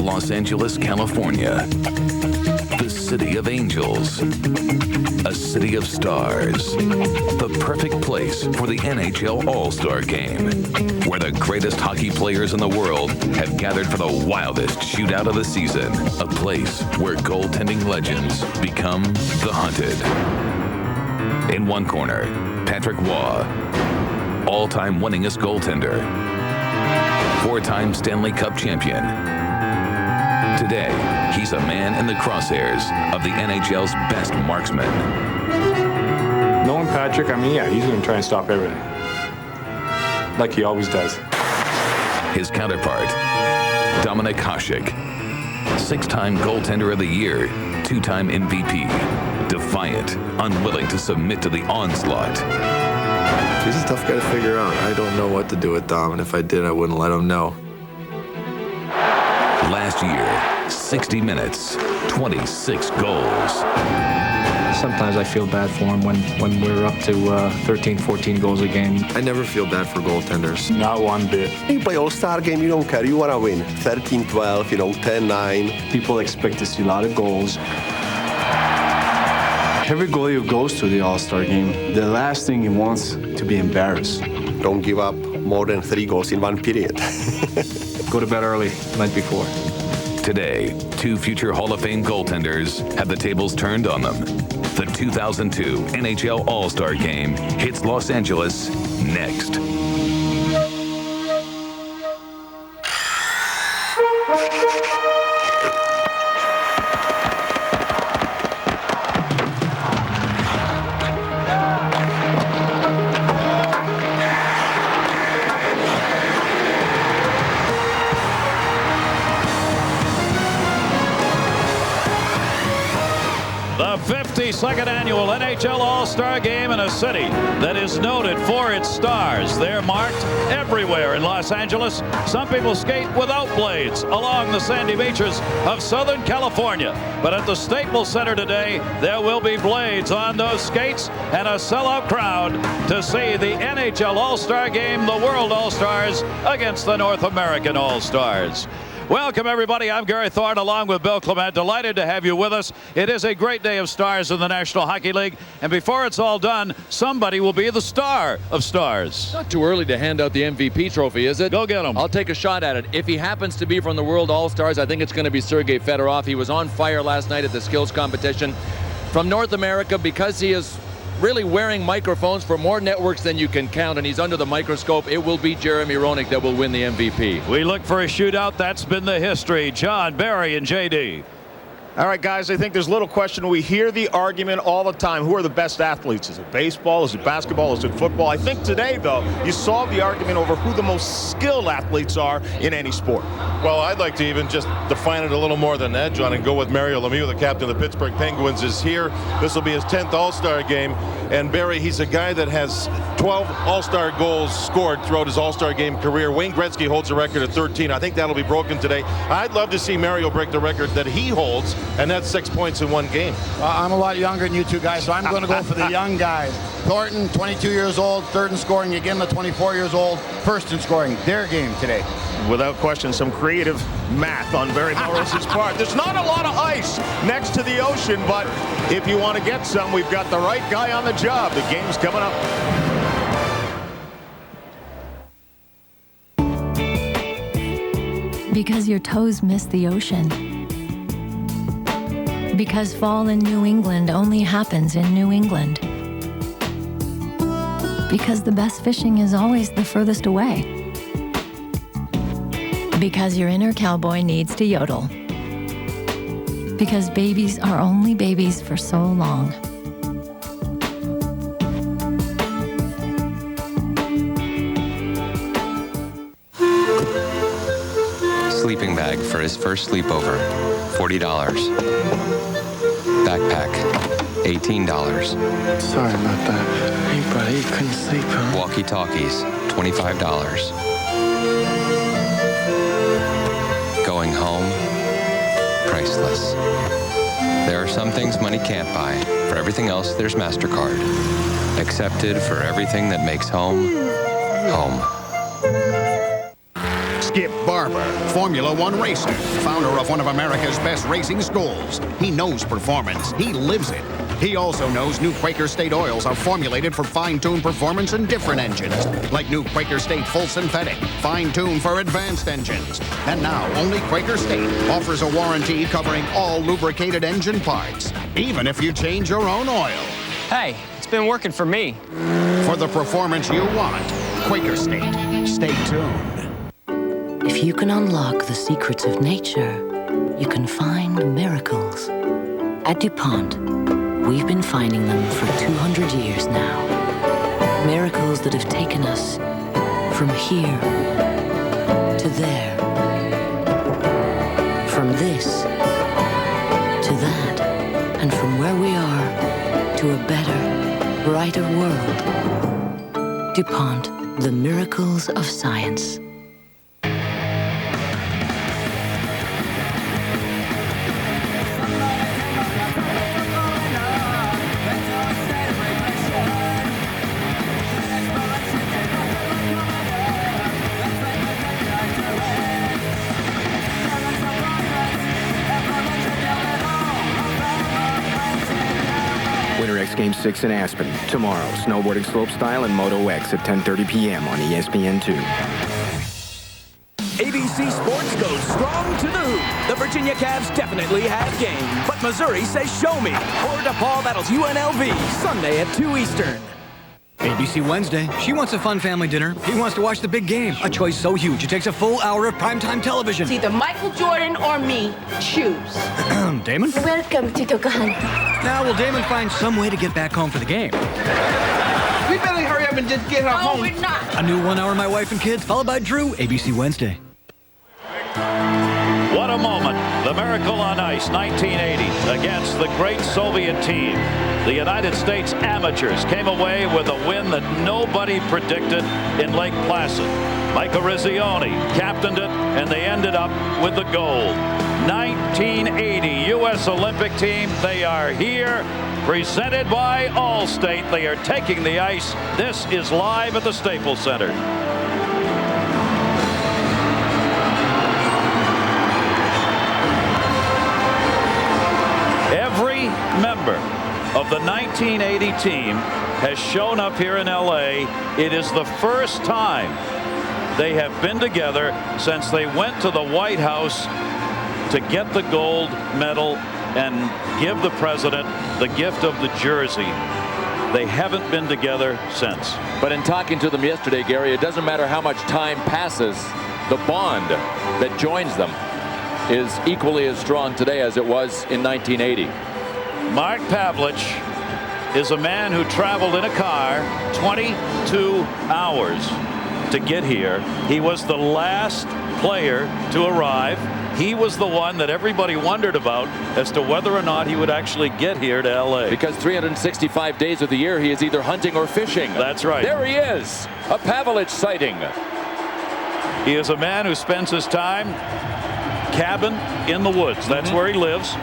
Los Angeles, California. The city of angels. A city of stars. The perfect place for the NHL All Star Game, where the greatest hockey players in the world have gathered for the wildest shootout of the season. A place where goaltending legends become the hunted. In one corner, Patrick Waugh, all-time winningest goaltender, four-time Stanley Cup champion. Today, he's a man in the crosshairs of the NHL's best marksmen. Knowing Patrick, he's going to try and stop everything, like he always does. His counterpart, Dominik Hasek, six-time goaltender of the year, two-time MVP, defiant, unwilling to submit to the onslaught. He's a tough guy to figure out. I don't know what to do with Dom, and if I did, I wouldn't let him know. Last year, 60 minutes, 26 goals. Sometimes I feel bad for him when we're up to 13, 14 goals a game. I never feel bad for goaltenders. Not one bit. You play All Star Game, you don't care. You want to win. 13-12, 10-9. People expect to see a lot of goals. Every goalie who goes to the All Star Game, the last thing he wants to be embarrassed. Don't give up more than 3 goals in one period. Go to bed early the night before. Today, two future Hall of Fame goaltenders have the tables turned on them. The 2002 NHL All Star Game hits Los Angeles next. The 52nd annual NHL All Star Game in a city that is noted for its stars. They're marked everywhere in Los Angeles. Some people skate without blades along the sandy beaches of Southern California. But at the Staples Center today, there will be blades on those skates and a sellout crowd to see the NHL All Star Game, the World All Stars against the North American All Stars. Welcome, everybody. I'm Gary Thorne, along with Bill Clement. Delighted to have you with us. It is a great day of stars in the National Hockey League. And before it's all done, somebody will be the star of stars. Not too early to hand out the MVP trophy, is it? Go get him. I'll take a shot at it. If he happens to be from the World All-Stars, I think it's going to be Sergei Fedorov. He was on fire last night at the skills competition. From North America, because he is really wearing microphones for more networks than you can count, and he's under the microscope, it will be Jeremy Roenick that will win the MVP. We look for a shootout. That's been the history. John, Barry, and JD. All right, guys, I think there's little question. We hear the argument all the time. Who are the best athletes? Is it baseball? Is it basketball? Is it football? I think today, though, you saw the argument over who the most skilled athletes are in any sport. Well, I'd like to even just define it a little more than that, John, and go with Mario Lemieux, the captain of the Pittsburgh Penguins, is here. This will be his 10th All-Star game. And Barry, he's a guy that has 12 All-Star goals scored throughout his All-Star game career. Wayne Gretzky holds a record of 13. I think that'll be broken today. I'd love to see Mario break the record that he holds, and that's 6 points in one game. I'm a lot younger than you two guys, so I'm going to go for the young guys. Thornton, 22 years old, third in scoring. Again, the 24 years old, first in scoring. Their game today. Without question, some creative math on Barry Melrose's part. There's not a lot of ice next to the ocean, but if you want to get some, we've got the right guy on the job. The game's coming up. Because your toes miss the ocean. Because fall in New England only happens in New England. Because the best fishing is always the furthest away. Because your inner cowboy needs to yodel. Because babies are only babies for so long. Sleeping bag for his first sleepover, $40. Backpack, $18. Sorry about that. Hey, buddy, you couldn't sleep, huh? Walkie-talkies, $25. Going home, priceless. There are some things money can't buy. For everything else, there's MasterCard. Accepted for everything that makes home, home. Skip Barber, Formula One racer, founder of one of America's best racing schools. He knows performance. He lives it. He also knows new Quaker State oils are formulated for fine-tuned performance in different engines, like new Quaker State Full Synthetic, fine-tuned for advanced engines. And now, only Quaker State offers a warranty covering all lubricated engine parts, even if you change your own oil. Hey, it's been working for me. For the performance you want, Quaker State. Stay tuned. If you can unlock the secrets of nature, you can find miracles. At DuPont, we've been finding them for 200 years now. Miracles that have taken us from here to there. From this to that. And from where we are to a better, brighter world. DuPont, the miracles of science. Game 6 in Aspen. Tomorrow, snowboarding slopestyle and Moto X at 10:30 p.m. on ESPN2. ABC Sports goes strong to the hoop. The Virginia Cavs definitely have game, but Missouri says show me. Or DePaul battles UNLV Sunday at 2 Eastern. ABC Wednesday. She wants a fun family dinner. He wants to watch the big game. A choice so huge it takes a full hour of primetime television. It's either Michael Jordan or me. Choose. Damon? Welcome to Tokahan. Now, will Damon find some way to get back home for the game? We better hurry up and just get her home. No, we're not. A new 1 hour My Wife and Kids, followed by Drew, ABC Wednesday. What a moment. The Miracle on Ice, 1980, against the great Soviet team. The United States amateurs came away with a win that nobody predicted in Lake Placid. Mike Erizzione captained it, and they ended up with the gold. 1980 U.S. Olympic team, they are here, presented by Allstate. They are taking the ice. This is live at the Staples Center. Every member of the 1980 team has shown up here in L.A. It is the first time they have been together since they went to the White House to get the gold medal and give the president the gift of the jersey. They haven't been together since. But in talking to them yesterday, Gary, it doesn't matter how much time passes, the bond that joins them is equally as strong today as it was in 1980. Mark Pavlich is a man who traveled in a car 22 hours to get here. He was the last player to arrive. He was the one that everybody wondered about as to whether or not he would actually get here to L.A. Because 365 days of the year he is either hunting or fishing. That's right. There he is, a Pavlich sighting. He is a man who spends his time cabin in the woods. That's where he lives.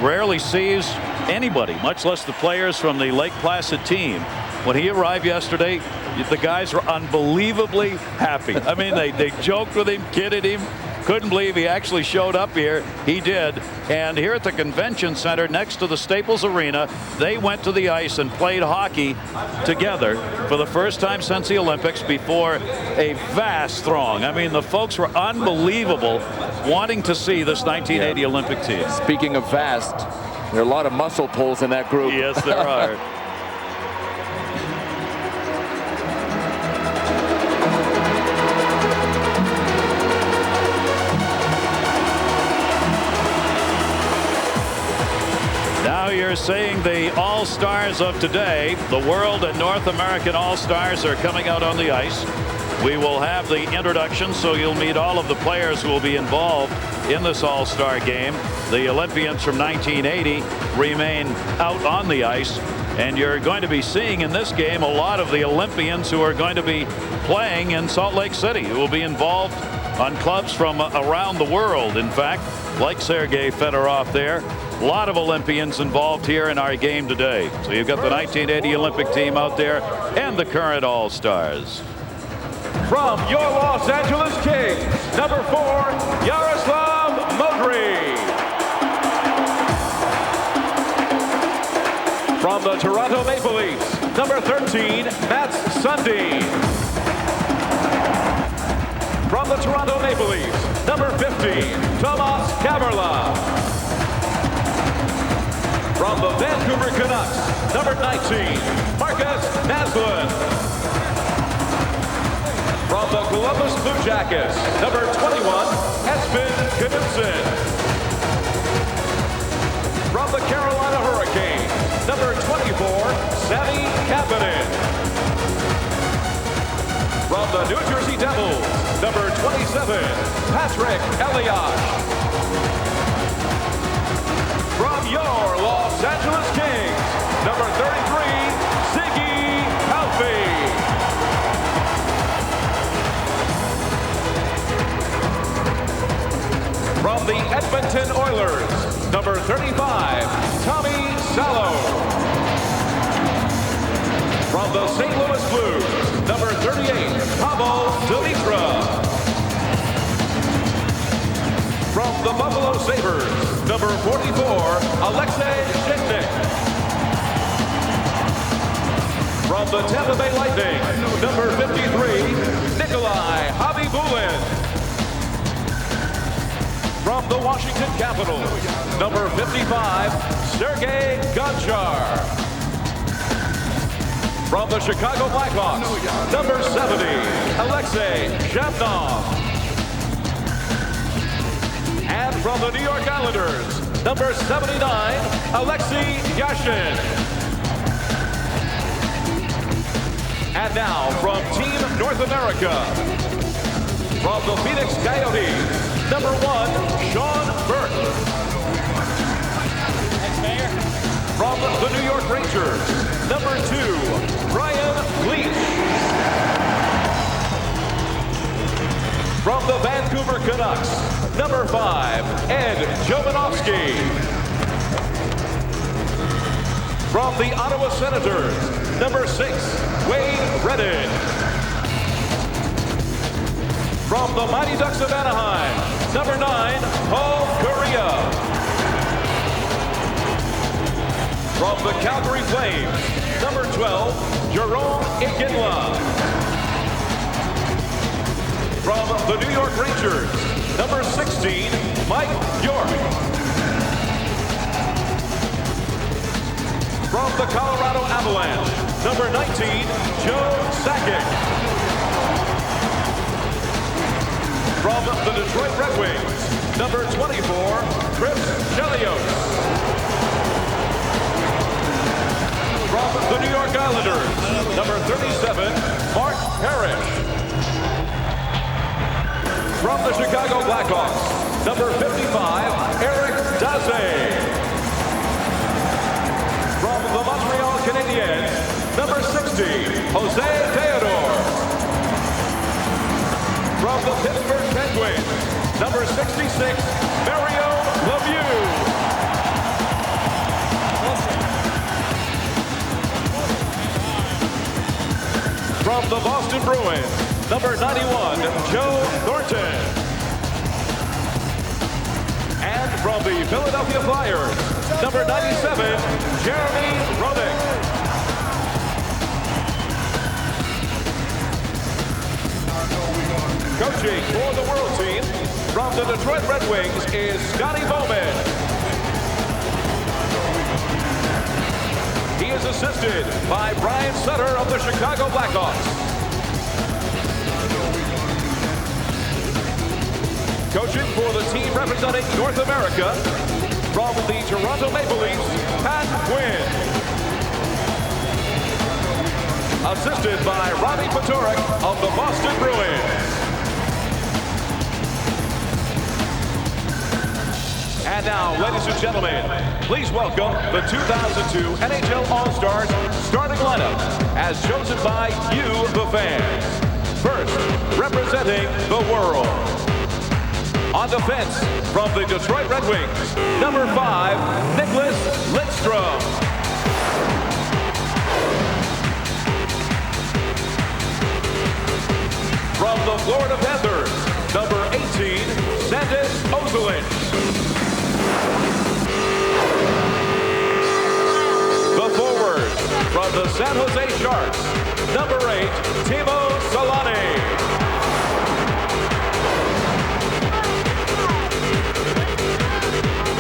Rarely sees anybody, much less the players from the Lake Placid team. When he arrived yesterday, the guys were unbelievably happy. I mean, they joked with him, kidded him. Couldn't believe he actually showed up here. He did. And here at the convention center next to the Staples Arena, they went to the ice and played hockey together for the first time since the Olympics before a vast throng. I mean, the folks were unbelievable wanting to see this 1980 Olympic team. Speaking of vast, there are a lot of muscle pulls in that group. Yes, there are. Now you're seeing the All-Stars of today. The World and North American All-Stars are coming out on the ice. We will have the introduction, so you'll meet all of the players who will be involved in this All-Star game. The Olympians from 1980 remain out on the ice, and you're going to be seeing in this game a lot of the Olympians who are going to be playing in Salt Lake City, who will be involved on clubs from around the world. In fact, like Sergei Fedorov there, a lot of Olympians involved here in our game today. So you've got the 1980 Olympic team out there and the current All-Stars. from your Los Angeles Kings, number 4, Yaroslav Modry. From the Toronto Maple Leafs, number 13, Mats Sundin. From the Toronto Maple Leafs, number 15, Tomas Kamerla. From the Vancouver Canucks, number 19, Marcus Naslund. From the Columbus Blue Jackets, number 21, Espen Knudsen. From the Carolina Hurricanes, number 24, Sami Kapanen. From the New Jersey Devils, number 27, Patrick Elias. From your Los Angeles Kings, number 33, Ziggy Palffy. From the Edmonton Oilers, number 35, Tommy Salo. From the St. Louis Blues, number 38, Pavel Demitra. From the Buffalo Sabres, number 44, Alexei Sheknik. From the Tampa Bay Lightning, number 53, Nikolai Khabibulin. From the Washington Capitals, number 55, Sergei Gonchar. From the Chicago Blackhawks, number 70, Alexei Shabnov. And from the New York Islanders, number 79, Alexei Yashin. And now from Team North America, from the Phoenix Coyotes, number 1, Sean Burke. Thanks, Mayor. From the New York Rangers, number 2, Brian Leach. From the Vancouver Canucks, number 5, Ed Jovanovski. From the Ottawa Senators, number 6, Wade Redden. From the Mighty Ducks of Anaheim, number 9, Paul Correa. From the Calgary Flames, number 12, Jerome Iginla. From the New York Rangers, number 16, Mike York. From the Colorado Avalanche, number 19, Joe Sakic. From the Detroit Red Wings, number 24, Chris Chelios. From the New York Islanders, number 37, Mark Parrish. From the Chicago Blackhawks, number 55, Eric Daze. From the Montreal Canadiens, number 60, Jose Theodore. From the Pittsburgh Penguins, number 66, Mario Lemieux. From the Boston Bruins, number 91, Joe Thornton. And from the Philadelphia Flyers, number 97, Jeremy Roenick. Coaching for the World Team from the Detroit Red Wings is Scotty Bowman. He is assisted by Brian Sutter of the Chicago Blackhawks. Coaching for the team representing North America from the Toronto Maple Leafs, Pat Quinn. Assisted by Robbie Patorek of the Boston Bruins. And now, ladies and gentlemen, please welcome the 2002 NHL All Stars starting lineup as chosen by you, the fans. First, representing the world. On defense, from the Detroit Red Wings, number 5, Nicholas Lidstrom. From the Florida Panthers, number 18, Sandis Ozolinsh. The forward from the San Jose Sharks, number 8, Timo Solani.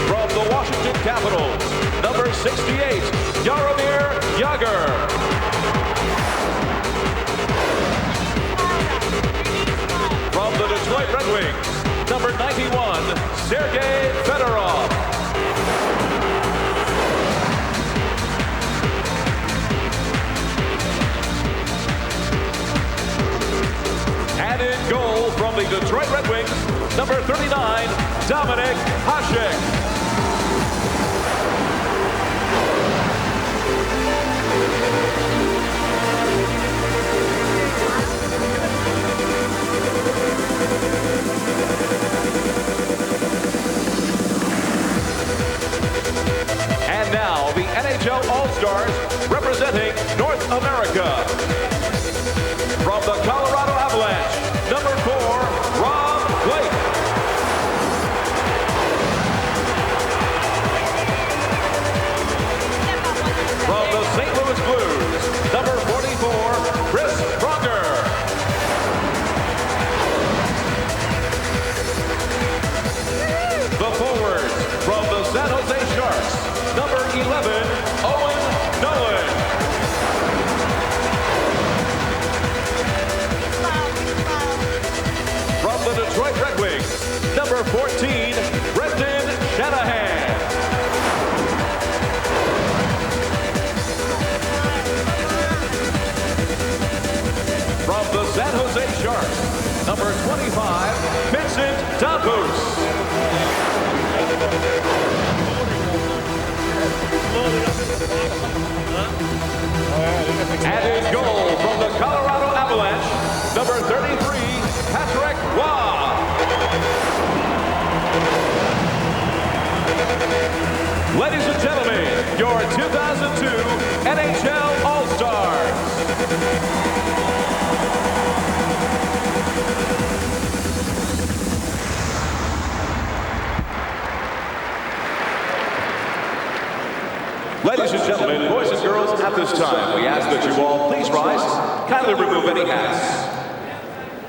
From the Washington Capitals, number 68, Jaromir Jagr. From the Detroit Red Wings, number 91, Sergei Fedorov. And in goal from the Detroit Red Wings, number 39, Dominik Hasek. And now the NHL All Stars representing North America. From the Colorado Avalanche, number 4, Rob Blake. From the St. Louis Blues, number 44, Chris Pronger. The forwards from the San Jose Sharks, number 11, Owen Nolan. From the Detroit Red Wings, number 14, Brendan Shanahan. From the San Jose Sharks, number 25, Vincent Damphousse. And in goal from the Colorado Avalanche, number 33, Patrick Roy. Ladies and gentlemen, your 2002 NHL All-Stars. Ladies and gentlemen, boys and girls, at this time, we ask that you all please rise, kindly remove any hats.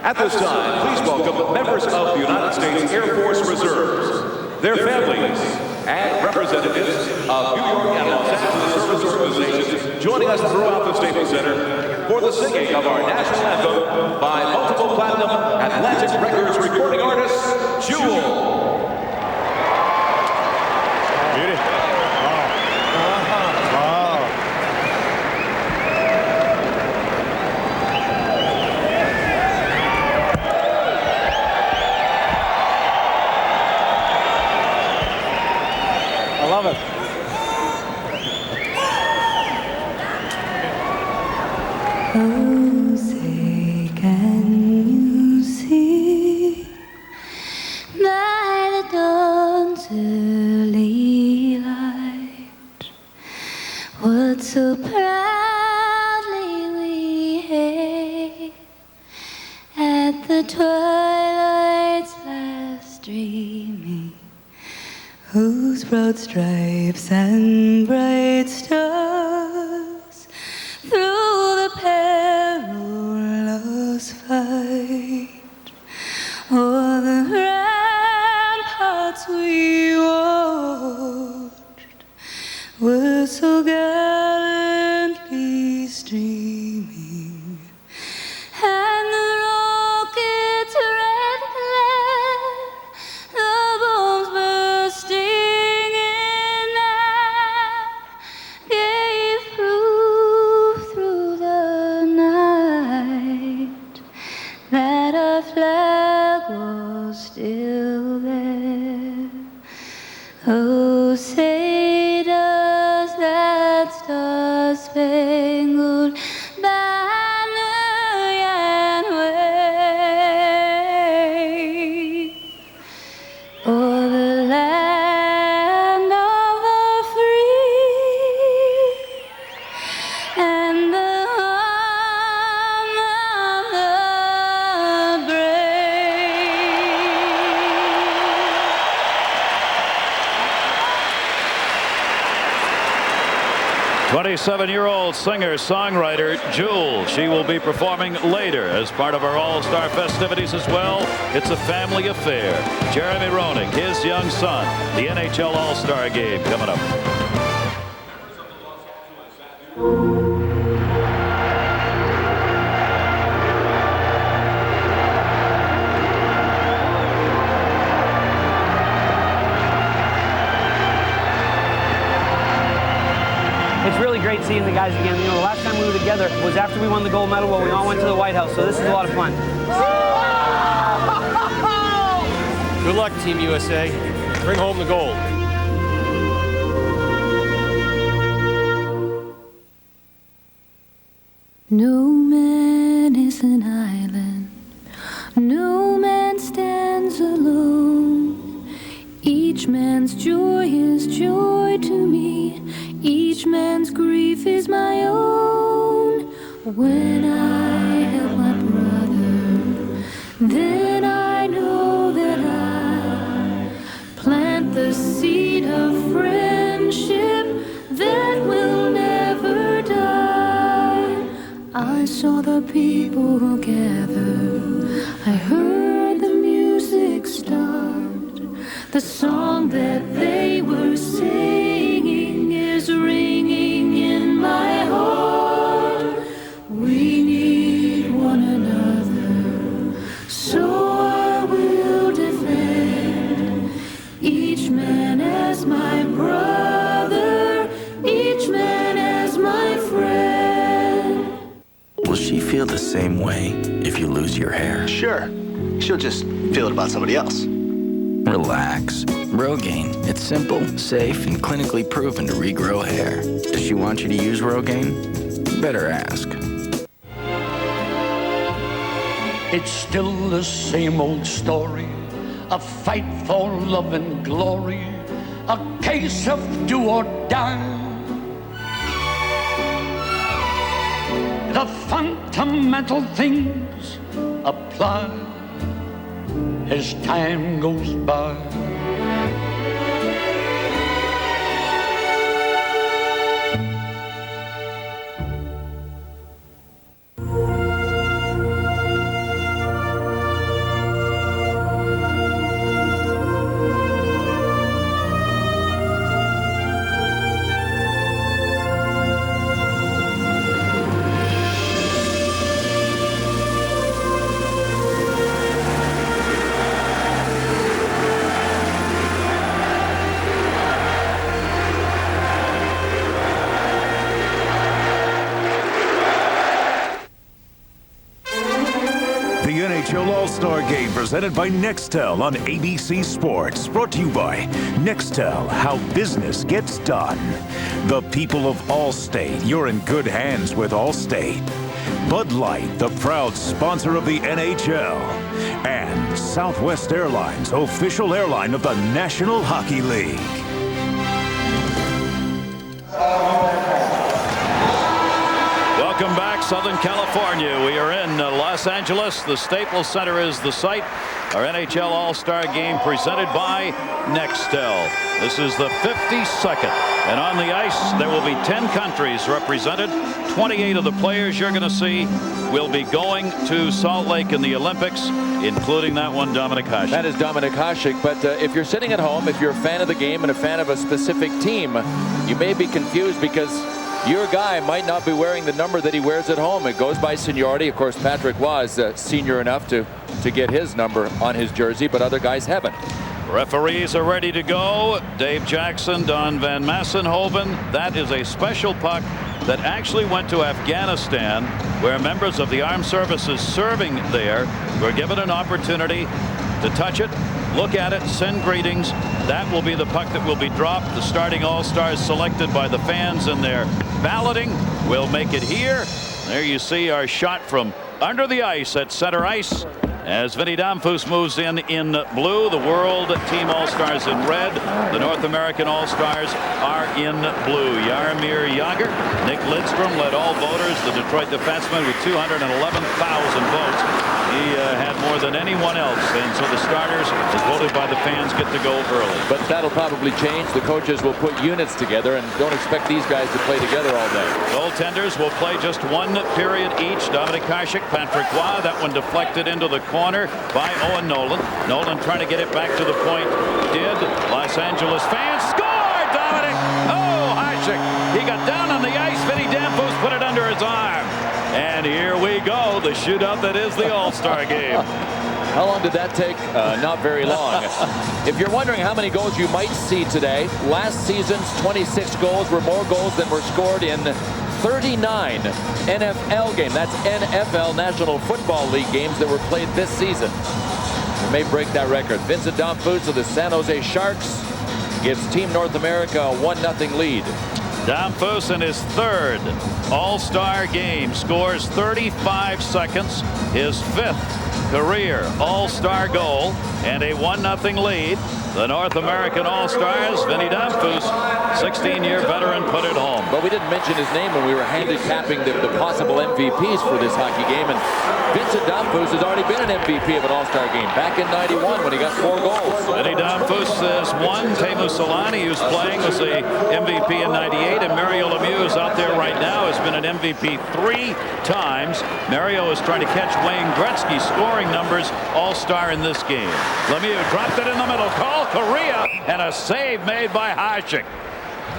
At this time, please welcome members of the United States Air Force Reserves, their families, and representatives of New York and Los Angeles service organizations joining us throughout the Staples Center for the singing of our national anthem by multiple platinum Atlantic Records recording artist, Jewel. Oh, say can you see by the dawn's early light what so proudly we hailed at the twilight's last streaming, whose broad stripes and bright stars through the perilous fight o'er the ramparts we watched were so gallantly streaming, and the rocket's red glare, the bombs bursting in air, 27-year-old singer-songwriter Jewel. She will be performing later as part of our All-Star festivities as well. It's a family affair. Jeremy Roenick, his young son, the NHL All Star Game coming up. It's really great seeing the guys again. You know, the last time we were together was after we won the gold medal when we all went to the White House, so this is a lot of fun. Good luck, Team USA. Bring home the gold. No man is an island, no man stands alone. Each man's joy is joy to me, each man's grief is my own. When I help my brother, then I know that I plant the seed of friendship that will never die. I saw the people gather, I heard the music start. The song that they were singing is ringing in my heart. We need one another, so I will defend each man as my brother, each man as my friend. Will she feel the same way if you lose your hair? Sure. She'll just feel it about somebody else. Relax. Rogaine. It's simple, safe, and clinically proven to regrow hair. Does she want you to use Rogaine? You better ask. It's still the same old story, a fight for love and glory, a case of do or die. The fundamental things apply as time goes by. The NHL All Star Game presented by Nextel on ABC Sports. Brought to you by Nextel, how business gets done. The people of Allstate, you're in good hands with Allstate. Bud Light, the proud sponsor of the NHL. And Southwest Airlines, official airline of the National Hockey League. Welcome back, Southern California. We are in Los Angeles. The Staples Center is the site. Our NHL All Star Game presented by Nextel. This is the 52nd. And on the ice, there will be 10 countries represented. 28 of the players you're going to see will be going to Salt Lake in the Olympics, including that one, Dominik Hasek. That is Dominik Hasek. But if you're sitting at home, if you're a fan of the game and a fan of a specific team, you may be confused because your guy might not be wearing the number that he wears at home. It goes by seniority. Of course, Patrick was senior enough to get his number on his jersey, but other guys haven't. Referees are ready to go. Dave Jackson, Don Van Massenhoven. That is a special puck that actually went to Afghanistan, where members of the armed services serving there were given an opportunity to touch it, look at it, send greetings. That will be the puck that will be dropped. The starting All-Stars selected by the fans in their balloting will make it here. There you see our shot from under the ice at center ice as Vinny Damphus moves in blue. The World Team All-Stars in red. The North American All-Stars are in blue. Jaromir Jagr, Nick Lidstrom led all voters. The Detroit defenseman with 211,000 votes. He had more than anyone else, and so the starters, as voted by the fans, get to go early. But that'll probably change. The coaches will put units together, and don't expect these guys to play together all day. Goaltenders will play just 1 period each. Dominic Hasek, Patrick Roy. That one deflected into the corner by Owen Nolan. Nolan trying to get it back to the point. Did. Los Angeles fans score! Dominic! Oh, Hasek. He got down on the ice. Vinny Danfus put it under his arm. And here we go. The shootout that is the All-Star Game. How long did that take? Not very long. If you're wondering how many goals you might see today, last season's 26 goals were more goals than were scored in 39 NFL games. That's NFL, National Football League games that were played this season. We may break that record. Vincent Danfus of the San Jose Sharks gives Team North America a 1-0 lead. Danfus in his 3rd All-Star game scores 35 seconds, his 5th career All-Star goal, and a 1-0 lead. The North American All-Stars, Vinny Danfus, 16-year veteran, put it home. But we didn't mention his name when we were handicapping the possible MVPs for this hockey game, and Vincent Danfus has already been an MVP of an All-Star game back in '91 when he got 4 goals. Vinny Danfus has won. Teemu Selanne, who's playing, was the MVP in '98, and Mario Lemieux is out there right now, has been an MVP 3 times. Mario is trying to catch Wayne Gretzky's scoring numbers. All-Star in this game. Lemieux dropped it in the middle. Call Korea, and a save made by Hasek.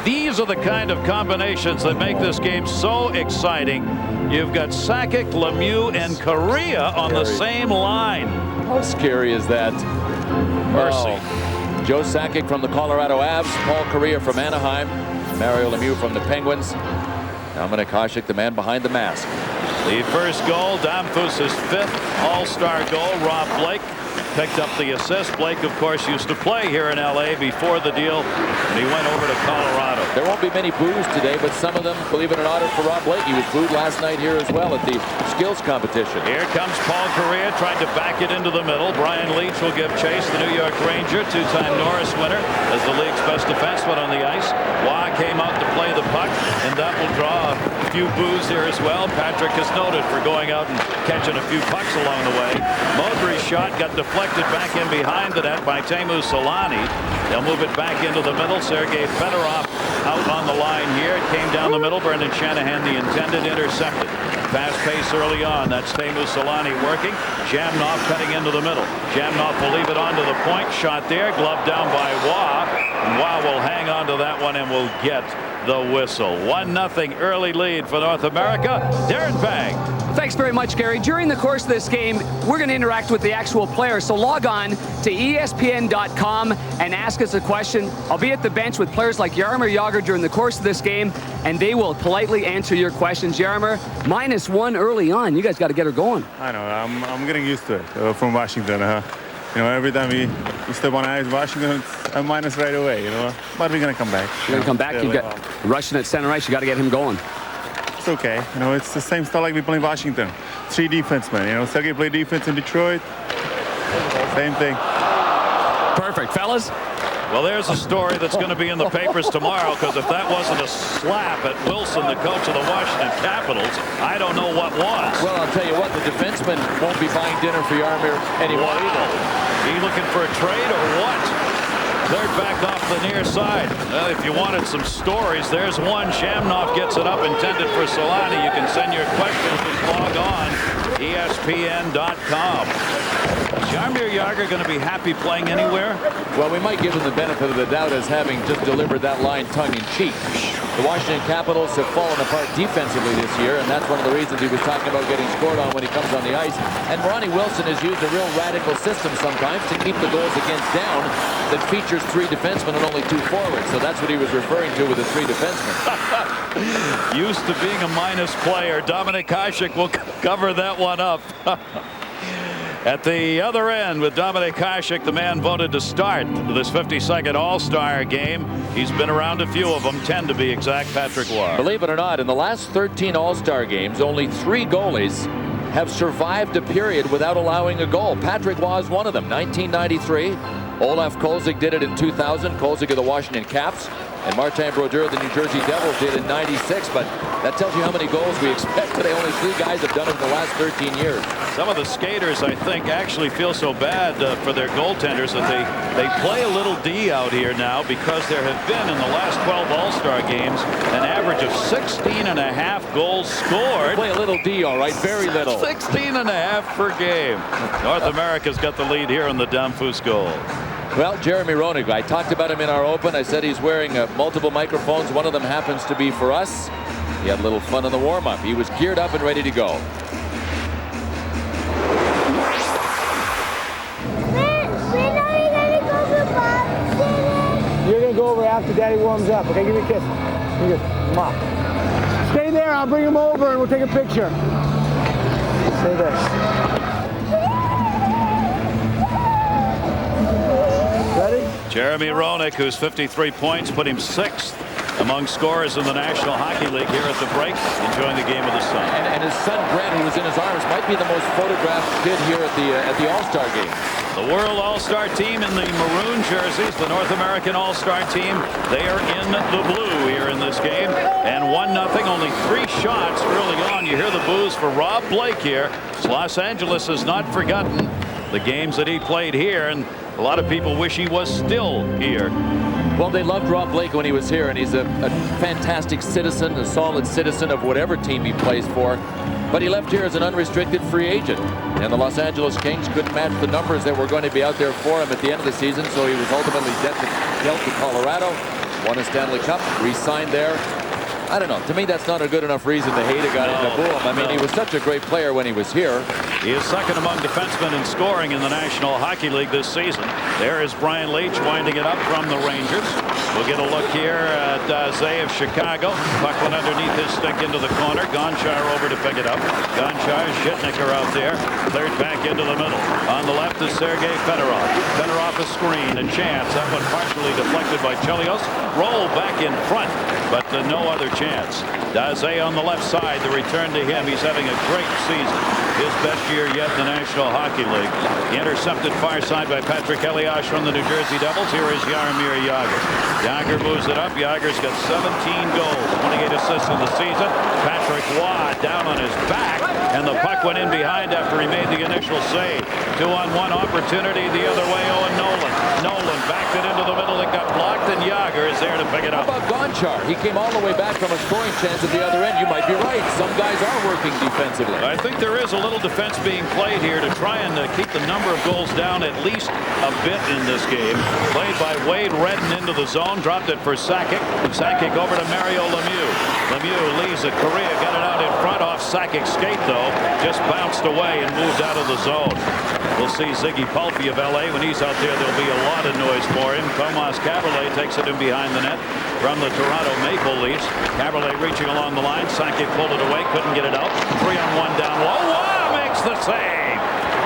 These are the kind of combinations that make this game so exciting. You've got Sakic, Lemieux, and Korea on the same line. How scary is that? Mercy. Oh. Joe Sakic from the Colorado Avs, Paul Korea from Anaheim, Mario Lemieux from the Penguins, Dominic Hasek, the man behind the mask. The first goal, Danfus' 5th All-Star goal. Rob Blake picked up the assist. Blake, of course, used to play here in L.A. before the deal, and he went over to Colorado. There won't be many boos today, but some of them, believe it or not, are for Rob Blake. He was booed last night here as well at the skills competition. Here comes Paul Korea, trying to back it into the middle. Brian Leetch will give chase, the New York Ranger, 2-time Norris winner, as the league's best defenseman on the ice. Waugh came out to play the puck, and that will draw a few boos here as well. Patrick is noted for going out and catching a few pucks along the way. Modry's shot got deflected back in behind the net by Teemu Selanne. They'll move it back into the middle. Sergei Fedorov out on the line here. It came down the middle. Brendan Shanahan, the intended, intercepted. Fast pace early on. That's Teemu Selanne working. Jamnov cutting into the middle. Jamnov will leave it onto the point. Shot there. Glove down by Waugh. And Waugh will hang on to that one and will get the whistle. 1-0 early lead for North America. Darren Pang. Thanks very much, Gary. During the course of this game, we're going to interact with the actual players. So log on to ESPN.com and ask us a question. I'll be at the bench with players like Jaromir Jagr during the course of this game, and they will politely answer your questions. Jaromir, -1 early on. You guys got to get her going. I know. I'm getting used to it from Washington. You know, every time we step on ice, Washington, it's a minus right away. You know, but we're going to come back. You're going to come back. You got Russian at center ice. You got to get him going. It's okay. You know, it's the same style like we play in Washington. 3 defensemen. You know, Sergei played defense in Detroit. Same thing. Perfect, fellas. Well, there's a story that's going to be in the papers tomorrow, because if that wasn't a slap at Wilson, the coach of the Washington Capitals, I don't know what was. Well, I'll tell you what, the defenseman won't be buying dinner for Jaromir anymore either. He looking for a trade or what? Third back off the near side. Well, if you wanted some stories, there's one. Jamnov gets it up, intended for Selanne. You can send your questions. Just log on, ESPN.com. Is Jaromir Jagr going to be happy playing anywhere? Well, we might give him the benefit of the doubt as having just delivered that line tongue-in-cheek. The Washington Capitals have fallen apart defensively this year, and that's one of the reasons he was talking about getting scored on when he comes on the ice. And Ronnie Wilson has used a real radical system sometimes to keep the goals against down that features 3 defensemen and only 2 forwards. So that's what he was referring to with the 3 defensemen. Used to being a minus player. Dominic Hasek will cover that one up. At the other end, with Dominic Hasek, the man voted to start this 52nd All-Star game. He's been around a few of them, 10 to be exact, Patrick Roy. Believe it or not, in the last 13 All-Star games, only 3 goalies have survived a period without allowing a goal. Patrick Roy is one of them. 1993. Olaf Kolzig did it in 2000. Kolzig of the Washington Caps. And Martin Brodeur of the New Jersey Devils did in 96. But that tells you how many goals we expect today. Only 3 guys have done it in the last 13 years. Some of the skaters, I think, actually feel so bad for their goaltenders that they play a little D out here now, because there have been in the last 12 All-Star games an average of 16.5 goals scored. Play a little D, all right, very little. 16.5 per game. North America's got the lead here on the Damphus goal. Well, Jeremy Roenick, I talked about him in our open. I said he's wearing multiple microphones. One of them happens to be for us. He had a little fun in the warm-up. He was geared up and ready to go. You're going to go over after Daddy warms up. Okay, give me a kiss. Here you go. Mwah. Stay there. I'll bring him over and we'll take a picture. Say this. Ready? Jeremy Roenick, who's 53 points, put him 6th among scorers in the National Hockey League here at the break, enjoying the game with his son. And his son Brent, who was in his arms, might be the most photographed kid here at the All-Star game. The World All-Star team in the maroon jerseys, the North American All-Star team, they are in the blue here in this game. And 1-0, only 3 shots early on. You hear the boos for Rob Blake here. Los Angeles has not forgotten the games that he played here, and a lot of people wish he was still here. Well, they loved Rob Blake when he was here, and he's a fantastic citizen, a solid citizen of whatever team he plays for. But he left here as an unrestricted free agent, and the Los Angeles Kings couldn't match the numbers that were going to be out there for him at the end of the season, so he was ultimately dealt to Colorado, won a Stanley Cup, re-signed there. I don't know. To me, that's not a good enough reason to hate a guy in the boom. I mean, he was such a great player when he was here. He is second among defensemen in scoring in the National Hockey League this season. There is Brian Leetch winding it up from the Rangers. We'll get a look here at Zay of Chicago. Puck went underneath his stick into the corner. Gonchar over to pick it up. Gonchar, Zhitnik are out there. Cleared back into the middle. On the left is Sergei Fedorov. Fedorov a screen, a chance. That one partially deflected by Chelios. Roll back in front, but no other chance. Daze on the left side. The return to him. He's having a great season. His best year yet in the National Hockey League. Intercepted far side by Patrick Elias from the New Jersey Devils. Here is Jaromir Jagr. Jagr moves it up. Jagr's got 17 goals, 28 assists in the season. Patrick Waugh down on his back, and the puck went in behind after he made the initial save. 2-on-1 opportunity the other way. Owen Nolan. Nolan backed it into the middle. It got blocked, and Jagr is there to pick it up. How about Gonchar? He came all the way back from a scoring chance at the other end. You might be right. Some guys are working defensively. I think there is a little defense being played here to try and keep the number of goals down at least a bit in this game. Played by Wade Redden into the zone. Dropped it for Sakic. Sakic over to Mario Lemieux. Lemieux leaves it. Correa got it out in front off Sakic's skate, though. Just bounced away and moved out of the zone. We'll see Ziggy Palffy of LA. When he's out there, there'll be a lot of noise for him. Tomas Kaberle takes it in behind the net from the Toronto Maple Leafs. Kaberle reaching along the line. Sakic pulled it away. Couldn't get it out. 3-on-1 down low. Waugh makes the save.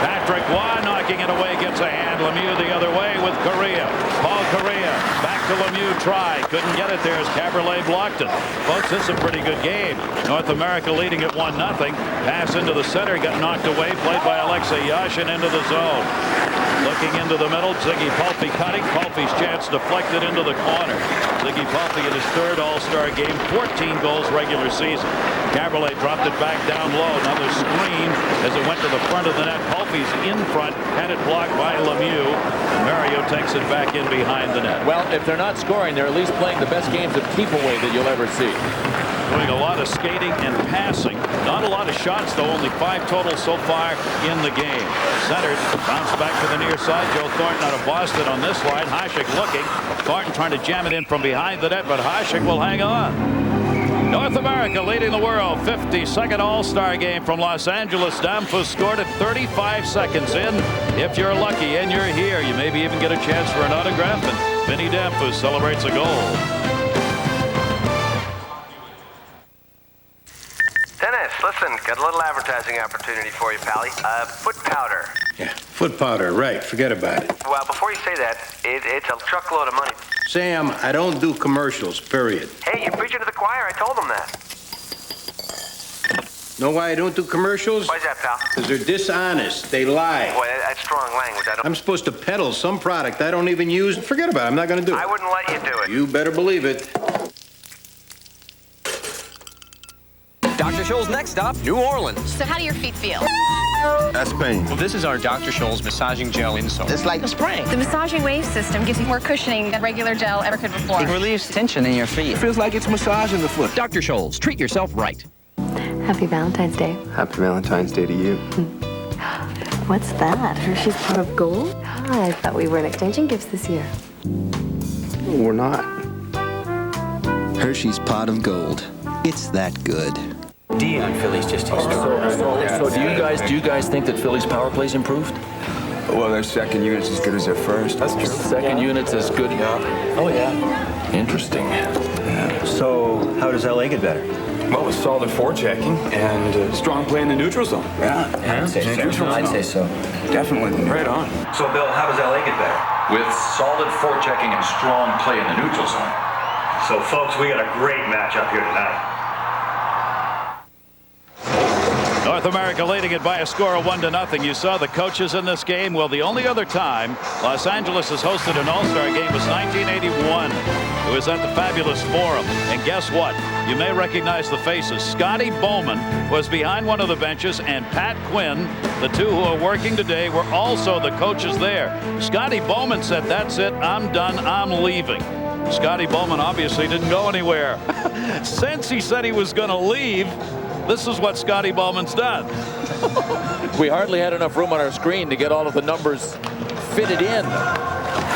Patrick Waugh knocking it away. Gets a hand. Lemieux the other way with Correa. Paul Correa back to Lemieux. Try. Couldn't get it there as Kaberle blocked it. Folks, this is a pretty good game. North America leading at 1-0. Pass into the center. Got knocked away. Played by Alexei Yashin into the zone. Looking into the middle. Ziggy Palffy cutting. Palffy's chance deflected into the corner. Ziggy Palffy in his third All-Star game. 14 goals regular season. Kaberle dropped it back down low. Another screen as it went to the front of the net. Palffy's in front. Had it blocked by Lemieux. Mario takes it back in behind the net. Well, if they're not scoring, they're at least playing the best games of keep away that you'll ever see. Doing a lot of skating and passing. Not a lot of shots, though. Only 5 total so far in the game. Centered. Bounce back to the near side. Joe Thornton out of Boston on this line. Hasek looking. Thornton trying to jam it in from behind the net, but Hasek will hang on. North America leading the world. 52nd All-Star game from Los Angeles. Damphus scored it 35 seconds in. If you're lucky and you're here, you maybe even get a chance for an autograph, and Vinny Damphus celebrates a goal. Dennis, listen, got a little advertising opportunity for you, Pally. Foot powder. Yeah, foot powder, right. Forget about it. Well, before you say that, it's a truckload of money. Sam, I don't do commercials, period. Hey, you're preaching to the choir. I told them that. Know why I don't do commercials? Why's that, pal? Because they're dishonest. They lie. Boy, that's strong language. I'm supposed to peddle some product I don't even use. Forget about it. I'm not going to do it. I wouldn't let you do it. You better believe it. Dr. Scholl's next stop, New Orleans. So how do your feet feel? That's pain. Well, this is our Dr. Scholl's massaging gel insole. It's like a spring. The massaging wave system gives you more cushioning than regular gel ever could before. It relieves tension in your feet. It feels like it's massaging the foot. Dr. Scholl's, treat yourself right. Happy Valentine's Day. Happy Valentine's Day to you. What's that? Hershey's pot of gold? I thought we weren't exchanging gifts this year. We're not. Hershey's pot of gold. It's that good. D on Philly's just historic. So do you guys think that Philly's power play's improved? Well, their second unit's as good as their first. That's true. Second unit's as good. Yeah. Oh yeah. Interesting. Yeah. So how does LA get better? Well, with solid forechecking and strong play in the neutral zone. Yeah. I'd say so. Definitely. Right on. So Bill, how does LA get better? With solid forechecking and strong play in the neutral zone. So folks, we got a great matchup here tonight. North America leading it by a score of 1-0. You saw the coaches in this game. Well, the only other time Los Angeles has hosted an All-Star game was 1981. It was at the Fabulous Forum. And guess what? You may recognize the faces. Scotty Bowman was behind one of the benches, and Pat Quinn, the two who are working today, were also the coaches there. Scotty Bowman said, "That's it. I'm done. I'm leaving." Scotty Bowman obviously didn't go anywhere. Since he said he was going to leave, this is what Scotty Bowman's done. We hardly had enough room on our screen to get all of the numbers fitted in.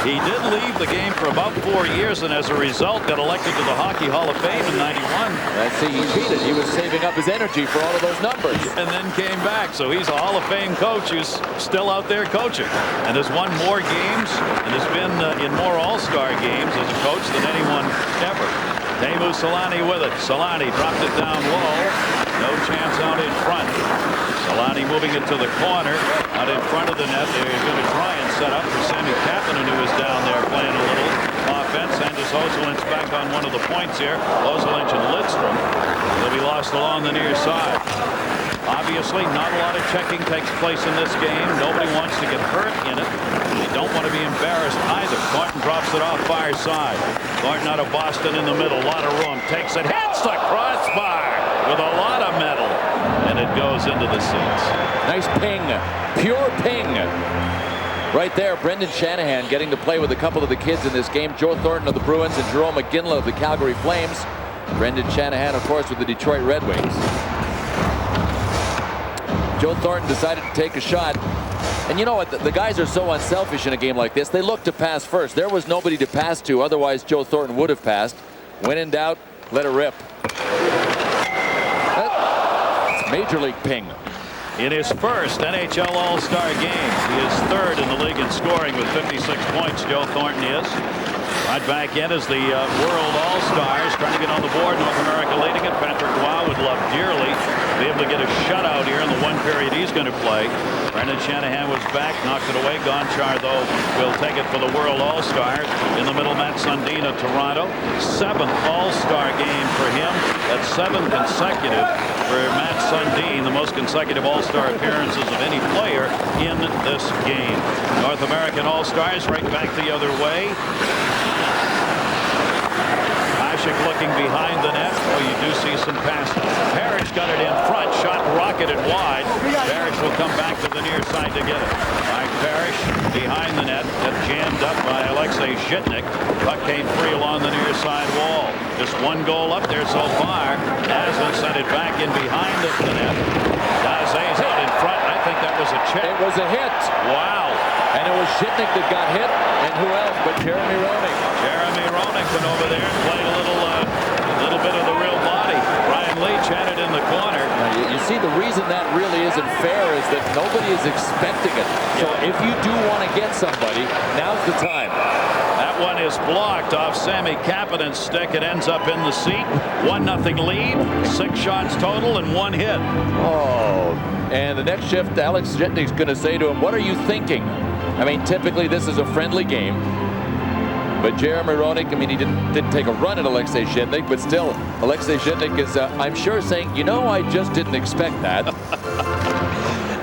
He did leave the game for about 4 years, and as a result got elected to the Hockey Hall of Fame in '91. Let's see, he cheated. He was saving up his energy for all of those numbers. And then came back. So he's a Hall of Fame coach who's still out there coaching. And has won more games and has been in more All-Star games as a coach than anyone ever. Teemu Selanne with it. Selanne dropped it down low. No chance out in front. Selanne moving it to the corner. Out in front of the net. They're going to try and set up for Sammy Kapanen, who is down there playing a little offense. Anders Ozolin's back on one of the points here. Ozolin's and Lidstrom. They'll be lost along the near side. Obviously, not a lot of checking takes place in this game. Nobody wants to get hurt in it. They don't want to be embarrassed either. Thornton drops it off far side. Thornton out of Boston in the middle. A lot of room. Takes it. Hits the crossbar with a lot of metal. And it goes into the seats. Nice ping. Pure ping. Right there, Brendan Shanahan getting to play with a couple of the kids in this game. Joe Thornton of the Bruins and Jerome McGinley of the Calgary Flames. Brendan Shanahan, of course, with the Detroit Red Wings. Joe Thornton decided to take a shot. And you know what? The guys are so unselfish in a game like this. They look to pass first. There was nobody to pass to. Otherwise, Joe Thornton would have passed. When in doubt, let it rip. That's Major League ping. In his first NHL All Star Game, he is third in the league in scoring with 56 points. Joe Thornton is. Right back in as the World All Stars trying to get on the board. North America leading it. Patrick Roy would love dearly to be able to get a shutout here in the one period he's going to play. Brendan Shanahan was back, knocked it away. Gonchar, though, will take it for the World All Stars. In the middle, Matt Sundin of Toronto. 7th All Star game for him. That's 7 consecutive for Matt Sundin, the most consecutive All Star appearances of any player in this game. North American All Stars right back the other way. Looking behind the net. Oh, you do see some passes. Parrish got it in front. Shot rocketed wide. Parrish will come back to the near side to get it. Mike Parrish behind the net. Got jammed up by Alexei Zhitnik. Puck came free along the near side wall. Just one goal up there so far. Dazzlin sent it back in behind the net. Dazzlin's out in front. I think that was a check. It was a hit. Wow. And it was Zhitnik that got hit. And who else but Jeremy Roenick. Jeremy Roenick went over there and played a little bit of the real body. Ryan Leach had it in the corner. Now, you see, the reason that really isn't fair is that nobody is expecting it. So if you do want to get somebody, now's the time. That one is blocked off Sammy Kapanen's stick. It ends up in the seat. 1-0 lead. 6 shots total and 1 hit. Oh, and the next shift, Alex Zhitnik's going to say to him, "What are you thinking?" I mean, typically this is a friendly game. But Jeremy Roenick, I mean, he didn't take a run at Alexei Zhitnik, but still, Alexei Zhitnik is, I'm sure, saying, you know, I just didn't expect that.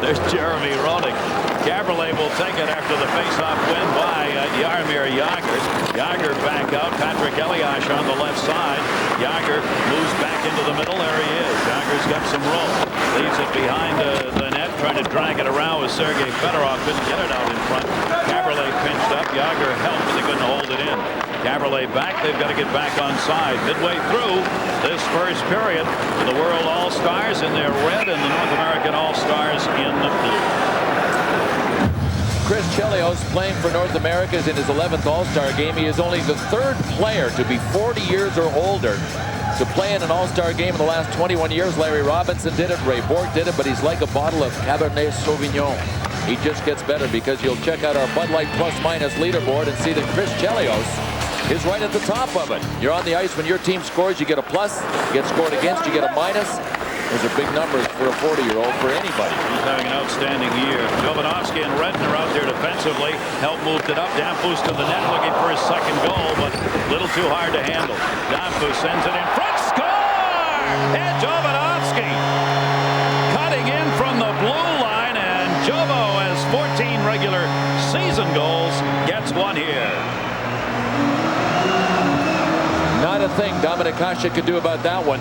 There's Jeremy Roenick. Gabrielé will take it after the face-off win by Jaromir Jagr. Jagr back out. Patrick Elias on the left side. Jagr moves back into the middle. There he is. Jagr's got some room. Leaves it behind the net. trying to drag it around with Sergei Fedorov. Couldn't get it out in front. Caberlet pinched up. Yager helped, but they couldn't hold it in. Caberlet back. They've got to get back on side. Midway through this first period, the World All-Stars in their red and the North American All-Stars in the blue. Chris Chelios playing for North America is in his 11th All-Star game. He is only the 3rd player to be 40 years or older to play in an All-Star game in the last 21 years. Larry Robinson did it, Ray Bork did it, but he's like a bottle of Cabernet Sauvignon. He just gets better, because you'll check out our Bud Light plus-minus leaderboard and see that Chris Chelios is right at the top of it. You're on the ice when your team scores, you get a plus. You get scored against, you get a minus. Those are big numbers for a 40-year-old for anybody. He's having an outstanding year. Jovanovski and Redden are out there defensively. Help moved it up. Danfus to the net looking for his second goal, but a little too hard to handle. Danfus sends it in front. Score! And Jovanovski cutting in from the blue line, and Jovo has 14 regular season goals. Gets one here. Not a thing Dominic Hasek could do about that one.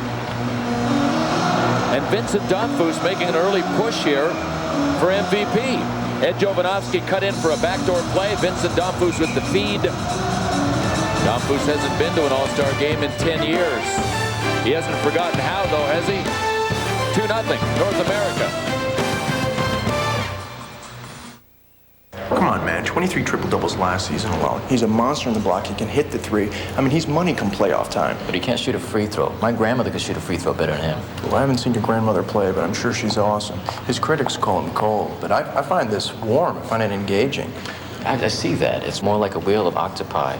And Vincent Danfus making an early push here for MVP. Ed Jovanovski cut in for a backdoor play. Vincent Danfus with the feed. Danfus hasn't been to an All-Star game in 10 years. He hasn't forgotten how, though, has he? 2-0, North America. Come on, man. 23 triple-doubles last season alone. He's a monster in the block. He can hit the three. I mean, he's money come playoff time. But he can't shoot a free throw. My grandmother could shoot a free throw better than him. Well, I haven't seen your grandmother play, but I'm sure she's awesome. His critics call him cold, but I find this warm. I find it engaging. I see that. It's more like a wheel of octopi.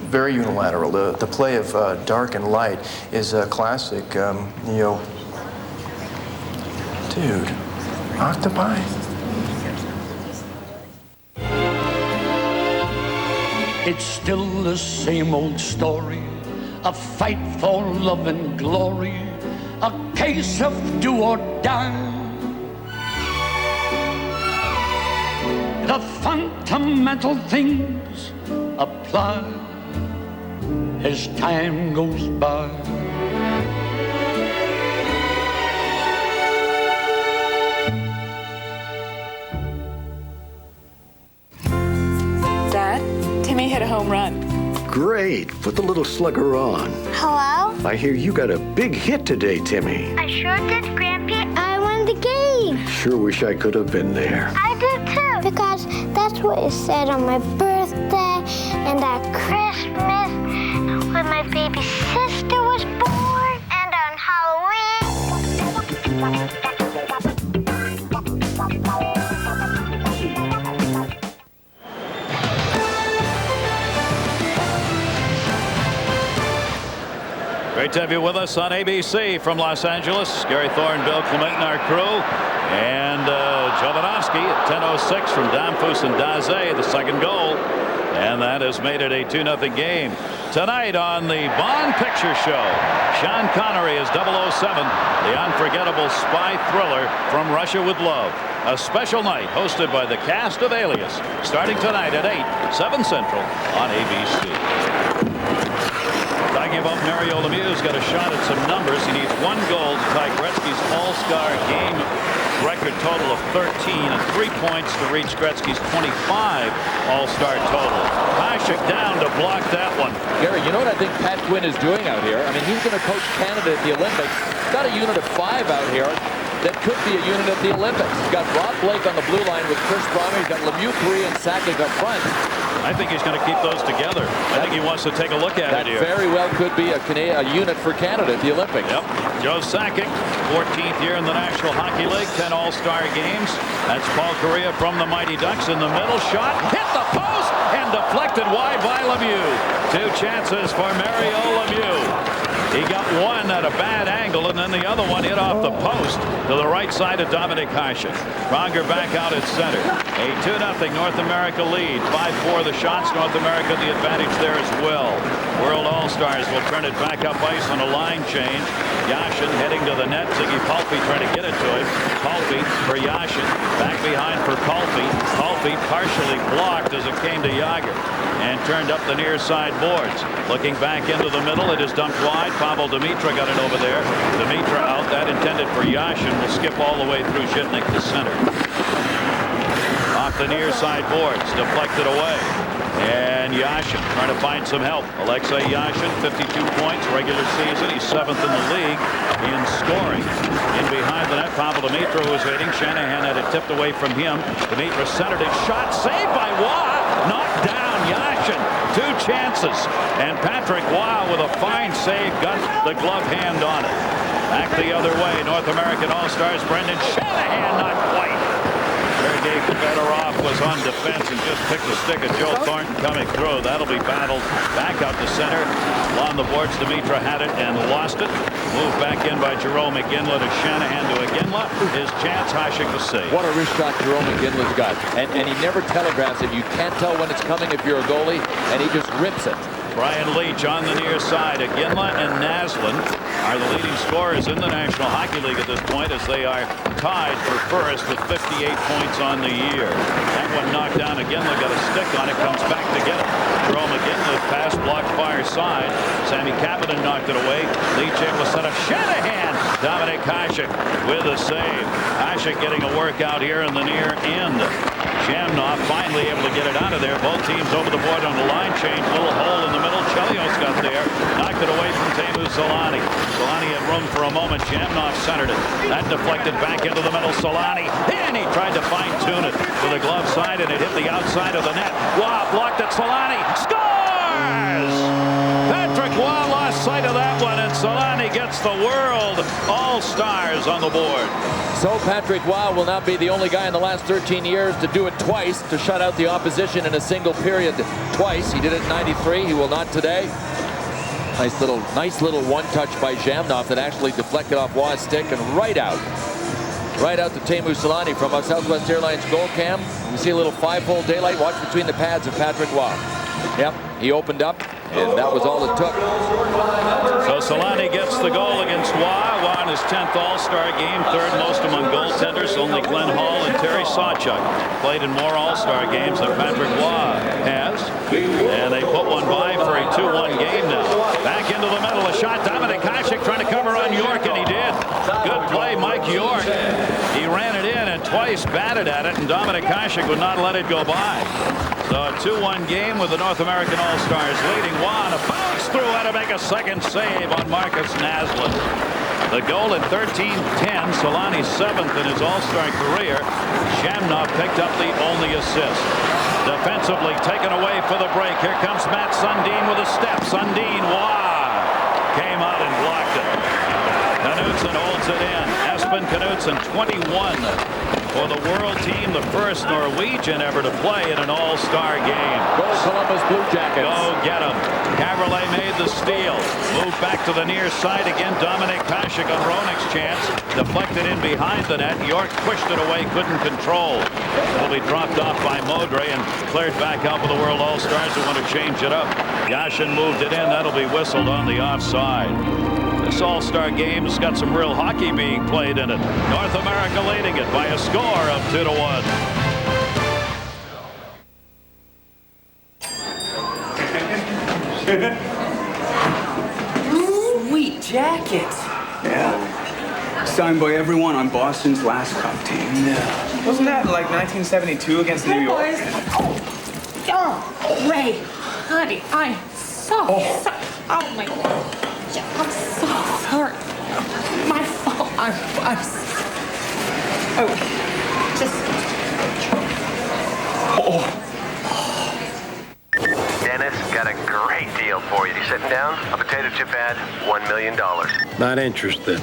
Very unilateral. The play of dark and light is a classic, Dude, octopi? It's still the same old story, a fight for love and glory, a case of do or die. The fundamental things apply as time goes by. Timmy hit a home run. Great. Put the little slugger on. Hello? I hear you got a big hit today, Timmy. I sure did, Grampy. I won the game. Sure wish I could have been there. I did too, because that's what it said on my birthday and at Christmas when my baby sister was born and on Halloween. Great to have you with us on ABC from Los Angeles. Gary Thorne, Bill Clement, and our crew. And Jovanovski at 10:06 from Danfus and Daze, the second goal. And that has made it a 2-0 game. Tonight on the Bond Picture Show, Sean Connery as 007, the unforgettable spy thriller From Russia with Love. A special night hosted by the cast of Alias, starting tonight at 8, 7 Central on ABC. Talking about Mario Lemieux's got a shot at some numbers. He needs 1 goal to tie Gretzky's All-Star Game record total of 13 and 3 points to reach Gretzky's 25 All-Star total. Hasek down to block that one. Gary, you know what I think Pat Quinn is doing out here? I mean, he's going to coach Canada at the Olympics. Got a unit of 5 out here that could be a unit at the Olympics. He's got Rob Blake on the blue line with Chris Pronger. He's got Lemieux 3 and Sakic up front. I think he's going to keep those together. I think he wants to take a look at it here. That very well could be a unit for Canada at the Olympics. Yep. Joe Sakic, 14th year in the National Hockey League, 10 All-Star games. That's Paul Kariya from the Mighty Ducks in the middle. Shot hit the post and deflected wide by Lemieux. 2 chances for Mario Lemieux. He got one at a bad angle, and then the other one hit off the post to the right side of Dominic Hasek. Pronger back out at center. A 2-0 North America lead. 5-4 the shots. North America the advantage there as well. World All-Stars will turn it back up ice on a line change. Yashin heading to the net. Ziggy Palffy trying to get it to him. Palffy for Yashin. Back behind for Palffy. Palffy partially blocked as it came to Jágr and turned up the near side boards. Looking back into the middle, it is dumped wide. Pavel Dimitra got it over there. Dimitra out. That intended for Yashin. Will skip all the way through Zhitnik to center. Off the near side boards, deflected away. And Yashin trying to find some help. Alexei Yashin, 52 points regular season. He's 7th in the league in scoring. In behind the net, Pavel Dimitra, who was waiting. Shanahan had it tipped away from him. Dimitra centered it. Shot saved by Waugh. Knocked down Yashin. 2 chances. And Patrick Waugh with a fine save got the glove hand on it. Back the other way. North American All-Stars Brendan Shanahan not quite. Sergei Fedorov was on defense and just picked the stick of Joe Thornton coming through. That'll be battled back out to center. Along the boards, Dimitra had it and lost it. Moved back in by Jerome McGinley to Shanahan to Iginla. His chance, Hasek to save. What a wrist shot Jerome McGinley's got. And he never telegraphs it. You can't tell when it's coming if you're a goalie, and he just rips it. Brian Leach on the near side. Iginla and Naslund are the leading scorers in the National Hockey League at this point, as they are tied for first with 58 points on the year. That one knocked down. Iginla got a stick on it, comes back to get it. Jerome Iginla pass blocked far side. Sammy Kapanen knocked it away. Leach able to set up Shanahan. Dominic Hasek with a save. Hasek getting a workout here in the near end. Shamnov finally able to get it out of there. Both teams over the board on the line change. Little hole in the middle. Chelios got there. Knocked it away from Teemu Solani. Solani had room for a moment. Shamnov centered it. That deflected back into the middle. Solani. And he tried to fine-tune it to the glove side, and it hit the outside of the net. Waugh blocked it. Solani scores! Patrick Waugh lost sight of that one, and Solani gets the World All-Stars on the board. So Patrick Waugh will not be the only guy in the last 13 years to do it twice, to shut out the opposition in a single period twice. He did it in '93. He will not today. Nice little one-touch by Shamnov that actually deflected off Waugh's stick and right out to Teemu Solani from our Southwest Airlines goal cam. You see a little 5-hole daylight. Watch between the pads of Patrick Waugh. Yep, he opened up, and that was all it took. So Solani gets the goal against Waugh. Waugh in his 10th All-Star game, 3rd most among goaltenders. Only Glenn Hall and Terry Sawchuk played in more All-Star games than Patrick Waugh has. And they put one by for a 2-1 game now. Back into the middle, a shot. Dominic Hasek trying to cover on York, and he did. Good play, Mike York. He ran it in and twice batted at it, and Dominic Hasek would not let it go by. So a 2-1 game with the North American All-Stars leading. Waugh, a bounce through, had to make a second save on Marcus Naslund. The goal at 13-10. Solani's 7th in his All-Star career. Shamnov picked up the only assist. Defensively taken away for the break. Here comes Matt Sundin with a step. Sundin, Waugh came out and blocked it. Knutson holds it in. Espen Knutson, 21 for the world team, the first Norwegian ever to play in an All-Star game. Go Columbus Blue Jackets. Go get him. Caberlet made the steal. Moved back to the near side again. Dominic Hasek on Roenick's chance. Deflected in behind the net. York pushed it away, couldn't control. It'll be dropped off by Modre and cleared back out for the World All-Stars who want to change it up. Yashin moved it in. That'll be whistled on the offside. This All-Star game has got some real hockey being played in it. North America leading it by a score of 2-1. Sweet jacket. Yeah. Signed by everyone on Boston's last cup team. Yeah. Wasn't that like 1972 against New York? Oh, Ray, honey, I'm so sorry. Oh my God. I'm so sorry. My fault. Dennis got a great deal for you. You sitting down? A potato chip ad, $1 million. Not interested.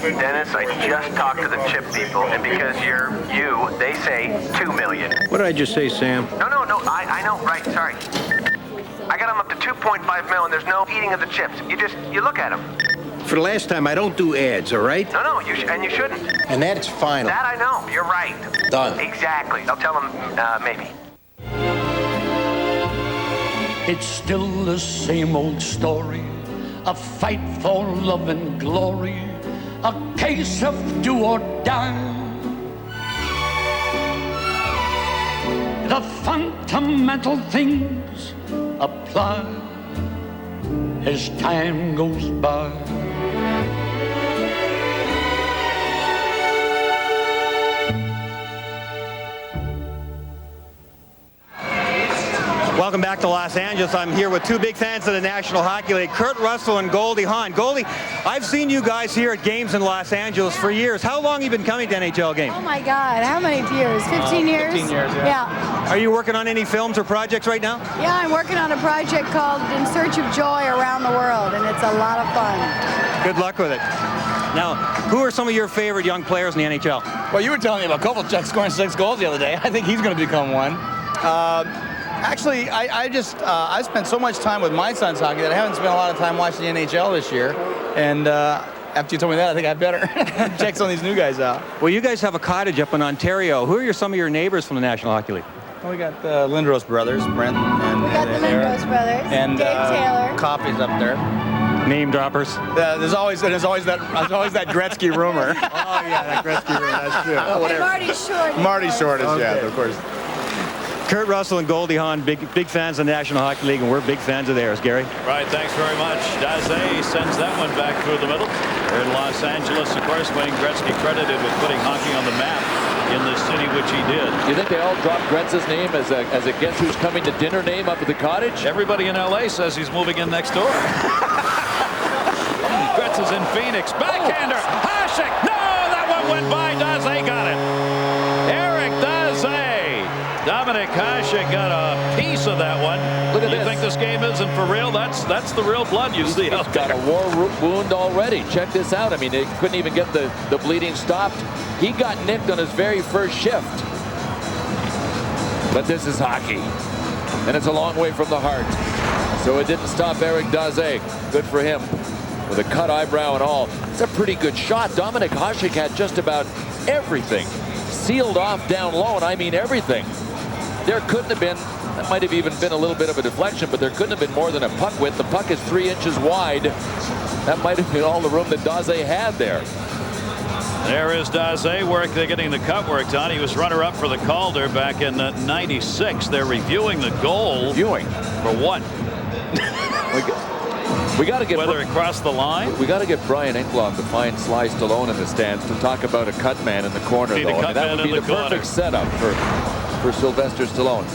Dennis, I just talked to the chip people, and because you're you, they say $2 million. What did I just say, Sam? No, I know, right, sorry. I got them up to 2.5 mil, and there's no eating of the chips. You look at them. For the last time, I don't do ads, all right? No, you shouldn't. And that's final. That I know, you're right. Done. Exactly. I'll tell them, maybe. It's still the same old story, a fight for love and glory, a case of do or die. The fundamental things apply as time goes by. Welcome back to Los Angeles. I'm here with two big fans of the National Hockey League, Kurt Russell and Goldie Hawn. Goldie, I've seen you guys here at games in Los Angeles for years. How long have you been coming to NHL games? Oh my God, how many years? 15 years? 15 years, yeah. Are you working on any films or projects right now? Yeah, I'm working on a project called In Search of Joy Around the World, and it's a lot of fun. Good luck with it. Now, who are some of your favorite young players in the NHL? Well, you were telling me about Kovalchuk scoring 6 goals the other day. I think he's going to become one. Actually, I spent so much time with my son's hockey that I haven't spent a lot of time watching the NHL this year. And after you told me that, I think I better check some of these new guys out. Well, you guys have a cottage up in Ontario. Who are some of your neighbors from the National Hockey League? Well, we got the Lindros brothers, Brent and We got the Lindros brothers, and Dave Taylor. Coffey's up there. Name droppers. There's always that Gretzky rumor. Oh yeah, that Gretzky rumor. That's true. And Marty Short. Marty Short is, okay. yeah, of course. Kurt Russell and Goldie Hawn, big fans of the National Hockey League, and we're big fans of theirs. Gary? Right, thanks very much. Daze sends that one back through the middle. Here in Los Angeles, of course, Wayne Gretzky credited with putting hockey on the map in the city, which he did. You think they all dropped Gretz's name as a guess who's coming to dinner name up at the cottage? Everybody in L.A. says he's moving in next door. Gretz is in Phoenix. Backhander. Hasek. No, that one went by. Daze got it. Eric Daze. Dominic Hasek got a piece of that one. Look at you this. think this game isn't for real? That's the real blood you see out Got there. a war wound already. Check this out. I mean, they couldn't even get the bleeding stopped. He got nicked on his very first shift. But this is hockey. And it's a long way from the heart. So it didn't stop Eric Daze. Good for him. With a cut eyebrow and all. It's a pretty good shot. Dominic Hasek had just about everything sealed off down low, and I mean everything. There couldn't have been, that might have even been a little bit of a deflection, but there couldn't have been more than a puck width. The puck is 3 inches wide. That might have been all the room that Daze had there. There is Daze. They're getting the cut worked on. He was runner-up for the Calder back in '96. They're reviewing the goal. Reviewing? For what? We got to get whether it crossed the line. We got to get Brian Englund to find Sly Stallone in the stands to talk about a cut man in the corner. Be though. the cut That man would be in the the corner. perfect setup for Sylvester Stallone.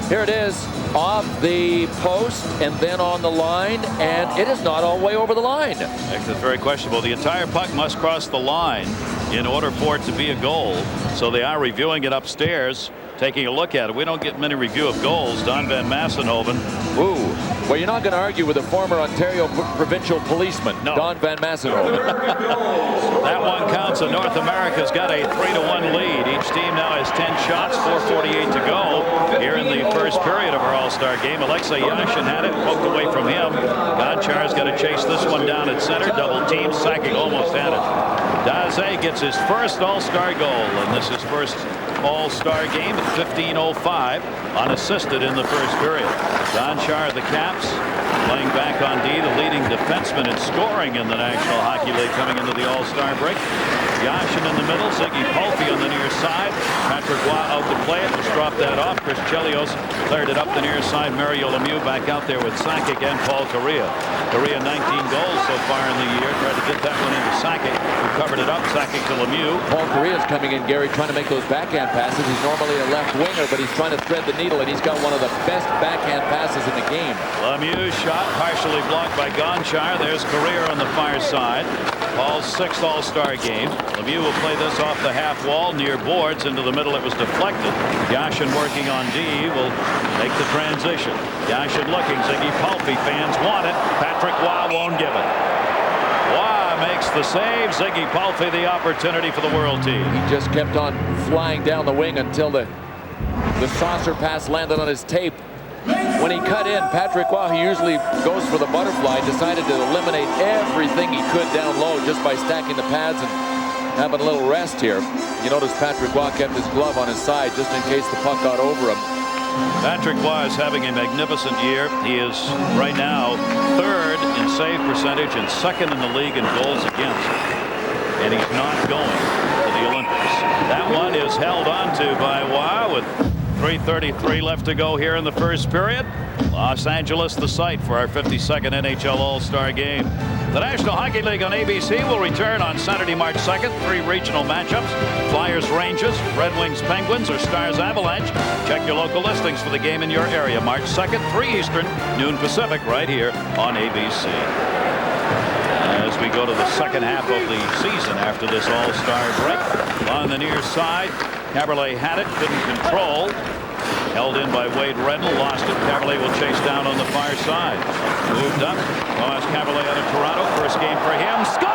Here it is off the post and then on the line, and it is not all the way over the line. It's very questionable. The entire puck must cross the line in order for it to be a goal. So they are reviewing it upstairs, taking a look at it. We don't get many review of goals. Don Van Massenhoven. Ooh. Well, you're not going to argue with a former Ontario provincial policeman, no. Don Van Massenhoven. That one counts, and North America's got a 3-1 lead. Each team now has 10 shots, 4:48 to go here in the first period of our All-Star game. Alexei Yashin had it, poked away from him. Gonchar's got to chase this one down at center. Double team, Sakic almost had it. Daze gets his first All-Star goal, and this is first All-Star game at 15:05, unassisted in the first period. Gonchar, the Caps, playing back on D, the leading defenseman in scoring in the National Hockey League coming into the All-Star break. Yashin in the middle, Ziggy Palffy on the near side. Patrick Waugh out to play it, just dropped that off. Chris Chelios cleared it up the near side. Mario Lemieux back out there with Sakic and Paul Correa. Correa 19 goals so far in the year. Tried to get that one into Sakic, who covered it up. Sakic to Lemieux. Paul Correa's coming in, Gary, trying to make those backhand passes. He's normally a left winger, but he's trying to thread the needle, and he's got one of the best backhand passes in the game. Lemieux shot partially blocked by Gonchar. There's Correa on the far side. Paul's 6th All-Star game. Lemieux will play this off the half wall near boards into the middle. It was deflected. Yashin working on D will make the transition. Yashin looking. Ziggy Palffy fans want it. Patrick Waugh won't give it. Waugh makes the save. Ziggy Palffy the opportunity for the world team. He just kept on flying down the wing until the saucer pass landed on his tape. When he cut in, Patrick Waugh, who usually goes for the butterfly, decided to eliminate everything he could down low just by stacking the pads and having a little rest here. You notice Patrick Waugh kept his glove on his side just in case the puck got over him. Patrick Roy is having a magnificent year. He is right now 3rd in save percentage and 2nd in the league in goals against. And he's not going to the Olympics. That one is held onto by Roy with 3:33 left to go here in the first period. Los Angeles the site for our 52nd NHL All Star Game. The National Hockey League on ABC will return on Saturday, March 2nd. 3 regional matchups: Flyers Rangers, Red Wings Penguins, or Stars Avalanche. Check your local listings for the game in your area. March 2nd, 3 Eastern, noon Pacific, right here on ABC. As we go to the second half of the season after this All-Star break. On the near side, Caberlet had it, couldn't control. Held in by Wade Redden, lost it. Caberlet will chase down on the far side. Moved up. Thomas Caberlet out of Toronto. First game for him. Score!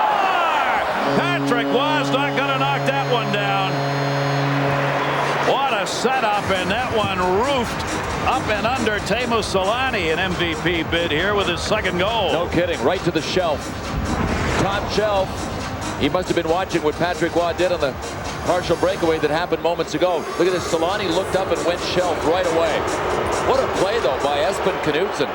Patrick was not going to knock that one down. What a setup, and that one roofed up and under Teemu Selanne, an MVP bid here with his 2nd goal. No kidding, right to the shelf. Top shelf. He must have been watching what Patrick Roy did on the partial breakaway that happened moments ago. Look at this. Selanne looked up and went shelf right away. What a play, though, by Espen Knutsen.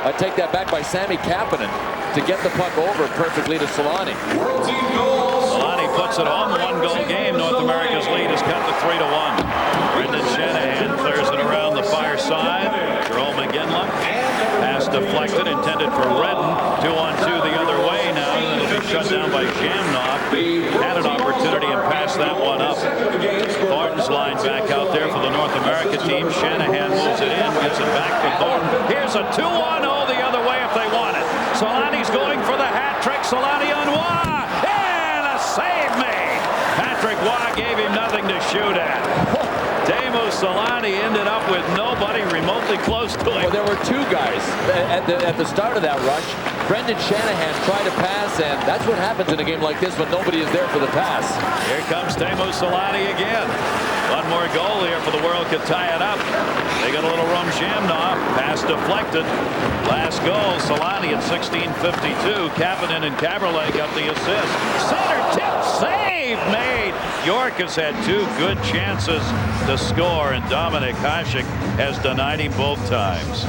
I take that back by Sami Kapanen to get the puck over perfectly to Selanne. Selanne puts it home. 1-goal game. North America's lead is cut to 3-1. Brendan Shanahan clears it around the far side. Jerome McGinley. Pass deflected, intended for Redden. 2-on-2 the other way now. And it'll be shut down by Jamnov. Had an opportunity and passed that one up. Thornton's line back out there for the North America team. Shanahan moves it in, gets it back to Thornton. Here's a 2-1-0 the other way if they want it. Selanne's going for the hat trick. Selanne on Roy. And a save made. Patrick Roy gave him nothing to shoot at. Teemu Selanne ended up with nobody remotely close to him. Well, there were 2 guys at the start of that rush. Brendan Shanahan tried to pass, and that's what happens in a game like this when nobody is there for the pass. Here comes Teemu Selanne again. One more goal here for the world could tie it up. They got a little room. Jamnov. Pass deflected. Last goal, Selanne at 16:52. Kapanen and Caberlet got the assist. Center tip save made. York has had 2 good chances to score, and Dominik Hasek has denied him both times.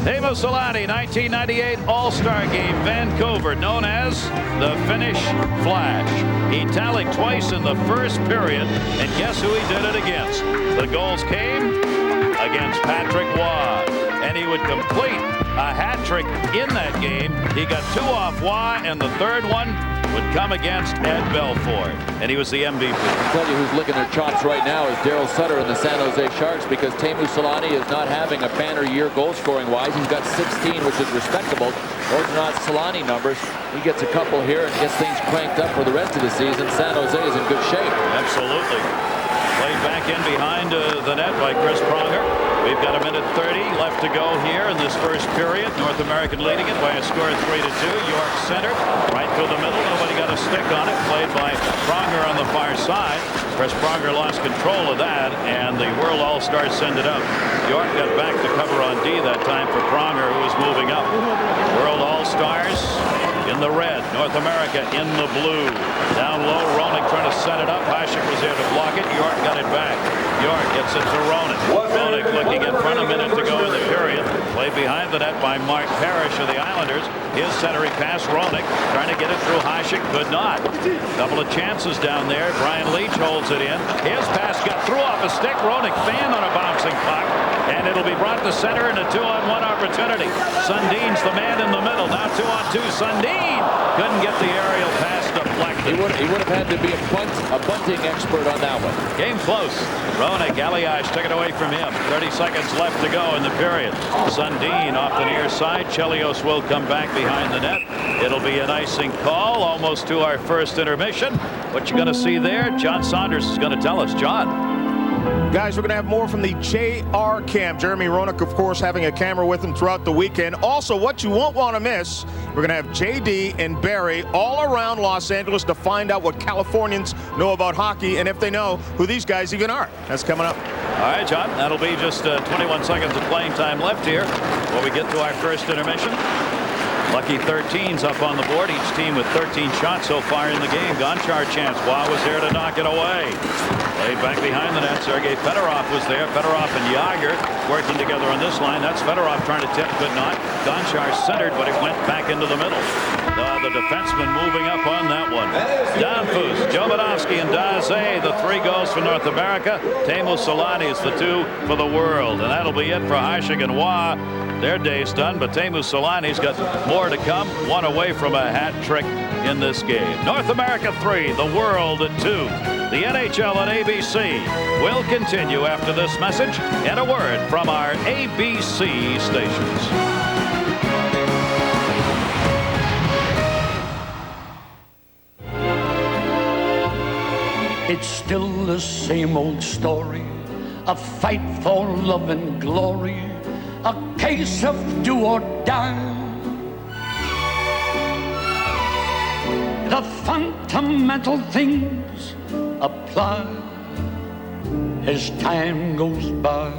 Teemu Selanne, 1998 All-Star Game, Vancouver, known as the Finnish Flash. He tallied twice in the first period, and guess who he did it against? The goals came against Patrick Roy, and he would complete a hat trick in that game. He got 2 off Roy, and the 3rd one would come against Ed Belfort, and he was the MVP. I'll tell you who's licking their chops right now is Daryl Sutter and the San Jose Sharks, because Teemu Selanne is not having a banner year goal scoring wise. He's got 16, which is respectable. Those are not Selanne numbers. He gets a couple here and gets things cranked up for the rest of the season. San Jose is in good shape. Absolutely. Played back in behind the net by Chris Pronger. We've got 1:30 left to go here in this first period. North American leading it by a score of 3-2. York center, right through the middle. Nobody got a stick on it. Played by Pronger on the far side. Chris Pronger lost control of that, and the World All-Stars send it up. York got back to cover on D that time for Pronger, who was moving up. World All-Stars in the red. North America in the blue. Down low, Roenick trying to set it up. Hasek was there to block it. York got it back. York gets it to Roenick. Roenick looking in front, a minute to go in the period. Played behind the net by Mark Parrish of the Islanders. His centering pass, Roenick trying to get it through Hasek, could not. Couple of chances down there. Brian Leach holds it in. His pass got through off a stick. Roenick fanned on a bouncing puck, and it'll be brought to center in a 2-on-1 opportunity. Sundin's the man in the middle. Now 2-on-2. Sundin couldn't get the aerial pass deflected. He would have had to be a bunting expert on that one. Game close. Roenick, Aliash took it away from him. 30 seconds left to go in the period. Sundin off the near side. Chelios will come back behind the net. It'll be an icing call almost to our first intermission. What you're going to see there, John Saunders is going to tell us. John. Guys, we're going to have more from the JR Cam. Jeremy Roenick, of course, having a camera with him throughout the weekend. Also, what you won't want to miss, we're going to have JD and Barry all around Los Angeles to find out what Californians know about hockey and if they know who these guys even are. That's coming up. All right, John, that'll be just 21 seconds of playing time left here before we get to our first intermission. Lucky 13's up on the board. Each team with 13 shots so far in the game. Gonchar chance. Waugh was there to knock it away. Played back behind the net. Sergei Fedorov was there. Fedorov and Jagr working together on this line. That's Fedorov trying to tip, could not. Gonchar centered, but it went back into the middle. The defenseman moving up on that one. Danfus, Jovanovski, and Daze, the 3 goals for North America. Teemu Solani is the 2 for the world. And that'll be it for Hasek and Waugh. Their day's done, but Teemu Solani's got more to come. 1 away from a hat trick in this game. North America 3, the world at 2. The NHL on ABC will continue after this message and a word from our ABC stations. It's still the same old story, a fight for love and glory, a case of do or die. The fundamental things apply as time goes by.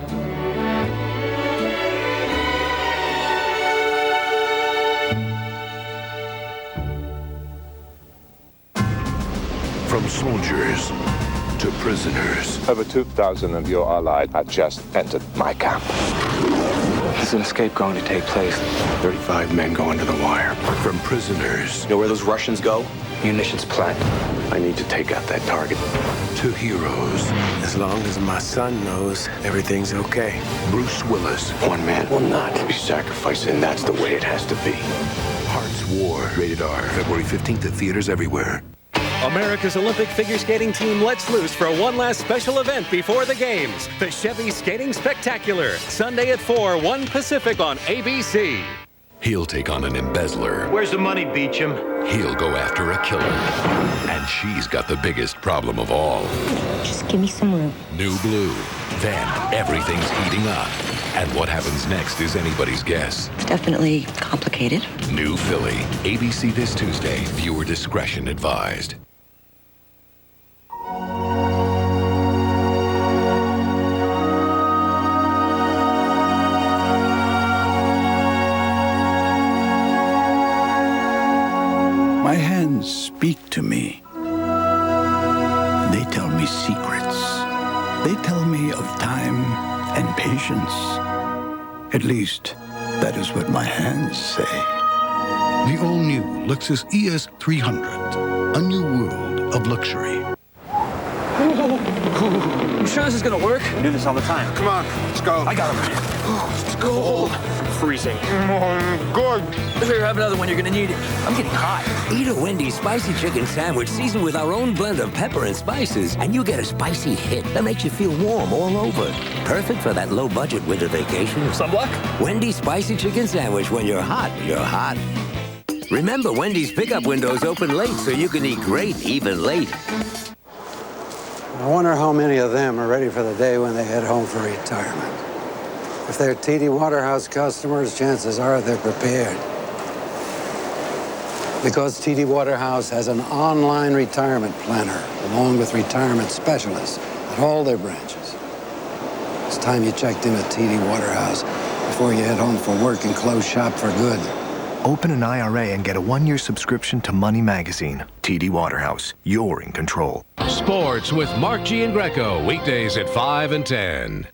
From soldiers to prisoners. Over 2,000 of your allies had just entered my camp. There's an escape going to take place. 35 men going to the wire. From prisoners. You know where those Russians go? Munitions plant. I need to take out that target. To heroes. As long as my son knows everything's okay. Bruce Willis. One man will not be sacrificed, and that's the way it has to be. Hearts War. Rated R. February 15th at theaters everywhere. America's Olympic figure skating team lets loose for one last special event before the games. The Chevy Skating Spectacular. Sunday at 4, 1 Pacific on ABC. He'll take on an embezzler. Where's the money, Beecham? He'll go after a killer. And she's got the biggest problem of all. Just give me some room. New Blue. Then everything's heating up. And what happens next is anybody's guess. It's definitely complicated. New Philly. ABC this Tuesday. Viewer discretion advised. My hands speak to me. They tell me secrets. They tell me of time and patience. At least, that is what my hands say. The all-new Lexus ES 300. A new world of luxury. You sure this is gonna work? We do this all the time. Come on, let's go. I got him. It's cold. Freezing. Good. If you have another one, you're gonna need it. I'm getting hot. Eat a Wendy's spicy chicken sandwich seasoned with our own blend of pepper and spices, and you get a spicy hit that makes you feel warm all over. Perfect for that low-budget winter vacation. Sunblock? Wendy's spicy chicken sandwich. When you're hot, you're hot. Remember, Wendy's pickup windows open late so you can eat great even late. I wonder how many of them are ready for the day when they head home for retirement. If they're TD Waterhouse customers, chances are they're prepared. Because TD Waterhouse has an online retirement planner along with retirement specialists at all their branches. It's time you checked in at TD Waterhouse before you head home for work and close shop for good. Open an IRA and get a 1-year subscription to Money Magazine. TD Waterhouse, you're in control. Sports with Mark G. and Greco, weekdays at 5 and 10.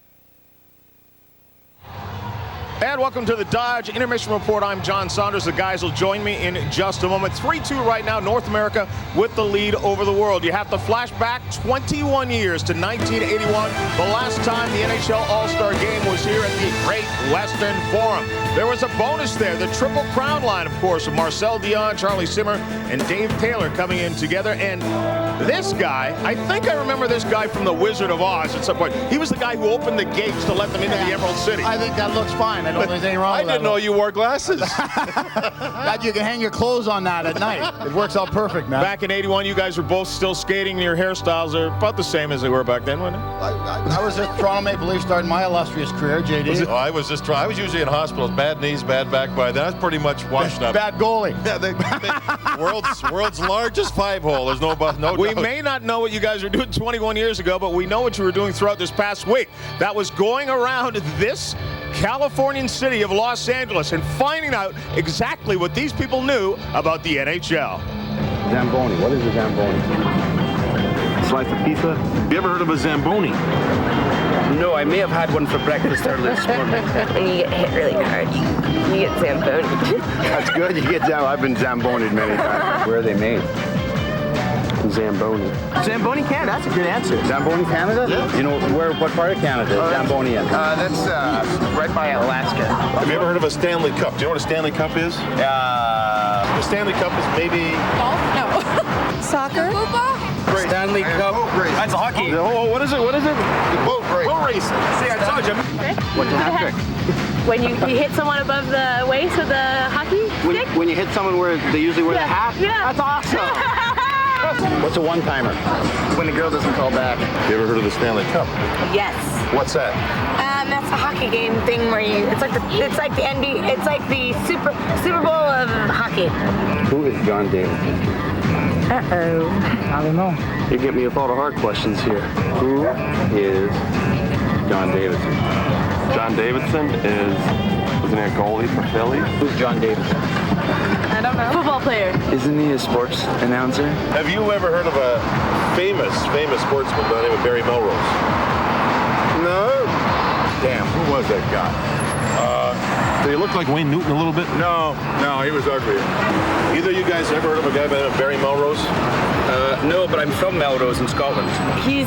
And welcome to the Dodge Intermission Report. I'm John Saunders. The guys will join me in just a moment. 3-2 right now, North America with the lead over the world. You have to flash back 21 years to 1981, the last time the NHL All Star Game was here at the Great Western Forum. There was a bonus there, the Triple Crown line, of course, of Marcel Dion, Charlie Simmer, and Dave Taylor coming in together. And this guy, I think I remember this guy from The Wizard of Oz at some point. He was the guy who opened the gates to let them into the Emerald City. I think that looks fine. I don't think there's anything wrong with that. I didn't know you wore glasses. That you can hang your clothes on that at night. It works out perfect, man. Back in '81, you guys were both still skating. Your hairstyles are about the same as they were back then, weren't they? I was at Toronto Maple Leafs starting my illustrious career, JD. I was usually in hospitals, bad knees, bad back by then. I was pretty much washed up. Bad goalie. Yeah, the world's largest 5-hole. There's no We may not know what you guys were doing 21 years ago, but we know what you were doing throughout this past week. That was going around this Californian city of Los Angeles and finding out exactly what these people knew about the NHL. Zamboni. What is a Zamboni? Slice of pizza? Have you ever heard of a Zamboni? No, I may have had one for breakfast earlier this morning. When you get hit really hard, you get Zamboni. That's good. You get I've been Zambonied many times. Where are they made? Zamboni. Zamboni, Canada. That's a good answer. Zamboni, Canada? Yeah. You know what part of Canada is Zamboni in? That's right by Alaska. Have you ever heard of a Stanley Cup? Do you know what a Stanley Cup is? The Stanley Cup is maybe... Golf? No. Soccer? Football? Stanley Cup. That's hockey. Oh, what is it? What is it? Boat race. See, I told you. What's a hat trick? When you hit someone above the waist with a hockey stick? When you hit someone where they usually wear the hat? Yeah. That's awesome. What's a one-timer? When the girl doesn't call back. You ever heard of the Stanley Cup? Yes. What's that? That's the hockey game thing where it's like the NBA, it's like the Super Bowl of hockey. Who is John Davidson? Uh-oh. I don't know. You get me with all the hard questions here. Who is John Davidson? John Davidson wasn't he a goalie for Philly? Who's John Davidson? I don't know. Football player. Isn't he a sports announcer? Have you ever heard of a famous sportsman by the name of Barry Melrose? No. Damn, who was that guy? Did he look like Wayne Newton a little bit? No, he was ugly. Either of you guys ever heard of a guy by the name of Barry Melrose? No, but I'm from Melrose in Scotland. He's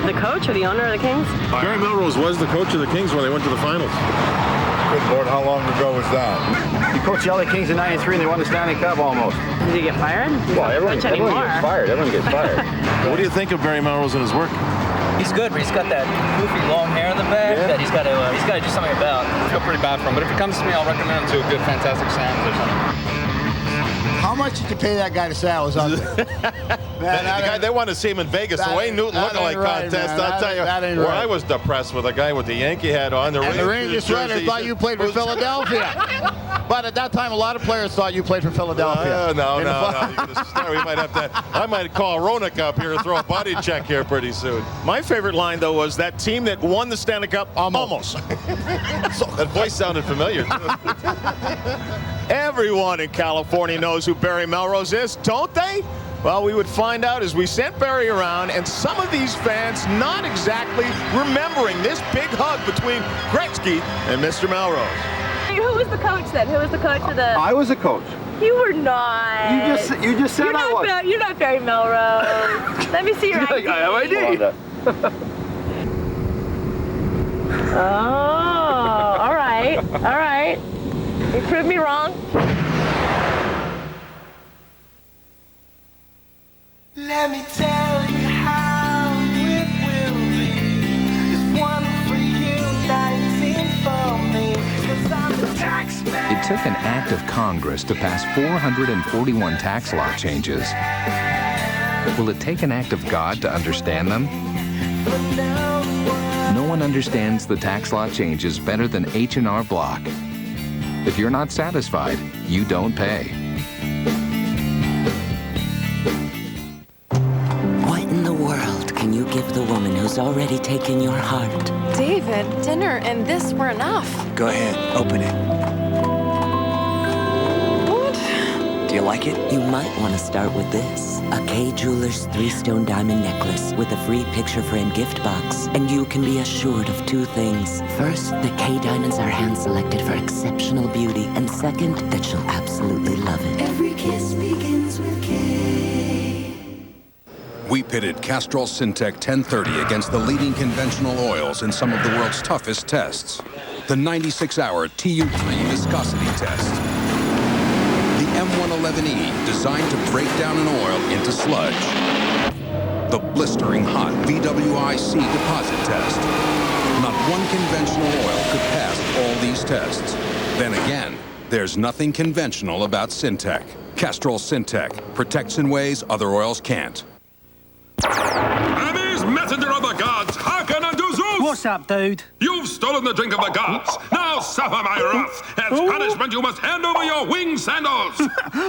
the coach or the owner of the Kings? Barry Melrose was the coach of the Kings when they went to the finals. Good Lord, how long ago was that? He coached the LA Kings in '93 and they won the Stanley Cup almost. Did he get fired? Well, everyone gets fired. Everyone gets fired. What do you think of Barry Melrose and his work? He's good, but he's got that goofy long hair in the back that he's got to do something about. I feel pretty bad for him, but if it comes to me, I'll recommend him to a good Fantastic Sam's or something. How much did you pay that guy to say I was ugly? They wanted to see him in Vegas. The Wayne Newton lookalike contest. I'll tell you, where I was depressed with a guy with the Yankee hat on. The Rangers writer thought you played for Philadelphia. But at that time, a lot of players thought you played for Philadelphia. No. I might call Roenick up here and throw a body check here pretty soon. My favorite line, though, was that team that won the Stanley Cup almost. That voice sounded familiar, too. Everyone in California knows who Barry Melrose is, don't they? Well, we would find out as we sent Barry around, and some of these fans not exactly remembering this big hug between Gretzky and Mr. Melrose. Who was the coach then? Who was the coach of the... I was a coach. You were not. You just said I was. You're not Barry Melrose. Let me see your ID. I have ID. Oh, all right. You proved me wrong. Let me tell you how it will be. There's one for you, 19 for me. 'Cause I'm the tax man. It took an act of Congress to pass 441 tax law changes. Will it take an act of God to understand them? No one understands the tax law changes better than H&R Block. If you're not satisfied, you don't pay. What in the world can you give the woman who's already taken your heart? David, dinner and this were enough. Go ahead, open it. What? Do you like it? You might want to start with this. A K Jewelers 3-stone diamond necklace with a free picture frame gift box. And you can be assured of two things. First, the K diamonds are hand-selected for exceptional beauty. And second, that she'll absolutely love it. Every kiss begins with K. We pitted Castrol Syntec 1030 against the leading conventional oils in some of the world's toughest tests. The 96-hour TU3 viscosity test. The M111E, designed to break down an oil into sludge. The blistering hot VWIC deposit test. Not one conventional oil could pass all these tests. Then again, there's nothing conventional about Syntec. Castrol Syntec protects in ways other oils can't. And these messenger of the gods hearken unto Zeus! What's up, dude? You've stolen the drink of the gods. Now suffer my wrath. As punishment, you must hand over your winged sandals.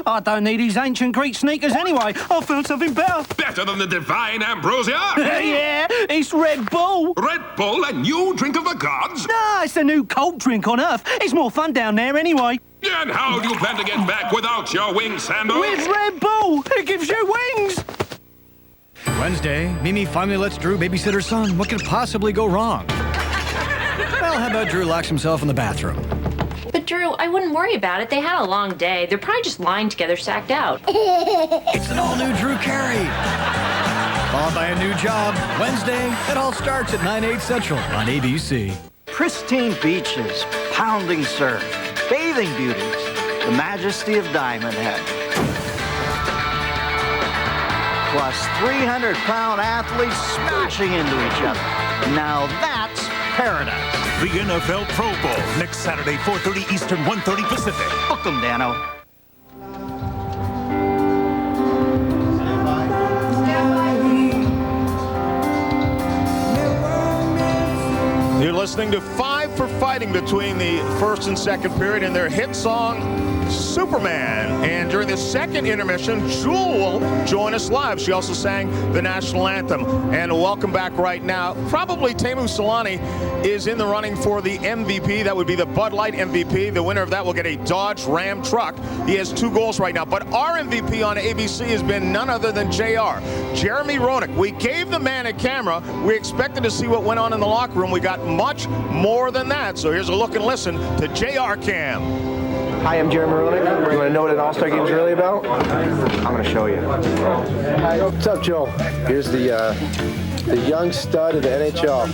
I don't need these ancient Greek sneakers anyway. I found something better. Better than the divine ambrosia? Yeah, it's Red Bull. Red Bull, a new drink of the gods? Nah, it's a new cold drink on Earth. It's more fun down there anyway. And how do you plan to get back without your winged sandals? With Red Bull. It gives you wings. Wednesday, Mimi finally lets Drew babysit her son. What could possibly go wrong? Well, how about Drew locks himself in the bathroom? But Drew, I wouldn't worry about it. They had a long day. They're probably just lying together, sacked out. It's an all-new Drew Carey. Followed by a new job. Wednesday, it all starts at 9/8 Central on ABC. Pristine beaches, pounding surf, bathing beauties, the majesty of Diamond Head. Plus 300-pound athletes smashing into each other. Now that's paradise. The NFL Pro Bowl, next Saturday, 4:30 Eastern, 1:30 Pacific. Book them, Dano. You're listening to Five for Fighting between the first and second period in their hit song, Superman. And during the second intermission, Jewel will join us live. She also sang the national anthem. And welcome back right now. Probably Teemu Selanne is in the running for the MVP. That would be the Bud Light MVP. The winner of that will get a Dodge Ram truck. He has 2 goals right now. But our MVP on ABC has been none other than JR. Jeremy Roenick. We gave the man a camera. We expected to see what went on in the locker room. We got much more than that. So here's a look and listen to JR Cam. Hi, I'm Jeremy Roenick. You want to know what an All Star Game is really about? I'm going to show you. What's up, Joe? Here's the young stud of the NHL.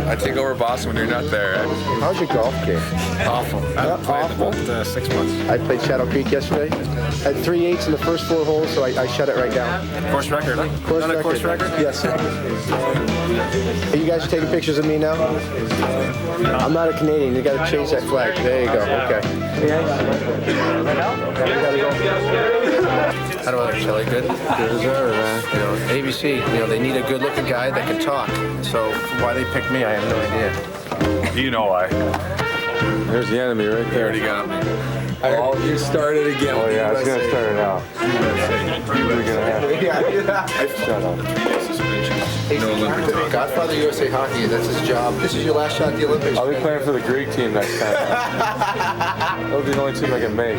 I take over Boston when you're not there. How's your golf game? Awful. Yeah, awful. About 6 months. I played Shadow Creek yesterday. Had 3 8s in the first 4 holes, so I shut it right down. Course record, huh? Course record? Yes. You guys are taking pictures of me now? I'm not a Canadian. You got to change that flag. There you go. Okay. How do I Shelley? Good? Good as ever, man. You know, ABC, they need a good-looking guy that can talk. So why they picked me, I have no idea. You know why. There's the enemy right there. They already got me. Oh, you started again. Oh, yeah, I was going to start it out. Shut up. Hey, Godfather USA Hockey, that's his job. This is your last shot at the Olympics. I'll be playing for the Greek team next time. That'll be the only team I can make.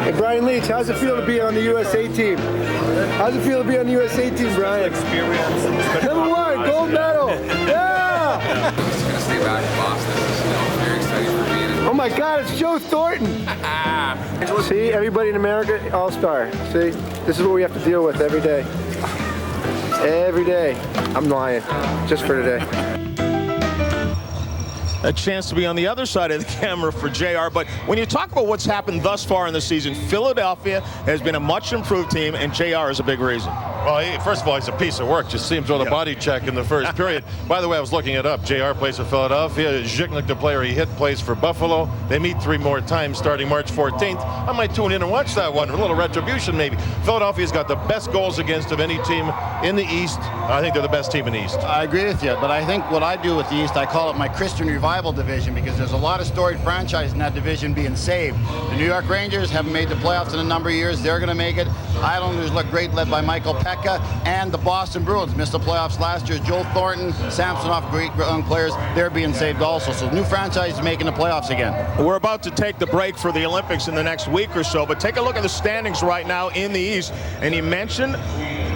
Hey, Brian Leach, how's it feel to be on the USA team? How's it feel to be on the USA team, Brian? Experience. Number 1, gold medal. Yeah! I'm just going to stay back in Boston. Very excited for me. Oh my God, it's Joe Thornton. See, everybody in America, all-star. See, this is what we have to deal with every day. Every day. I'm lying, just for today. A chance to be on the other side of the camera for JR. But when you talk about what's happened thus far in the season, Philadelphia has been a much improved team, and JR is a big reason. Well, first of all, he's a piece of work. Just see him throw the body check in the first period. By the way, I was looking it up. JR plays for Philadelphia. Zhiknik, the player he hit, plays for Buffalo. They meet 3 more times starting March 14th. I might tune in and watch that one. A little retribution, maybe. Philadelphia's got the best goals against of any team in the East. I think they're the best team in the East. I agree with you, but I think what I do with the East, I call it my Christian Revival division, because there's a lot of storied franchises in that division being saved. The New York Rangers haven't made the playoffs in a number of years. They're going to make it. Islanders look great, led by Michael Pekka, and the Boston Bruins missed the playoffs last year. Joel Thornton, Samsonov, great young players. They're being saved also. So new franchises making the playoffs again. We're about to take the break for the Olympics in the next week or so, but take a look at the standings right now in the East. And he mentioned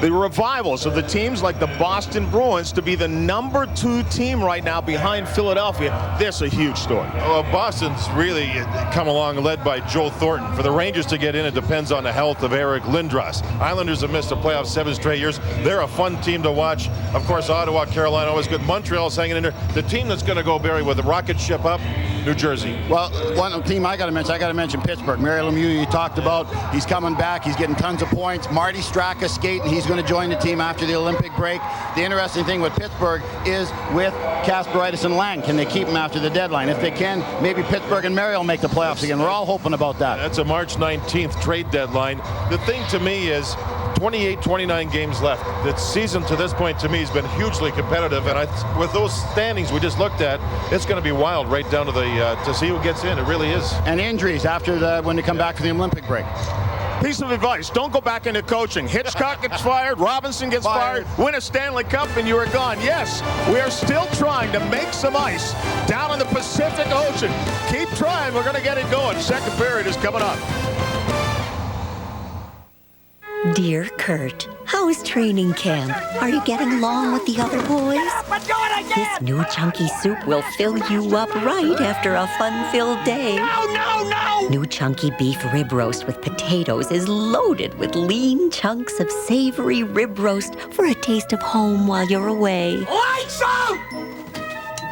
the revivals of the teams like the Boston Bruins to be the number 2 team right now behind Philadelphia. This is a huge story. Well, Boston's really come along led by Joel Thornton. For the Rangers to get in, it depends on the health of Eric Lindros. Islanders have missed the playoffs 7 straight years. They're a fun team to watch. Of course, Ottawa, Carolina, always good. Montreal's hanging in there. The team that's going to go, Barry, with the rocket ship up, New Jersey. Well, one team I got to mention Pittsburgh. Mario Lemieux, you talked about. He's coming back. He's getting tons of points. Marty Straka skating. He's going to join the team after the Olympic break. The interesting thing with Pittsburgh is with Kasparaitis and Lang. Can they keep him after the deadline? If they can, maybe Pittsburgh and Mario will make the playoffs again. We're all hoping about that. That's a March 19th trade deadline. The thing to me is 28, 29 games left. The season to this point, to me, has been hugely competitive. And with those standings we just looked at, it's going to be wild right down to to see who gets in. It really is. And injuries after when they come back from the Olympic break. Piece of advice, don't go back into coaching. Hitchcock gets fired, Robinson gets fired, win a Stanley Cup, and you are gone. Yes, we are still trying to make some ice down in the Pacific Ocean. Keep trying, we're going to get it going. Second period is coming up. Dear Kurt, how is training camp? Are you getting along with the other boys? This new chunky soup will fill you up right after a fun-filled day. No! New chunky beef rib roast with potatoes is loaded with lean chunks of savory rib roast for a taste of home while you're away. Lights out!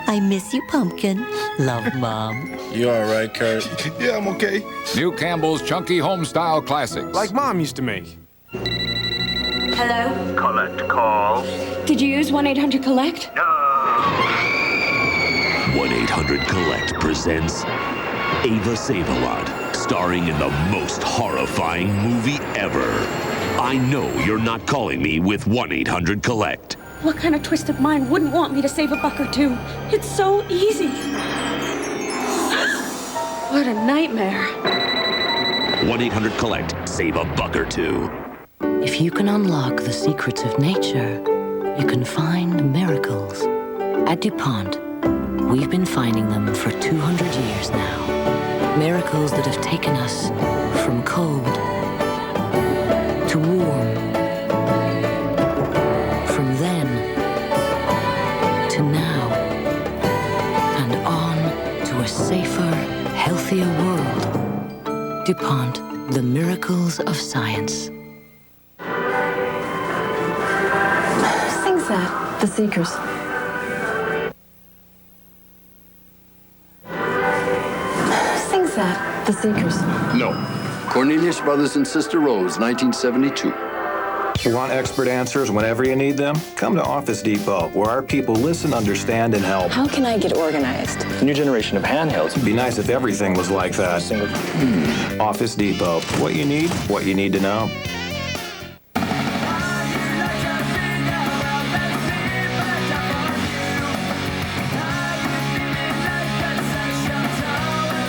I miss you, Pumpkin. Love, Mom. You all right, Kurt? Yeah, I'm okay. New Campbell's Chunky Homestyle Classics. Like Mom used to make. Hello? Collect calls. Did you use 1-800-COLLECT? 1-800-COLLECT presents Ava Save-A-Lot, starring in the most horrifying movie ever. I know you're not calling me with 1-800-COLLECT. What kind of twisted mind wouldn't want me to save a buck or two? It's so easy. What a nightmare. 1-800-COLLECT. Save a buck or two. If you can unlock the secrets of nature, you can find miracles. At DuPont, we've been finding them for 200 years now. Miracles that have taken us from cold to warm, from then to now, and on to a safer, healthier world. DuPont, the miracles of science. That? The Seekers. Sings that? The Seekers. No. Cornelius Brothers and Sister Rose, 1972. You want expert answers whenever you need them? Come to Office Depot, where our people listen, understand, and help. How can I get organized? The new generation of handhelds. It'd be nice if everything was like that. Office Depot. What you need to know.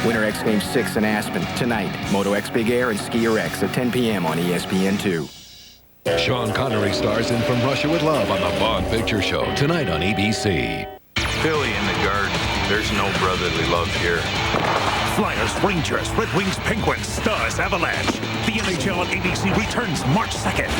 Winter X Games 6 in Aspen, tonight. Moto X Big Air and Skier X at 10 p.m. on ESPN2. Sean Connery stars in From Russia with Love on the Bond Picture Show, tonight on ABC. Philly in the garden. There's no brotherly love here. Flyers, Rangers, Red Wings, Penguins, Stars, Avalanche. The NHL on ABC returns March 2nd.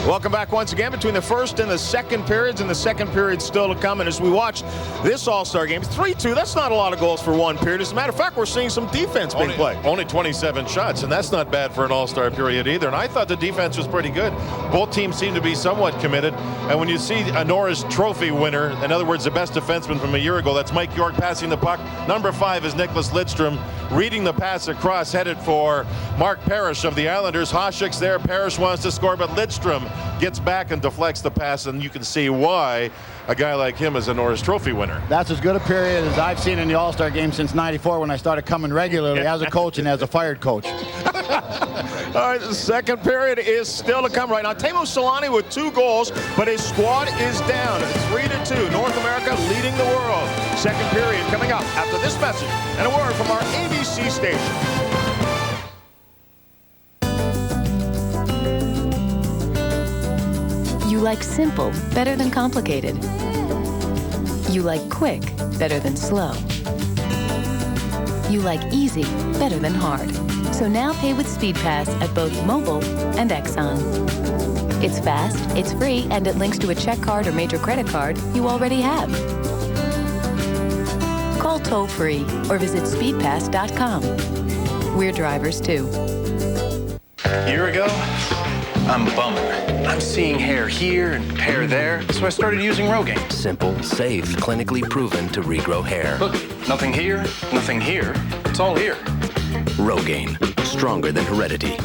Welcome back once again between the first and the second periods, and the second period still to come. And as we watch this All-Star game, 3-2, that's not a lot of goals for one period. As a matter of fact, we're seeing some defense being played. Only 27 shots, and that's not bad for an All-Star period either. And I thought the defense was pretty good. Both teams seem to be somewhat committed. And when you see a Norris Trophy winner, in other words, the best defenseman from a year ago, that's Mike York passing the puck. Number 5 is Nicholas Lidstrom, reading the pass across, headed for Mark Parrish of the Islanders. Hasek's there, Parrish wants to score, but Lidstrom gets back and deflects the pass, and you can see why a guy like him is a Norris Trophy winner. That's as good a period as I've seen in the All-Star game since '94 when I started coming regularly as a coach and as a fired coach. All right, the second period is still to come right now. Teemu Selanne with 2 goals, but his squad is down. It's 3-2. North America leading the world. Second period coming up after this message and a word from our ABC station. You like simple better than complicated. You like quick better than slow. You like easy better than hard. So now pay with SpeedPass at both Mobil and Exxon. It's fast, it's free, and it links to a check card or major credit card you already have. Call toll-free or visit speedpass.com. We're drivers too. A year ago, I'm a bummer. I'm seeing hair here and hair there, so I started using Rogaine. Simple, safe, clinically proven to regrow hair. Look, nothing here, nothing here. It's all here. Rogaine, stronger than heredity.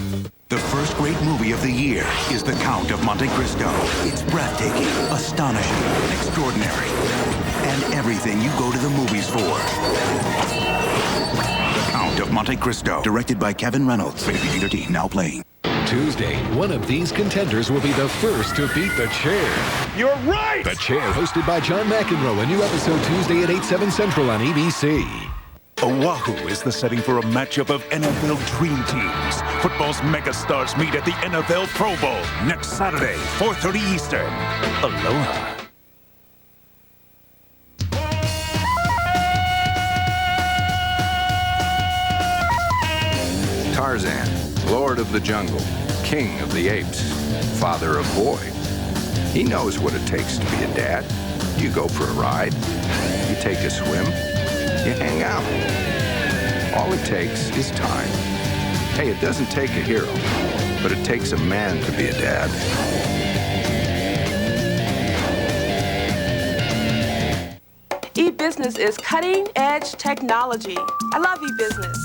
The first great movie of the year is The Count of Monte Cristo. It's breathtaking, astonishing, extraordinary, and everything you go to the movies for. The Count of Monte Cristo, directed by Kevin Reynolds. Rated PG-13, now playing. Tuesday, one of these contenders will be the first to beat The Chair. You're right! The Chair, hosted by John McEnroe. A new episode Tuesday at 8/7 Central on ABC. Oahu is the setting for a matchup of NFL dream teams. Football's megastars meet at the NFL Pro Bowl next Saturday, 4:30 Eastern. Aloha. Tarzan, Lord of the Jungle, King of the Apes, Father of Boy. He knows what it takes to be a dad. You go for a ride, you take a swim, you hang out. All it takes is time. Hey, it doesn't take a hero, but it takes a man to be a dad. E-Business is cutting-edge technology. I love E-Business.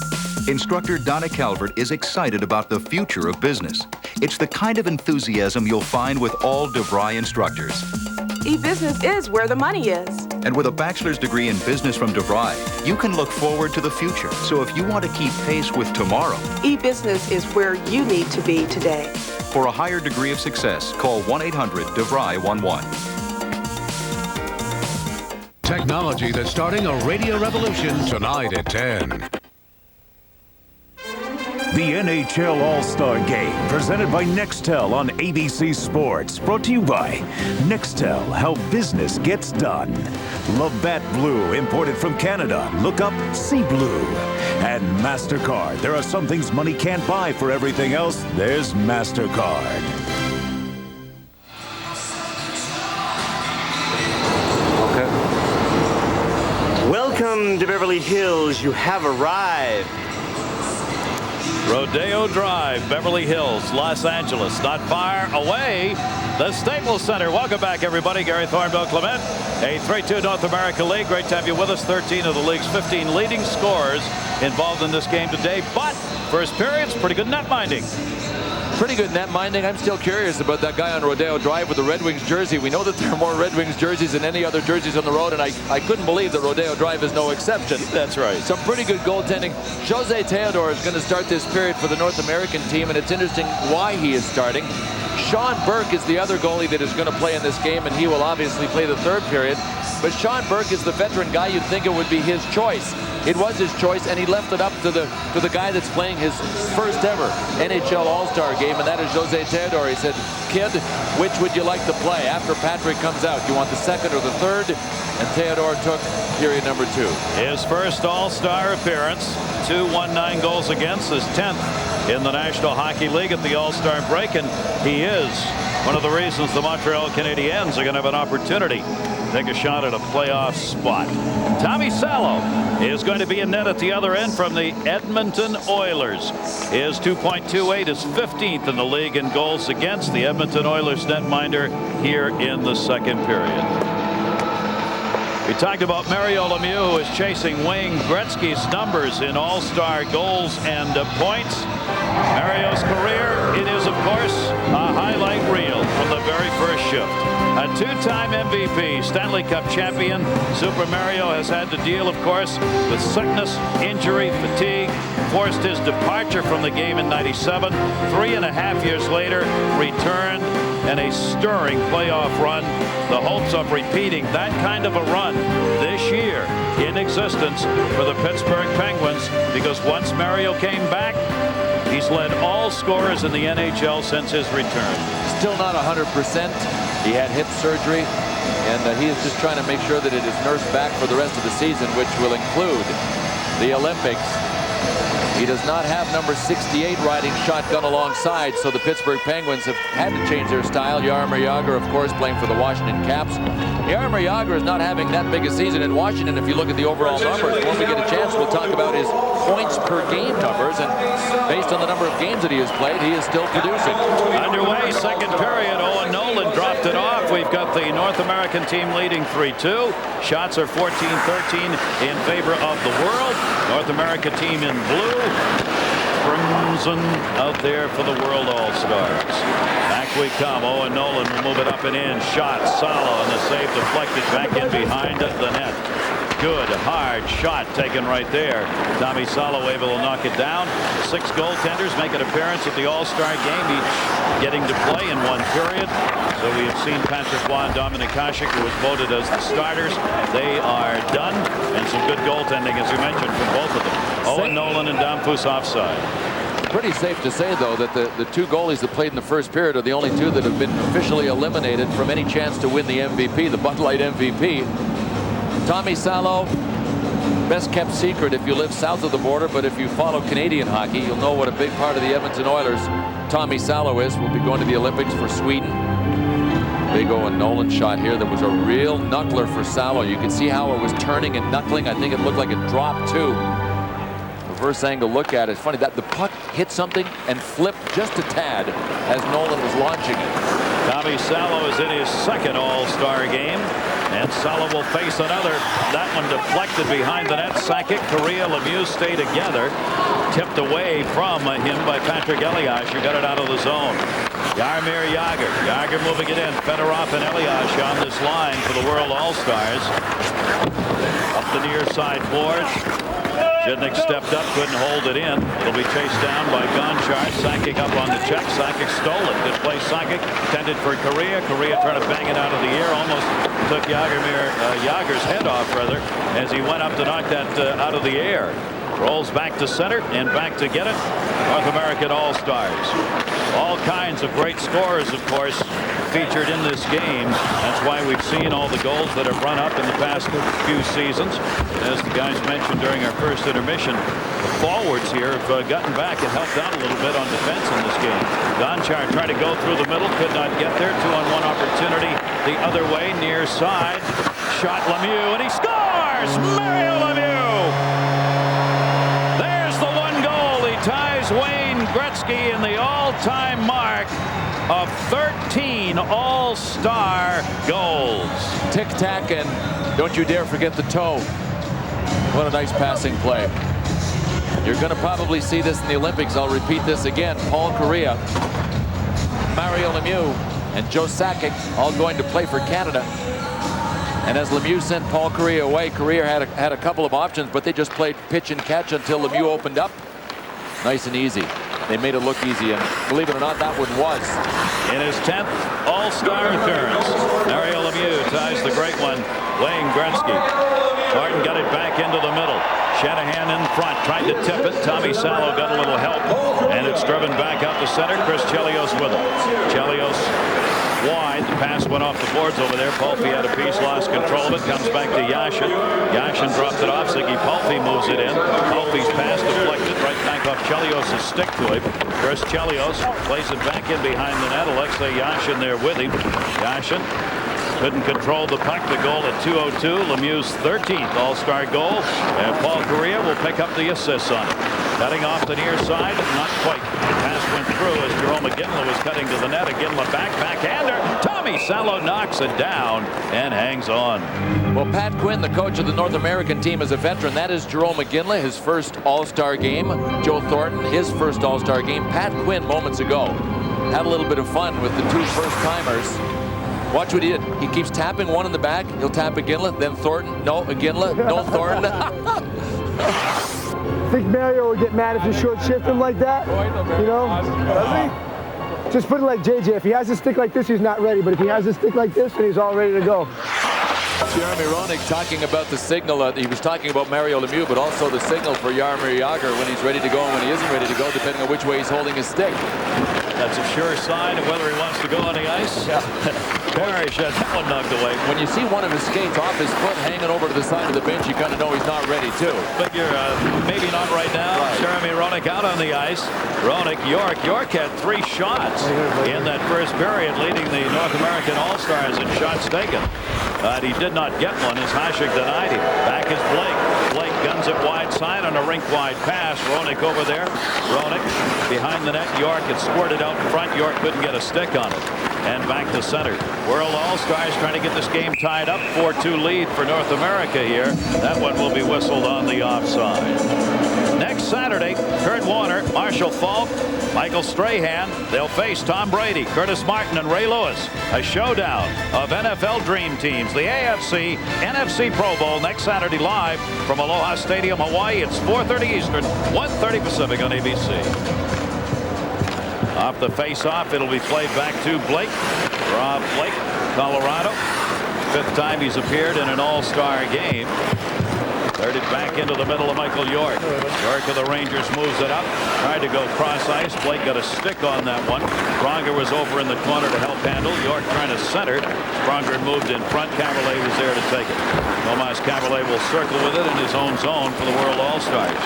Instructor Donna Calvert is excited about the future of business. It's the kind of enthusiasm you'll find with all DeVry instructors. E-Business is where the money is. And with a bachelor's degree in business from DeVry, you can look forward to the future. So if you want to keep pace with tomorrow, E-Business is where you need to be today. For a higher degree of success, call 1-800-DeVry-11. Technology that's starting a radio revolution tonight at 10. The NHL All Star Game, presented by Nextel on ABC Sports. Brought to you by Nextel, how business gets done. Labatt Blue, imported from Canada. Look up Sea Blue. And MasterCard. There are some things money can't buy. For everything else, there's MasterCard. Welcome to Beverly Hills. You have arrived. Rodeo Drive, Beverly Hills, Los Angeles, not far away. The Staples Center. Welcome back, everybody. Gary Thornbill Clement, a 3-2 North America League. Great to have you with us. 13 of the league's 15 leading scorers involved in this game today. But first period's pretty good net minding. Pretty good net minding. I'm still curious about that guy on Rodeo Drive with the Red Wings jersey. We know that there are more Red Wings jerseys than any other jerseys on the road, and I couldn't believe that Rodeo Drive is no exception. That's right. Some pretty good goaltending. Jose Theodore is going to start this period for the North American team, and it's interesting why he is starting. Sean Burke is the other goalie that is going to play in this game, and he will obviously play the third period. But Sean Burke is the veteran guy. You'd think it would be his choice. It was his choice, and he left it up to the guy that's playing his first ever NHL All Star Game, and that is Jose Theodore. He said, "Kid, which would you like to play after Patrick comes out? You want the second or the third?" And Theodore took period number 2. His first All-Star appearance, 2-1-9 goals against, his 10th in the National Hockey League at the All-Star break, and he is one of the reasons the Montreal Canadiens are going to have an opportunity to take a shot at a playoff spot. Tommy Salo is going to be in net at the other end from the Edmonton Oilers. His 2.28 is 15th in the league in goals against. The Edmonton Oilers netminder here in the second period. We talked about Mario Lemieux, who is chasing Wayne Gretzky's numbers in All-Star goals and points. Mario's career, it is, of course, a highlight reel from the very first shift. A 2-time MVP, Stanley Cup champion, Super Mario has had to deal, of course, with sickness, injury, fatigue, forced his departure from the game in '97. 3.5 years later, returned, and a stirring playoff run. The hopes of repeating that kind of a run this year in existence for the Pittsburgh Penguins, because once Mario came back, he's led all scorers in the NHL since his return. Still not 100%. He had hip surgery, and he is just trying to make sure that it is nursed back for the rest of the season, which will include the Olympics. He does not have number 68 riding shotgun alongside, so the Pittsburgh Penguins have had to change their style. Jaromir Jagr, of course, playing for the Washington Caps. Jaromir Jagr is not having that big a season in Washington. If you look at the overall numbers, when we get a chance, we'll talk about his points per game numbers. And based on the number of games that he has played, he is still producing. Underway, second period. Owen Nolan dropped it off. We've got the North American team leading 3-2. Shots are 14-13 in favor of the world. North America team in blue. Crimson out there for the World All-Stars. Back we come. Owen Nolan will move it up and in. Shot. Salo, and the save deflected back in behind the net. Good, hard shot taken right there. Tommy Salo able to knock it down. 6 goaltenders make an appearance at the All-Star Game, each getting to play in one period. So we have seen Patrick Roy and Dominik Hasek, who was voted as the starters. They are done, and some good goaltending, as you mentioned, from both of them. Owen Nolan and Damphus offside. Pretty safe to say, though, that the 2 goalies that played in the first period are the only 2 that have been officially eliminated from any chance to win the MVP, the Bud Light MVP. Tommy Salo, best kept secret if you live south of the border, but if you follow Canadian hockey, you'll know what a big part of the Edmonton Oilers Tommy Salo is. We'll be going to the Olympics for Sweden. Big Owen Nolan shot here. That was a real knuckler for Salo. You can see how it was turning and knuckling. I think it looked like it dropped too. Reverse angle look at it. It's funny that the puck hit something and flipped just a tad as Nolan was launching it. Tommy Salo is in his second All-Star game, and Salo will face another. That one deflected behind the net. Sakic, Correa, Lemieux stay together. Tipped away from him by Patrick Elias, who got it out of the zone. Jaromir Jagr. Jagr moving it in. Fedorov and Elias on this line for the World All-Stars. Up the near side boards. Zhidnik stepped up, couldn't hold it in. It'll be chased down by Gonchar. Sakic up on the check. Sakic stole it. Good play, Sakic. Intended for Correa. Correa trying to bang it out of the air. Almost took Jagr's head off, rather, as he went up to knock that out of the air. Rolls back to center and back to get it. North American All-Stars. All kinds of great scorers, of course, featured in this game. That's why we've seen all the goals that have run up in the past few seasons. As the guys mentioned during our first intermission, the forwards here have gotten back and helped out a little bit on defense in this game. Gonchar tried to go through the middle, could not get there. 2-on-1 opportunity the other way, near side. Shot Lemieux, and he scores! Mario Lemieux! Ties Wayne Gretzky in the all-time mark of 13 All-Star goals. Tic-tac, and don't you dare forget the toe. What a nice passing play. You're going to probably see this in the Olympics. I'll repeat this again. Paul Correa, Mario Lemieux, and Joe Sakic all going to play for Canada. And as Lemieux sent Paul Correa away, Correa had a couple of options, but they just played pitch and catch until Lemieux opened up. Nice and easy. They made it look easy, and believe it or not, that one was. In his 10th All-Star appearance, Mario Lemieux ties the great one, Wayne Gretzky. Martin got it back into the middle. Shanahan in front, tried to tip it. Tommy Salo got a little help, and it's driven back out to center. Chris Chelios with it. Chelios wide. The pass went off the boards over there. Palffy had a piece, lost control of it. Comes back to Yashin. Yashin dropped it off. Ziggy Palffy moves it in. Palffy's pass deflected right back off Chelios' stick to him. Chris Chelios plays it back in behind the net. Alexei Yashin there with him. Yashin couldn't control the puck. The goal at 2:02. Lemieux's 13th All-Star goal. And Paul Correa will pick up the assists on it. Cutting off the near side, not quite. The pass went through as Jerome Iginla was cutting to the net. Iginla backhander. Tommy Salo knocks it down and hangs on. Well, Pat Quinn, the coach of the North American team, is a veteran. That is Jerome Iginla, his first All-Star game. Joe Thornton, his first All-Star game. Pat Quinn, moments ago, had a little bit of fun with the 2 first-timers. Watch what he did. He keeps tapping one in the back. He'll tap Iginla, then Thornton. No, Iginla. No, Thornton. I think Mario would get mad if you short shift him like that. You know? Does he? Just put it like JJ. If he has a stick like this, he's not ready. But if he has a stick like this, then he's all ready to go. Jeremy Roenick talking about the signal. He was talking about Mario Lemieux, but also the signal for Jaromir Jagr when he's ready to go and when he isn't ready to go, depending on which way he's holding his stick. That's a sure sign of whether he wants to go on the ice. Yeah. Parrish had that one knocked away. When you see one of his skates off his foot hanging over to the side of the bench, you kind of know he's not ready too. But you're maybe not right now. Right. Jeremy Jeremy Roenick out on the ice. Roenick, York had 3 shots in that first period, leading the North American All-Stars in shots taken. But he did not get one as Hasek denied him. Back is Blake. Blake guns it wide side on a rink-wide pass. Roenick over there. Roenick behind the net. York had squirted out in front. York couldn't get a stick on it. And back to center. World All-Stars trying to get this game tied up. 4-2 lead for North America here. That one will be whistled on the offside. Next Saturday, Kurt Warner, Marshall Falk, Michael Strahan. They'll face Tom Brady, Curtis Martin, and Ray Lewis. A showdown of NFL dream teams. The AFC NFC Pro Bowl next Saturday live from Aloha Stadium, Hawaii. It's 4:30 Eastern, 1:30 Pacific on ABC. Off the face-off, it'll be played back to Blake. Rob Blake, Colorado. 5th time he's appeared in an All-Star game. Third it back into the middle of Michael York. York of the Rangers moves it up. Tried to go cross ice. Blake got a stick on that one. Pronger was over in the corner to help handle. York trying to center. Pronger moved in front. Caberlet was there to take it. Tomas Caberlet will circle with it in his own zone for the World All-Stars.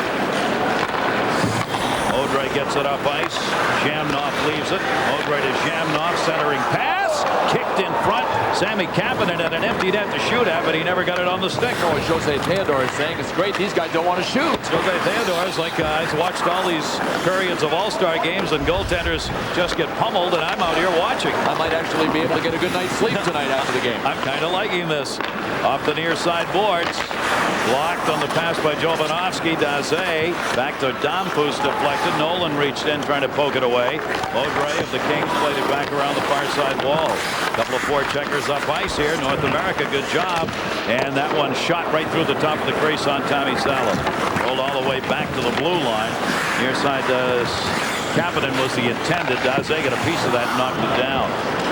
Audrey gets it up ice. Jamnoff leaves it. Audrey to Jamnoff, centering pass. Kicked in front. Sammy Kapanen had an empty net to shoot at, but he never got it on the stick. Oh, Jose Theodore is saying it's great. These guys don't want to shoot. Jose Theodore is like, I've watched all these periods of All-Star games, and goaltenders just get pummeled, and I'm out here watching. I might actually be able to get a good night's sleep tonight after the game. I'm kind of liking this. Off the near side boards. Blocked on the pass by Jovanovski. Daze back to Domfus, deflected. Nolan reached in trying to poke it away. Audrey of the Kings played it back around the far side wall. A couple of forecheckers up ice here. North America, good job. And that one shot right through the top of the crease on Tommy Salo. Rolled all the way back to the blue line. Near side Kapanen was the intended. Daze got a piece of that and knocked it down.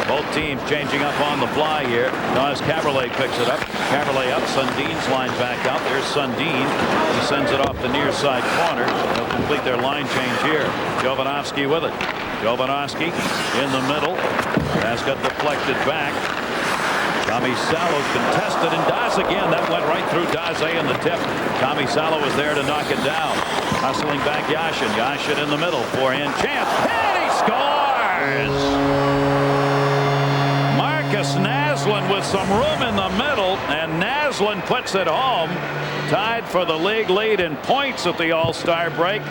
Both teams changing up on the fly here. Now as Caberlet picks it up. Caberlet up. Sundin's line back out. There's Sundin. He sends it off the near side corner. They'll complete their line change here. Jovanovski with it. Jovanovski in the middle. Has got deflected back. Tommy Salo contested, and Daze again. That went right through Daze in the tip. Tommy Salo was there to knock it down. Hustling back Yashin. Yashin in the middle. Forehand chance. And he scores! Marcus Naslund with some room in the middle, and Naslund puts it home. Tied for the league lead in points at the All-Star break.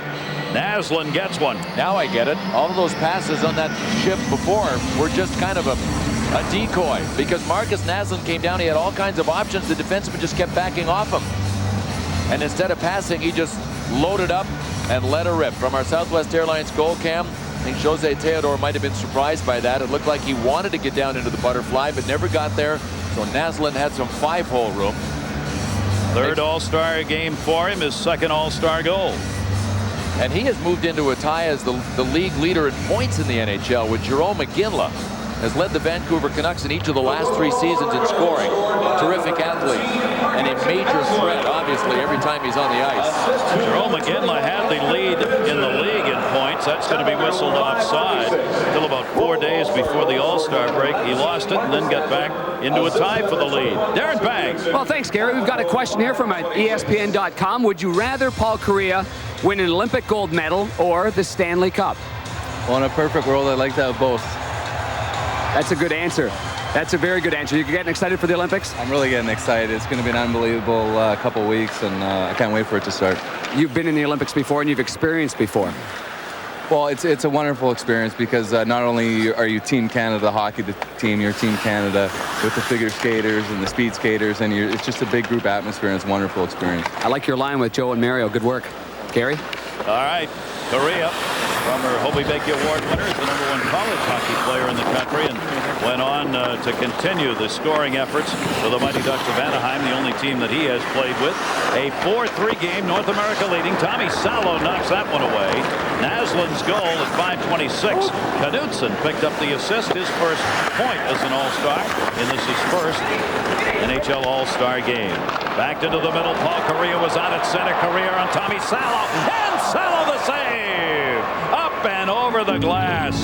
Naslund gets one. Now I get it. All of those passes on that shift before were just kind of a decoy, because Marcus Naslund came down. He had all kinds of options. The defenseman just kept backing off him. And instead of passing, he just loaded up and let her rip. From our Southwest Airlines goal cam, I think Jose Theodore might have been surprised by that. It looked like he wanted to get down into the butterfly, but never got there. So Naslund had some 5-hole room. Third All-Star game for him, his second All-Star goal. And he has moved into a tie as the league leader in points in the NHL, with Jerome McGinley has led the Vancouver Canucks in each of the last 3 seasons in scoring. Terrific athlete and a major threat, obviously, every time he's on the ice. Jerome McGinley had the lead in the league in points. That's going to be whistled offside until about 4 days before the All-Star break. He lost it and then got back into a tie for the lead. Darren Banks. Well, thanks, Gary. We've got a question here from ESPN.com. Would you rather Paul Kariya win an Olympic gold medal or the Stanley Cup? Well, in a perfect world, I'd like to have both. That's a good answer. That's a very good answer. You're getting excited for the Olympics? I'm really getting excited. It's going to be an unbelievable couple weeks, and I can't wait for it to start. You've been in the Olympics before, and you've experienced before. Well, it's a wonderful experience, because not only are you Team Canada hockey team, you're Team Canada with the figure skaters and the speed skaters, and it's just a big group atmosphere, and it's a wonderful experience. I like your line with Joe and Mario. Good work. Gary? All right. Kariya, former Hobey Baker Award winner, is the #1 college hockey player in the country, and went on to continue the scoring efforts for the Mighty Ducks of Anaheim, the only team that he has played with. A 4-3 game, North America leading. Tommy Salo knocks that one away. Naslund's goal at 5:26. Knudsen picked up the assist, his first point as an All-Star, and this is first NHL All-Star game. Back into the middle. Paul Kariya was out at center. Kariya on Tommy Salo, and Salo the save! Up and over the glass.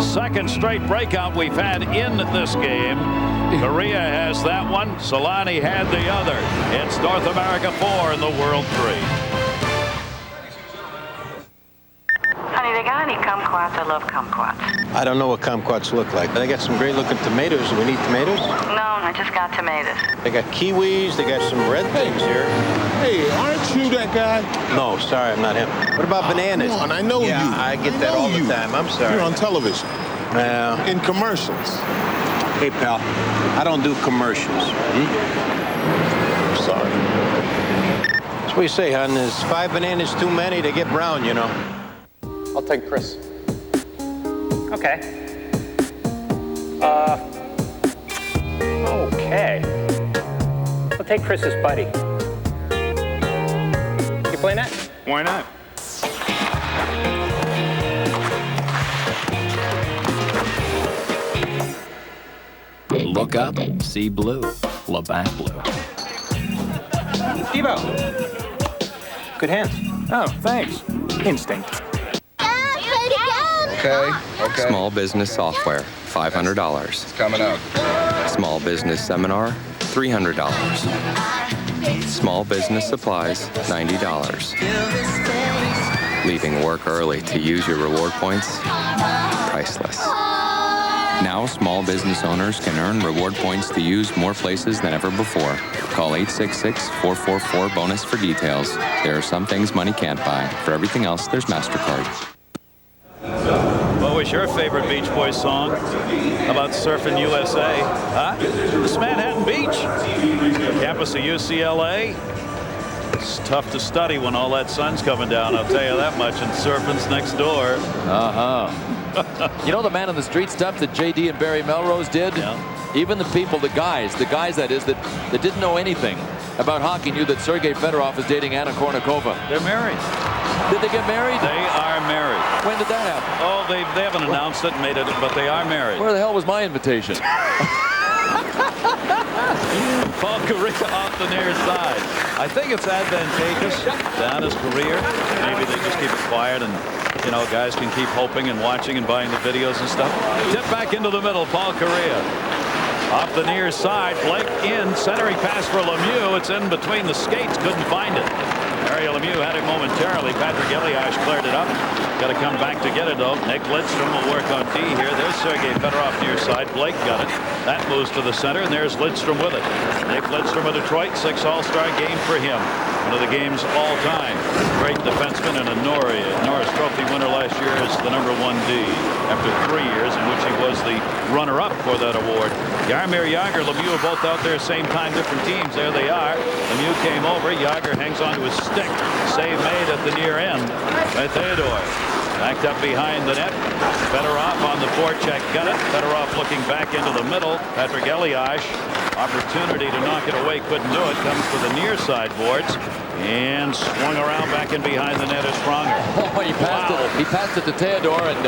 Second straight breakout we've had in this game. Kariya has that one. Solani had the other. It's North America 4 and the World 3. any kumquats? I love kumquats. I don't know what kumquats look like. They got some great looking tomatoes. Do we need tomatoes? No, I just got tomatoes. They got kiwis. They got some red things here. Hey, aren't you that guy? No, sorry, I'm not him. What about bananas? Come on, I know you. I get that all the time. I'm sorry. You're on television. In commercials. Hey, pal, I don't do commercials. I'm sorry. That's what you say, hon. Is 5 bananas too many? They get brown, you know. I'll take Chris. Okay. Okay. I'll take Chris's buddy. You play net? Why not? Look up, see blue. Labatt Blue. Devo. Good hands. Oh, thanks. Instinct. Okay. Small business software, $500. It's coming up. Small business seminar, $300. Small business supplies, $90. Leaving work early to use your reward points, priceless. Now, small business owners can earn reward points to use more places than ever before. Call 866-444-BONUS for details. There are some things money can't buy. For everything else, there's MasterCard. What was your favorite Beach Boys song about surfing USA? Huh? This Manhattan Beach. Campus of UCLA. It's tough to study when all that sun's coming down, I'll tell you that much, and surfing's next door. You know the man on the street stuff that JD and Barry Melrose did? Yeah. Even the people, the guys that is, that didn't know anything about hockey knew that Sergei Fedorov is dating Anna Kournikova. They're married. Did they get married? They are married. When did that happen? Oh, they haven't announced it and made it, but they are married. Where the hell was my invitation? Paul Korea off the near side. I think it's advantageous down his career. Maybe they just keep it quiet and, you know, guys can keep hoping and watching and buying the videos and stuff. Tip back into the middle, Paul Korea. Off the near side, Blake in, centering pass for Lemieux. It's in between the skates, couldn't find it. Mario Lemieux had it momentarily. Patrick Elias cleared it up. Got to come back to get it, though. Nick Lidstrom will work on D here. There's Sergei Fedorov near side. Blake got it. That moves to the center, and there's Lidstrom with it. Nick Lidstrom of Detroit, 6 All-Star game for him. One of the game's all-time great defenseman and a Norris Trophy winner last year as the #1 D after 3 years in which he was the runner-up for that award. Jaromir Jagr, Lemieux both out there same time, different teams. There they are. Lemieux came over. Jagr hangs onto his stick. Save made at the near end by Theodore. Backed up behind the net. Fedorov on the forecheck, got it. Fedorov looking back into the middle. Patrick Elias, opportunity to knock it away, couldn't do it. Comes to the near side boards and swung around back in behind the net is Pronger. Oh, he passed it. He passed it to Theodore, and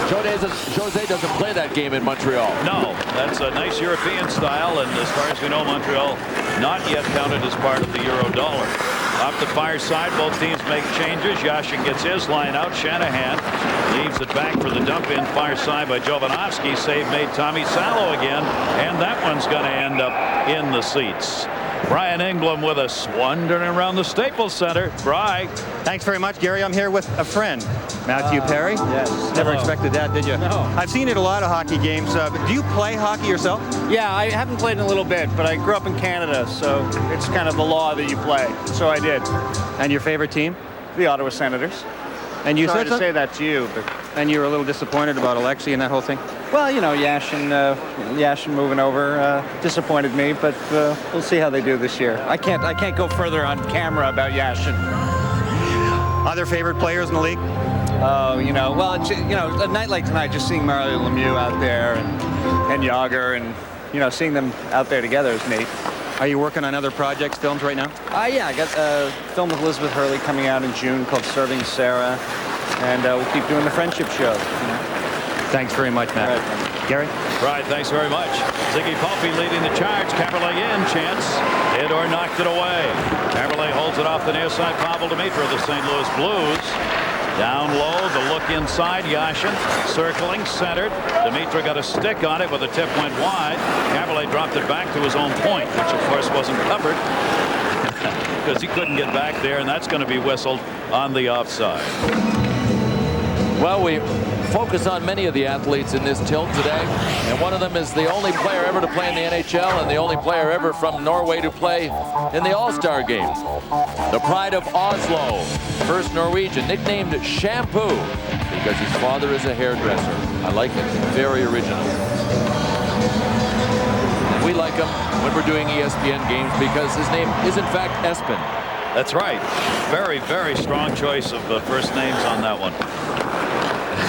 Jose doesn't play that game in Montreal. No, that's a nice European style, and as far as we know, Montreal not yet counted as part of the euro dollar. Off the far side, both teams make changes. Yashin gets his line out. Shanahan leaves it back for the dump in far side by Jovanovski. Save made Tommy Salo again, and that one's going to end up in the seats. Brian Engblom with us, wandering around the Staples Center. Bri. Thanks very much, Gary. I'm here with a friend, Matthew Perry. Yes. Never expected that, did you? No. I've seen it a lot of hockey games. Do you play hockey yourself? Yeah, I haven't played in a little bit, but I grew up in Canada, so it's kind of the law that you play. So I did. And your favorite team? The Ottawa Senators. And you Sorry said to say that to you, but and you were a little disappointed about Alexei and that whole thing? well, you know, Yashin moving over disappointed me, but we'll see how they do this year. I can't go further on camera about Yashin. Other favorite players in the league? Oh, you know, well, a night like tonight, just seeing Mario Lemieux out there and Jagr and, you know, seeing them out there together is neat. Are you working on other projects, films right now? Yeah, I got a film with Elizabeth Hurley coming out in June called Serving Sarah, and we'll keep doing the friendship show. You know? Thanks very much, Matt. Right. Gary? Right, thanks very much. Ziggy Palffy leading the charge. Caberlet in, chance. Theodore knocked it away. Caberlet holds it off the near side. Pavel Dimitra, the St. Louis Blues. Down low, the look inside. Yashin circling, centered. Dimitra got a stick on it, but the tip went wide. Caberlet dropped it back to his own point, which of course wasn't covered because he couldn't get back there, and that's going to be whistled on the offside. Well, we focus on many of the athletes in this tilt today, and one of them is the only player ever to play in the NHL and the only player ever from Norway to play in the All Star Game. The pride of Oslo, first Norwegian, nicknamed Shampoo because his father is a hairdresser. I like it, very original. And we like him when we're doing ESPN games because his name is in fact Espen. That's right. Very, very strong choice of first names on that one.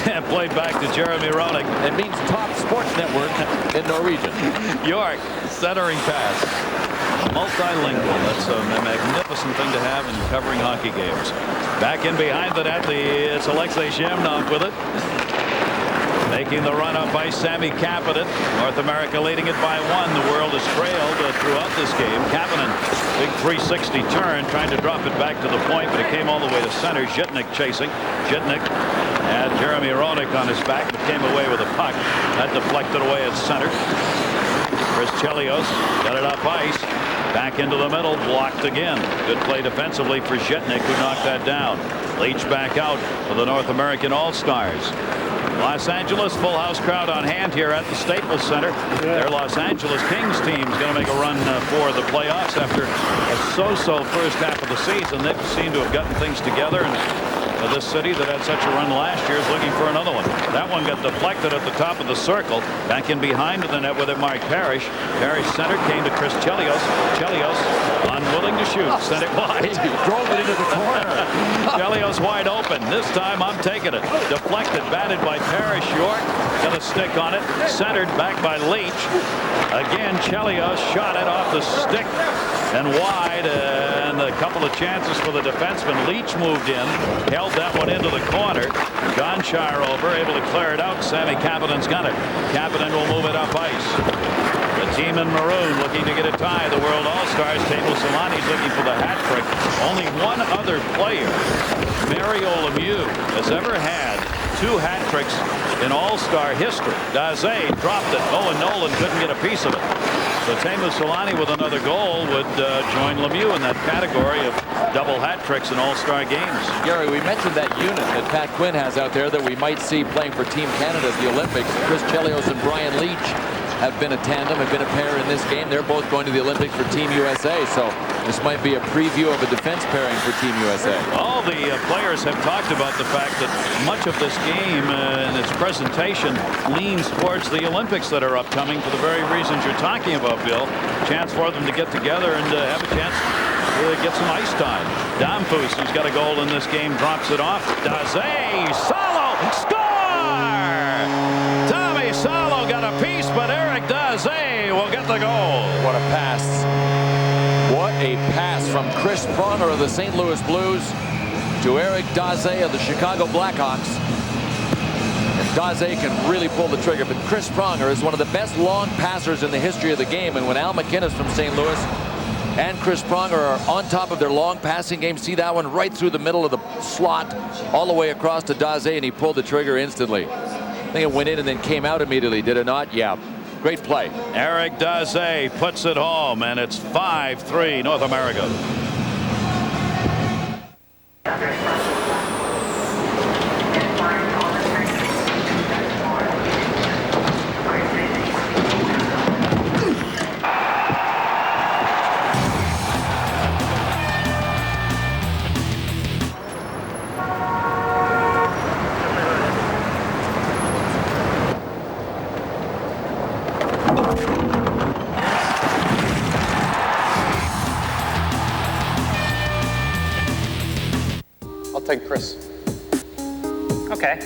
And played back to Jeremy Roenick. It means top sports network in Norwegian. York, centering pass. Multilingual. That's a magnificent thing to have in covering hockey games. Back in behind the net, it's Alexei Zhemnov with it. Making the run up by Sami Kapanen. North America leading it by 1. The world has trailed throughout this game. Kapanen, big 360 turn, trying to drop it back to the point, but it came all the way to center. Zhitnik chasing. Zhitnik had Jeremy Roenick on his back, but came away with a puck. That deflected away at center. Chris Chelios got it up ice. Back into the middle, blocked again. Good play defensively for Zhitnik, who knocked that down. Leach back out for the North American All-Stars. Los Angeles, full house crowd on hand here at the Staples Center. Their Los Angeles Kings team is going to make a run for the playoffs after a so-so first half of the season. They seem to have gotten things together, and this city that had such a run last year is looking for another one. That one got deflected at the top of the circle. Back in behind the net with it, Mark Parrish. Parrish centered, came to Chris Chelios. Chelios unwilling to shoot, sent it wide. He drove it into the corner. Chelios wide open. This time I'm taking it. Deflected, batted by Parrish. York got a stick on it. Centered, back by Leach. Again, Chelios shot it off the stick and wide, and a couple of chances for the defenseman. Leach moved in, held that one into the corner. John Shire over, able to clear it out. Sami Kapanen's got it. Kapanen will move it up ice. The team in maroon looking to get a tie. The World All-Stars. Teemu Selanne's looking for the hat trick. Only one other player, Mario Lemieux, has ever had 2 hat tricks in All-Star history. Daze dropped it. Owen Nolan couldn't get a piece of it. So Teemu Selanne with another goal would join Lemieux in that category of double hat tricks in All-Star games. Gary, we mentioned that unit that Pat Quinn has out there that we might see playing for Team Canada at the Olympics. Chris Chelios and Brian Leach have been a tandem, have been a pair in this game. They're both going to the Olympics for Team USA, so this might be a preview of a defense pairing for Team USA. All the players have talked about the fact that much of this game and its presentation leans towards the Olympics that are upcoming for the very reasons you're talking about, Bill. Chance for them to get together and have a chance to get some ice time. Damphus, who's got a goal in this game, drops it off. Daze, Salo, score! Tommy Salo got a piece, but Eric Daze will get the goal. What a pass. What a pass from Chris Pronger of the St. Louis Blues to Eric Daze of the Chicago Blackhawks. And Daze can really pull the trigger, but Chris Pronger is one of the best long passers in the history of the game. And when Al McInnes from St. Louis and Chris Pronger are on top of their long passing game, see that one right through the middle of the slot, all the way across to Daze, and he pulled the trigger instantly. I think it went in and then came out immediately, did it not? Yeah. Great play. Eric Daze puts it home, and it's 5-3 North America. Take Chris. Okay.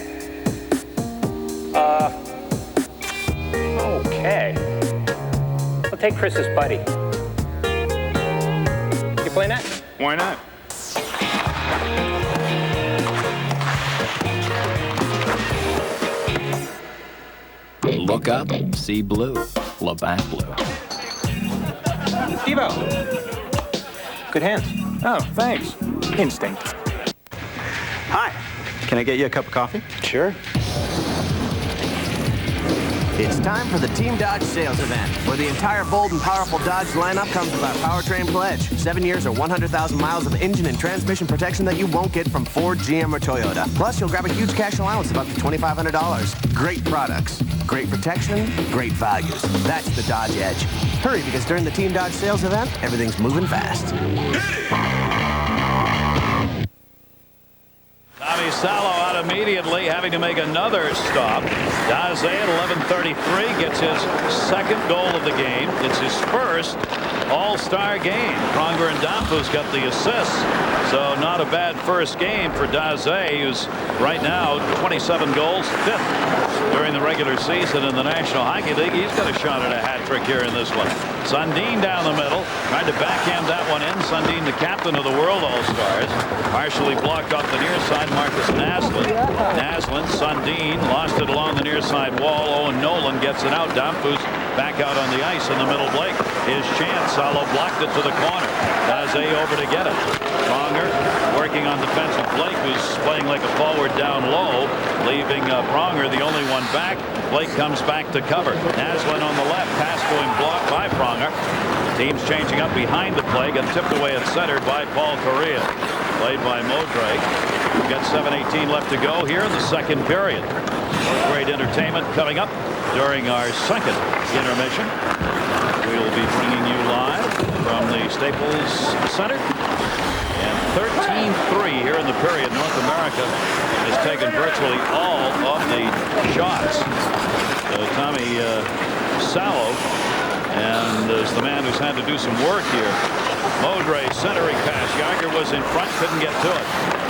Okay. I'll take Chris's buddy. You play net? Why not? Look up, see blue. Labatt Blue. Devo. Good hands. Oh, thanks. Instinct. Hi. Can I get you a cup of coffee? Sure. It's time for the Team Dodge sales event, where the entire bold and powerful Dodge lineup comes with our powertrain pledge. 7 years or 100,000 miles of engine and transmission protection that you won't get from Ford, GM, or Toyota. Plus, you'll grab a huge cash allowance of up to $2,500. Great products, great protection, great values. That's the Dodge Edge. Hurry, because during the Team Dodge sales event, everything's moving fast. Tommy Salo out immediately, having to make another stop. Daze at 11:33 gets his second goal of the game. It's his first All-Star game. Pronger and Damphus got the assists, so not a bad first game for Daze, who's right now 27 goals, 5th during the regular season in the National Hockey League. He's got a shot at a hat trick here in this one. Sundin down the middle, tried to backhand that one in. Sundin, the captain of the World All-Stars, partially blocked off the near side. Marcus Naslund, Sundin lost it along the near side wall. Owen Nolan gets it out. Damphus back out on the ice in the middle. Blake, his chance. Salo blocked it to the corner. Daze over to get it. Pronger working on defensive Blake, who's playing like a forward down low, leaving Pronger the only one back. Blake comes back to cover. Naslund on the left, pass going blocked by Pronger. Team's changing up behind the play, got tipped away and centered by Paul Correa. Played by Modray. We've got 7:18 left to go here in the second period. Great entertainment coming up during our second intermission. We'll be bringing you live from the Staples Center. And 13-3 here in the period. North America has taken virtually all of the shots. Tommy Salo and is the man who's had to do some work here. Modray centering pass. Yager was in front, couldn't get to it.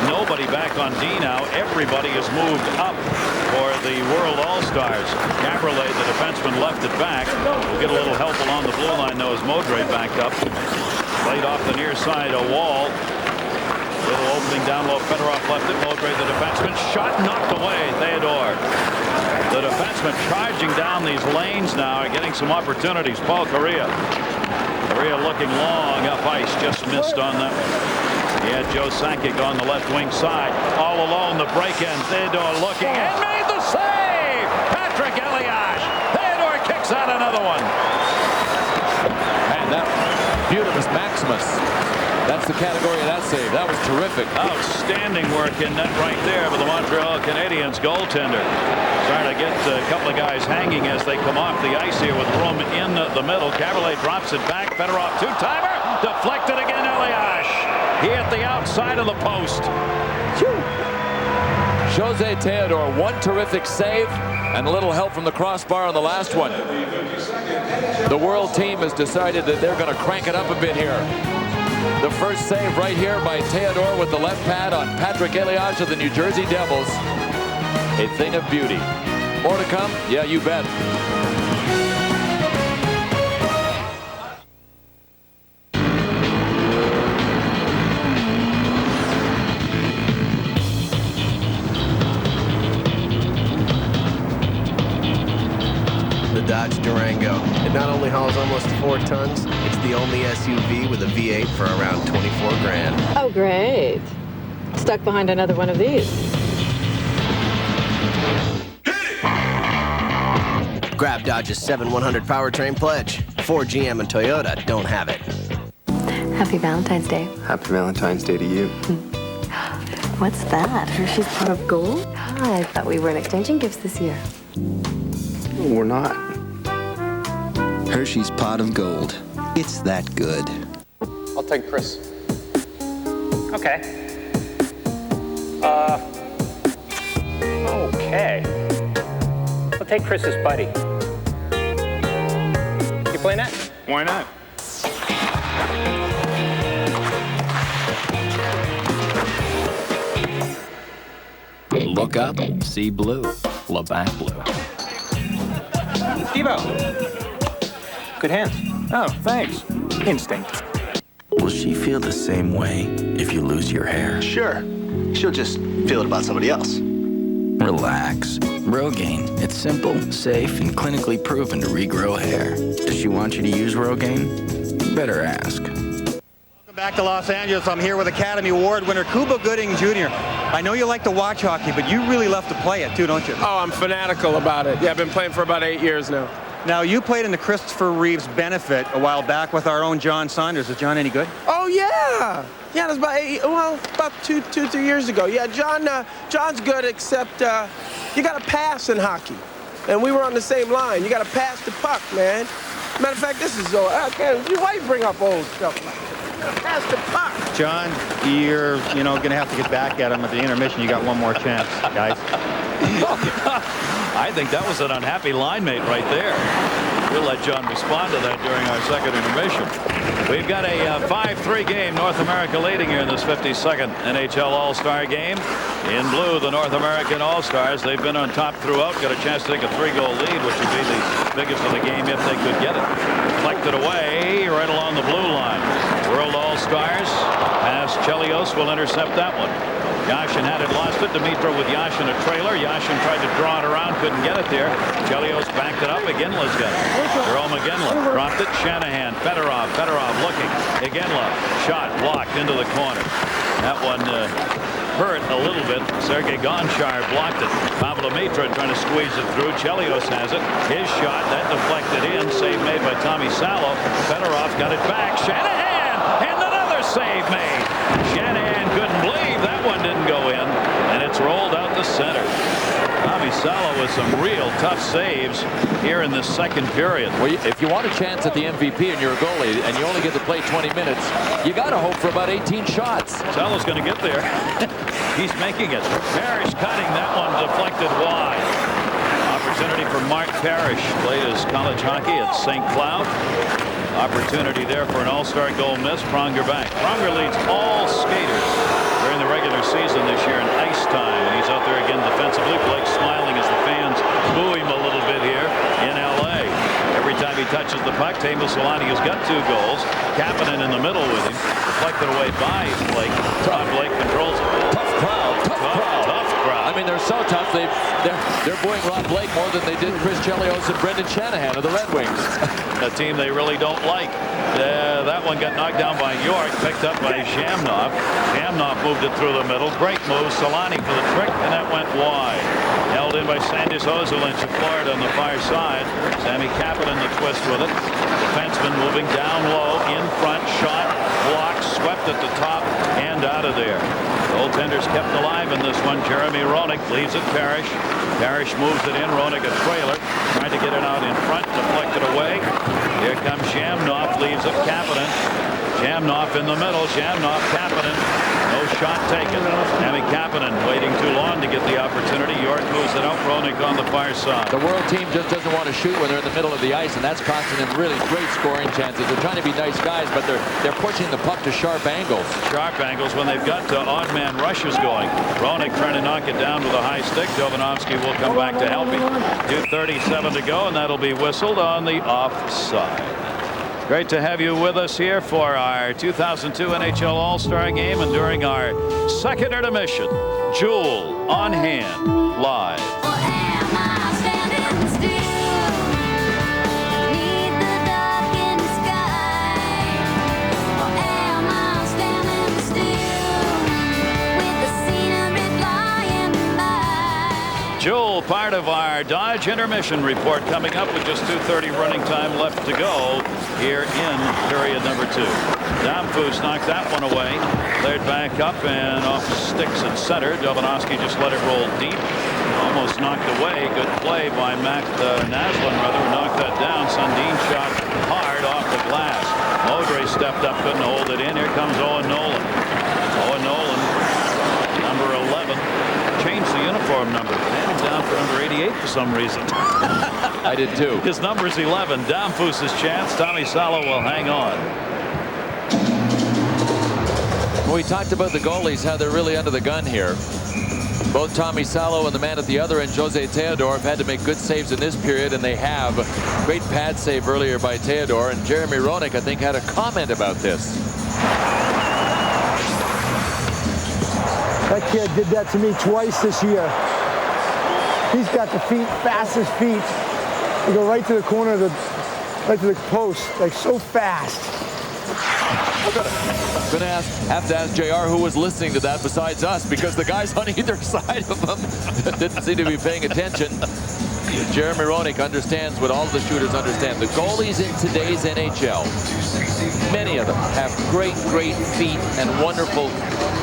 Nobody back on D now. Everybody has moved up for the World All-Stars. Gabriellet, the defenseman, left it back. We'll get a little help along the blue line though as Modray backed up. Played off the near side, a wall. Little opening down low. Fedorov left it. Modray, the defenseman, shot knocked away. Theodore, the defenseman, charging down these lanes now and getting some opportunities. Paul Correa. Correa looking long up ice, just missed on that one. He had Joe Sakic on the left wing side. All alone, the break-in. Theodore looking and made the save! Patrick Elias. Theodore kicks out another one. And that Beautimus Maximus. That's the category of that save. That was terrific. Outstanding work in net right there for the Montreal Canadiens goaltender. Trying to get a couple of guys hanging as they come off the ice here with room in the middle. Gabriellet drops it back. Fedorov two-timer. Deflected again, Elias. He hit the outside of the post. Jose Theodore, one terrific save and a little help from the crossbar on the last one. The world team has decided that they're going to crank it up a bit here. The first save right here by Theodore with the left pad on Patrick Elias of the New Jersey Devils. A thing of beauty. More to come? Yeah, you bet. The Dodge Durango. It not only hauls almost 4 tons, it's the only SUV with a V8 for around 24 grand. Oh, great. Stuck behind another one of these. Grab Dodge's 7/100 powertrain pledge. Ford, GM, and Toyota don't have it. Happy Valentine's Day. Happy Valentine's Day to you. What's that? Hershey's pot of gold? I thought we weren't exchanging gifts this year. We're not. Hershey's pot of gold. It's that good. I'll take Chris. Okay. Okay. I'll take Chris's buddy. You play net? Why not? Look up, see blue. Labatt Blue. Devo. Good hands. Oh, thanks. Instinct. Will she feel the same way if you lose your hair? Sure. She'll just feel it about somebody else. Relax. Rogaine. It's simple, safe, and clinically proven to regrow hair. Does she want you to use Rogaine? You better ask. Welcome Back to Los Angeles. I'm here with Academy Award winner Cuba Gooding Jr. I know you like to watch hockey, but you really love to play it too, don't you? Oh, I'm fanatical about it. Yeah, I've been playing for about 8 years now. Now, you played in the Christopher Reeves benefit a while back with our own John Saunders. Is John any good? Oh, yeah. Yeah, that was about two years ago. Yeah, John's good, except you got to pass in hockey. And we were on the same line. You got to pass the puck, man. Matter of fact, this is old. Why you bring up old stuff like that? Pass the puck. John, you're going to have to get back at him at the intermission. You got one more chance, guys. I think that was an unhappy line mate right there. We'll let John respond to that during our second intermission. We've got a 5-3 game. North America leading here in this 52nd NHL All Star Game. In blue, the North American All Stars. They've been on top throughout. Got a chance to take a 3-goal lead, which would be the biggest of the game if they could get it. Deflected away right along the blue line. World All Stars. Pass Chelios will intercept that one. Yashin had it, lost it. Dimitrov with Yashin a trailer. Yashin tried to draw it around, couldn't get it there. Chelios backed it up. Iginla's got it. Jerome Iginla dropped it. Shanahan. Fedorov looking. Iginla shot blocked into the corner. That one hurt a little bit. Sergei Gonchar blocked it. Pavel Dimitrov trying to squeeze it through. Chelios has it. His shot, that deflected in. Save made by Tommy Salo. Fedorov got it back. Shanahan! And another save made. Shanahan couldn't believe that one didn't go in. And it's rolled out the center. Tommy Salo with some real tough saves here in the second period. Well, if you want a chance at the MVP and you're a goalie and you only get to play 20 minutes, you got to hope for about 18 shots. Salo's going to get there. He's making it. Parrish cutting that one deflected wide. Opportunity for Mark Parrish. Played his college hockey at St. Cloud. Opportunity there for an all-star goal miss. Pronger back. Pronger leads all skaters during the regular season this year in ice time. And he's out there again defensively. Blake's smiling as the fans boo him a little bit here in L.A. Every time he touches the puck, Teemu Selanne has got 2 goals. Kapanen in the middle with him. Deflected away by Blake. Todd Blake controls it. Tough crowd. Tough crowd. I mean, they're so tough. They're booing Ron Blake more than they did Chris Chelios and Brendan Shanahan of the Red Wings. A team they really don't like. That one got knocked down by York, picked up by Shamnov. Shamnov moved it through the middle. Great move. Solani for the trick, and that went wide. Held in by Sandis Ozulinch of Florida on the far side. Sammy Kapanen the twist with it. Defenseman moving down low, in front, shot, blocked, swept at the top, and out of there. Goaltenders kept alive in this one. Jeremy Roenick leaves it Parrish. Parrish moves it in. Roenick a trailer. Trying to get it out in front. Deflected away. Here comes Shamnov. Leaves it Kapanen. Shamnov in the middle. Shamnov, Kapanen. No shot taken. Sammy Kapanen waiting too long to get the opportunity. York moves it out. Roenick on the far side. The world team just doesn't want to shoot when they're in the middle of the ice, and that's costing them really great scoring chances. They're trying to be nice guys, but they're pushing the puck to sharp angles. Sharp angles when they've got odd man rushes going. Roenick trying to knock it down with a high stick. Jovanovski will come back to help him. 2:37 to go, and that'll be whistled on the offside. Great to have you with us here for our 2002 NHL All Star Game, and during our second intermission, Jewel on hand live. Joel, part of our Dodge intermission report coming up with just 2:30 running time left to go here in period number 2. Damphus knocked that one away. Cleared back up and off sticks at center. Jovanovski just let it roll deep. Almost knocked away. Good play by Matt Naslin, rather. Knocked that down. Sundin shot hard off the glass. Modre stepped up, couldn't hold it in. Here comes Owen Nolan. Owen Nolan, number 11. Changed the uniform number. Had him down for number 88 for some reason. I did too. His number's 11. Damphus' chance. Tommy Salo will hang on. We talked about the goalies, how they're really under the gun here. Both Tommy Salo and the man at the other end, Jose Theodore, have had to make good saves in this period, and they have. Great pad save earlier by Theodore, and Jeremy Roenick, I think, had a comment about this. That kid did that to me twice this year. He's got the fastest feet. They go right to the corner of right to the post, like so fast. I'm going to have to ask JR who was listening to that besides us, because the guys on either side of him didn't seem to be paying attention. Jeremy Roenick understands what all the shooters understand. The goalies in today's NHL, many of them have great feet and wonderful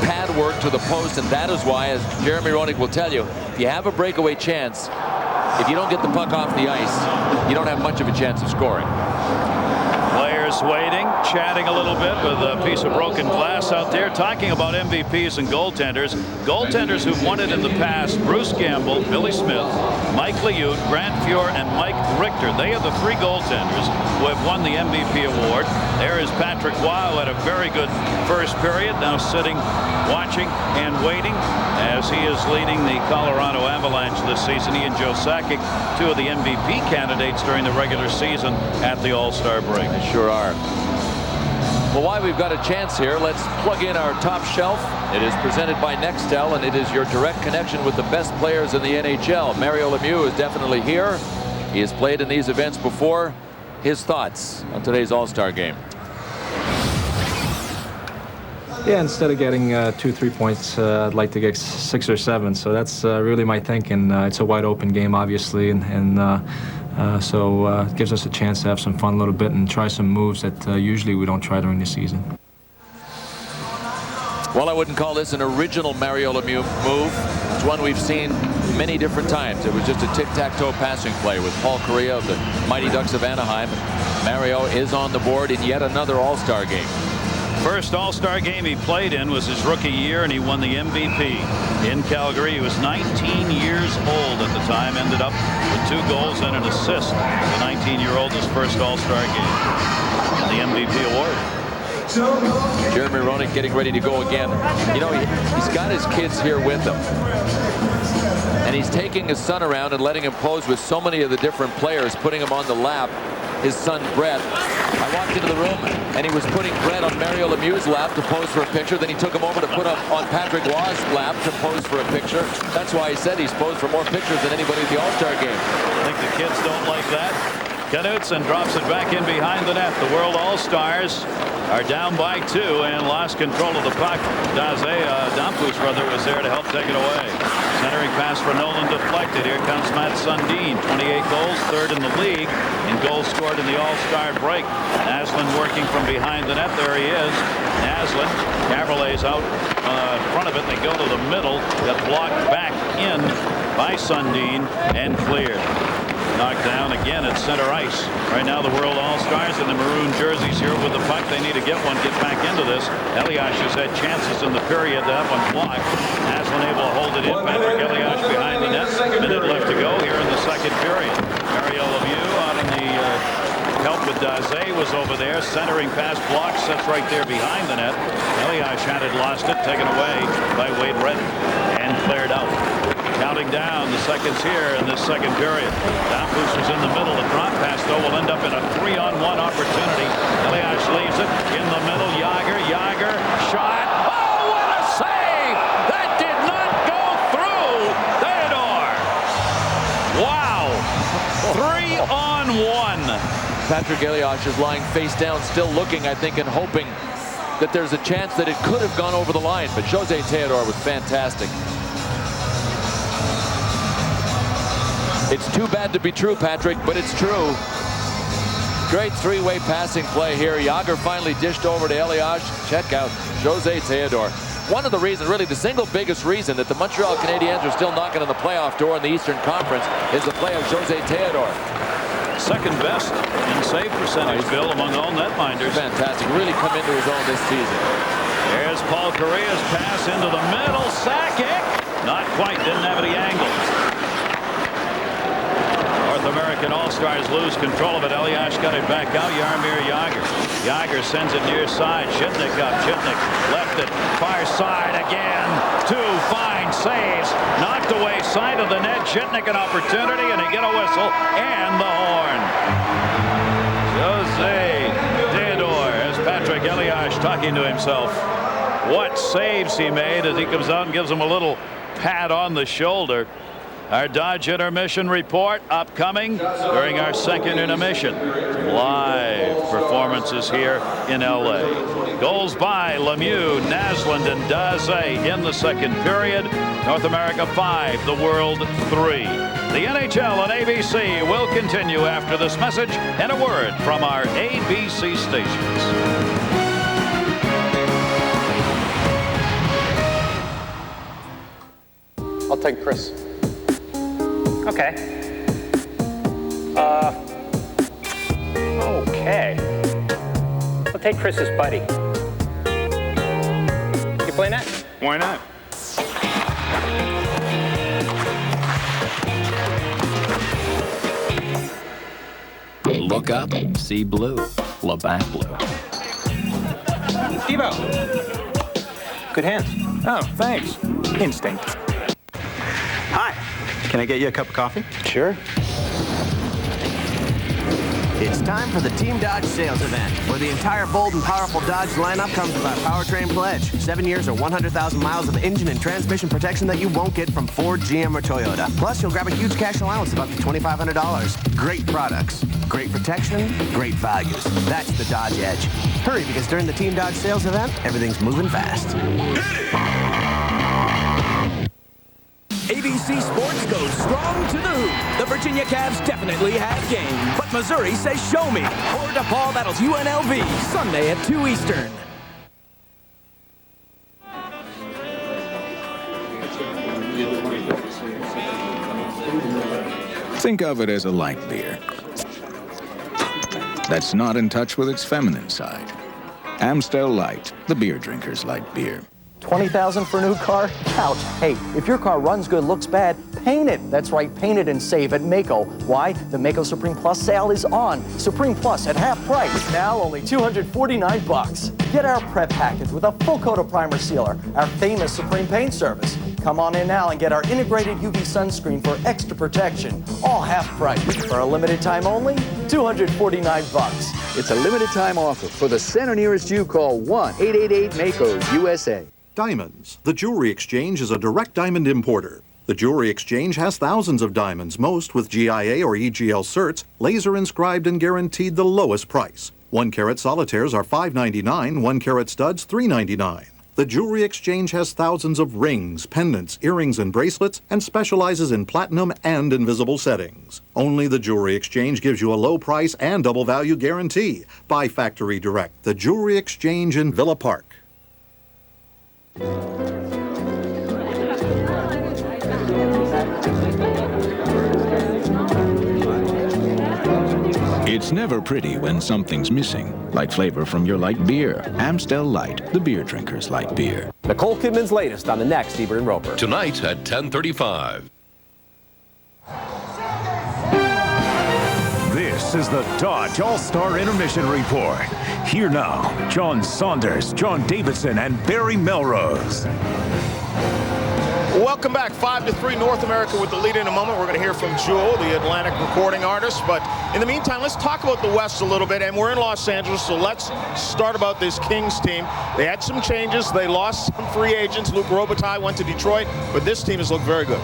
pad work to the post, and that is why, as Jeremy Roenick will tell you, if you have a breakaway chance, if you don't get the puck off the ice, you don't have much of a chance of scoring. Players waiting, chatting a little bit with a piece of broken glass out there, talking about MVPs and goaltenders. Goaltenders who've won it in the past: Bruce Campbell, Billy Smith, Mike Liut, Grant Fuhr, and Mike Richter. They are the three goaltenders who have won the MVP award. There is Patrick Roy, who had a very good first period, now sitting, watching, and waiting as he is leading the Colorado Avalanche this season. He and Joe Sakic, two of the MVP candidates during the regular season at the All-Star break. They sure are. Well, while we've got a chance here, let's plug in our top shelf. It is presented by Nextel, and it is your direct connection with the best players in the NHL. Mario Lemieux is definitely here. He has played in these events before. His thoughts on today's All-Star game. Yeah, instead of getting 2-3 points, I'd like to get 6 or 7. So that's really my thinking. It's a wide open game, obviously, and so it gives us a chance to have some fun a little bit and try some moves that usually we don't try during the season. Well, I wouldn't call this an original Mario Lemieux move. It's one we've seen many different times. It was just a tic-tac-toe passing play with Paul Kariya of the Mighty Ducks of Anaheim. Mario is on the board in yet another All-Star game. First All-Star game he played in was his rookie year, and he won the MVP in Calgary. He was 19 years old at the time, ended up with 2 goals and an assist. The 19-year-old, his first All-Star game, and the MVP award. Jeremy Roenick getting ready to go again. You know, he's got his kids here with him, and he's taking his son around and letting him pose with so many of the different players, putting him on the lap. His son Brett. I walked into the room and he was putting Brett on Mario Lemieux's lap to pose for a picture. Then he took him over to put him on Patrick Roy's lap to pose for a picture. That's why he said he's posed for more pictures than anybody at the All-Star game. I think the kids don't like that. Knutson drops it back in behind the net. The World All-Stars are down by 2 and lost control of the puck. Dampu's brother was there to help take it away. Centering pass for Nolan deflected. Here comes Matt Sundin. 28 goals, 3rd in the league in goals scored in the All-Star break. Naslund working from behind the net. There he is. Naslund. Caberlet's out front of it. They go to the middle. Got blocked back in by Sundin and cleared. Knocked down again at center ice. Right now the World All-Stars in the maroon jerseys here with the puck. They need to get back into this. Elias has had chances in the period. That one blocked. Naslund able to hold it in. Patrick Elias behind the net. Minute left to go here in the second period. Mario Lemieux out in the help with Daze was over there. Centering pass blocked. Sets right there behind the net. Elias had it, lost it. Taken away by Wade Redden and cleared out. Counting down the seconds here in this second period. Dampu's was in the middle. The drop pass, though, will end up in a 3-on-1 opportunity. Elias leaves it in the middle. Yager, shot. Oh, what a save! That did not go through. Theodore. Wow. 3-on-1. Patrick Elias is lying face down, still looking, I think, and hoping that there's a chance that it could have gone over the line. But Jose Theodore was fantastic. It's too bad to be true, Patrick, but it's true. Great 3-way passing play here. Yager finally dished over to Elias. Check out Jose Theodore. One of the reasons, really the single biggest reason that the Montreal Canadiens are still knocking on the playoff door in the Eastern Conference is the play of Jose Theodore. Second best in save percentage, Bill, among all netminders. Fantastic. Really come into his own this season. There's Paul Kariya's pass into the middle. Sakic. Not quite. Didn't have any angles. American All-Stars lose control of it. Elias got it back out. Jaromir Jagr. Jagr sends it near side. Shitnik up. Shitnik left it. Far side again. 2 fine saves. Knocked away side of the net. Shitnik an opportunity, and he get a whistle and the horn. Jose Theodore as Patrick Elias talking to himself. What saves he made as he comes out and gives him a little pat on the shoulder. Our Dodge intermission report upcoming during our second intermission. Live performances here in LA. Goals by Lemieux, Naslund, and Daze in the second period. North America 5, the world 3. The NHL on ABC will continue after this message and a word from our ABC stations. I'll take Chris. Okay. Okay. I'll take Chris's buddy. You play net? Why not? Look up, see blue. Labatt Blue. Devo. Good hands. Oh, thanks. Instinct. Hi. Can I get you a cup of coffee? Sure. It's time for the Team Dodge sales event, where the entire bold and powerful Dodge lineup comes with our powertrain pledge. 7 years or 100,000 miles of engine and transmission protection that you won't get from Ford, GM, or Toyota. Plus, you'll grab a huge cash allowance of up to $2,500. Great products, great protection, great values. That's the Dodge Edge. Hurry, because during the Team Dodge sales event, everything's moving fast. ABC Sports goes strong to the hoop. The Virginia Cavs definitely have game, but Missouri says show me. Or DePaul battles UNLV Sunday at 2 Eastern. Think of it as a light beer that's not in touch with its feminine side. Amstel Light, the beer drinker's light beer. $20,000 for a new car? Ouch. Hey, if your car runs good, looks bad, paint it. That's right, paint it and save at Maaco. Why? The Maaco Supreme Plus sale is on. Supreme Plus at half price. Now only $249. Get our prep package with a full coat of primer sealer, our famous Supreme paint service. Come on in now and get our integrated UV sunscreen for extra protection. All half price. For a limited time only, $249. It's a limited time offer. For the center nearest you, call 1-888-MAACO-USA. Diamonds. The Jewelry Exchange is a direct diamond importer. The Jewelry Exchange has thousands of diamonds, most with GIA or EGL certs, laser inscribed and guaranteed the lowest price. 1-carat solitaires are $5.99, 1-carat studs $3.99. The Jewelry Exchange has thousands of rings, pendants, earrings, and bracelets, and specializes in platinum and invisible settings. Only the Jewelry Exchange gives you a low price and double value guarantee. Buy factory direct. The Jewelry Exchange in Villa Park. It's never pretty when something's missing, like flavor from your light beer. Amstel Light, the beer drinker's light beer. Nicole Kidman's latest on the next Ebert and Roper. Tonight at 10:35. This is the Dodge All Star Intermission Report. Here now, John Saunders, John Davidson, and Barry Melrose. Welcome back. 5-3 North America with the lead in a moment. We're going to hear from Jewel, the Atlantic recording artist. But in the meantime, let's talk about the West a little bit. And we're in Los Angeles, so let's start about this Kings team. They had some changes. They lost some free agents. Luc Robitaille went to Detroit, but this team has looked very good.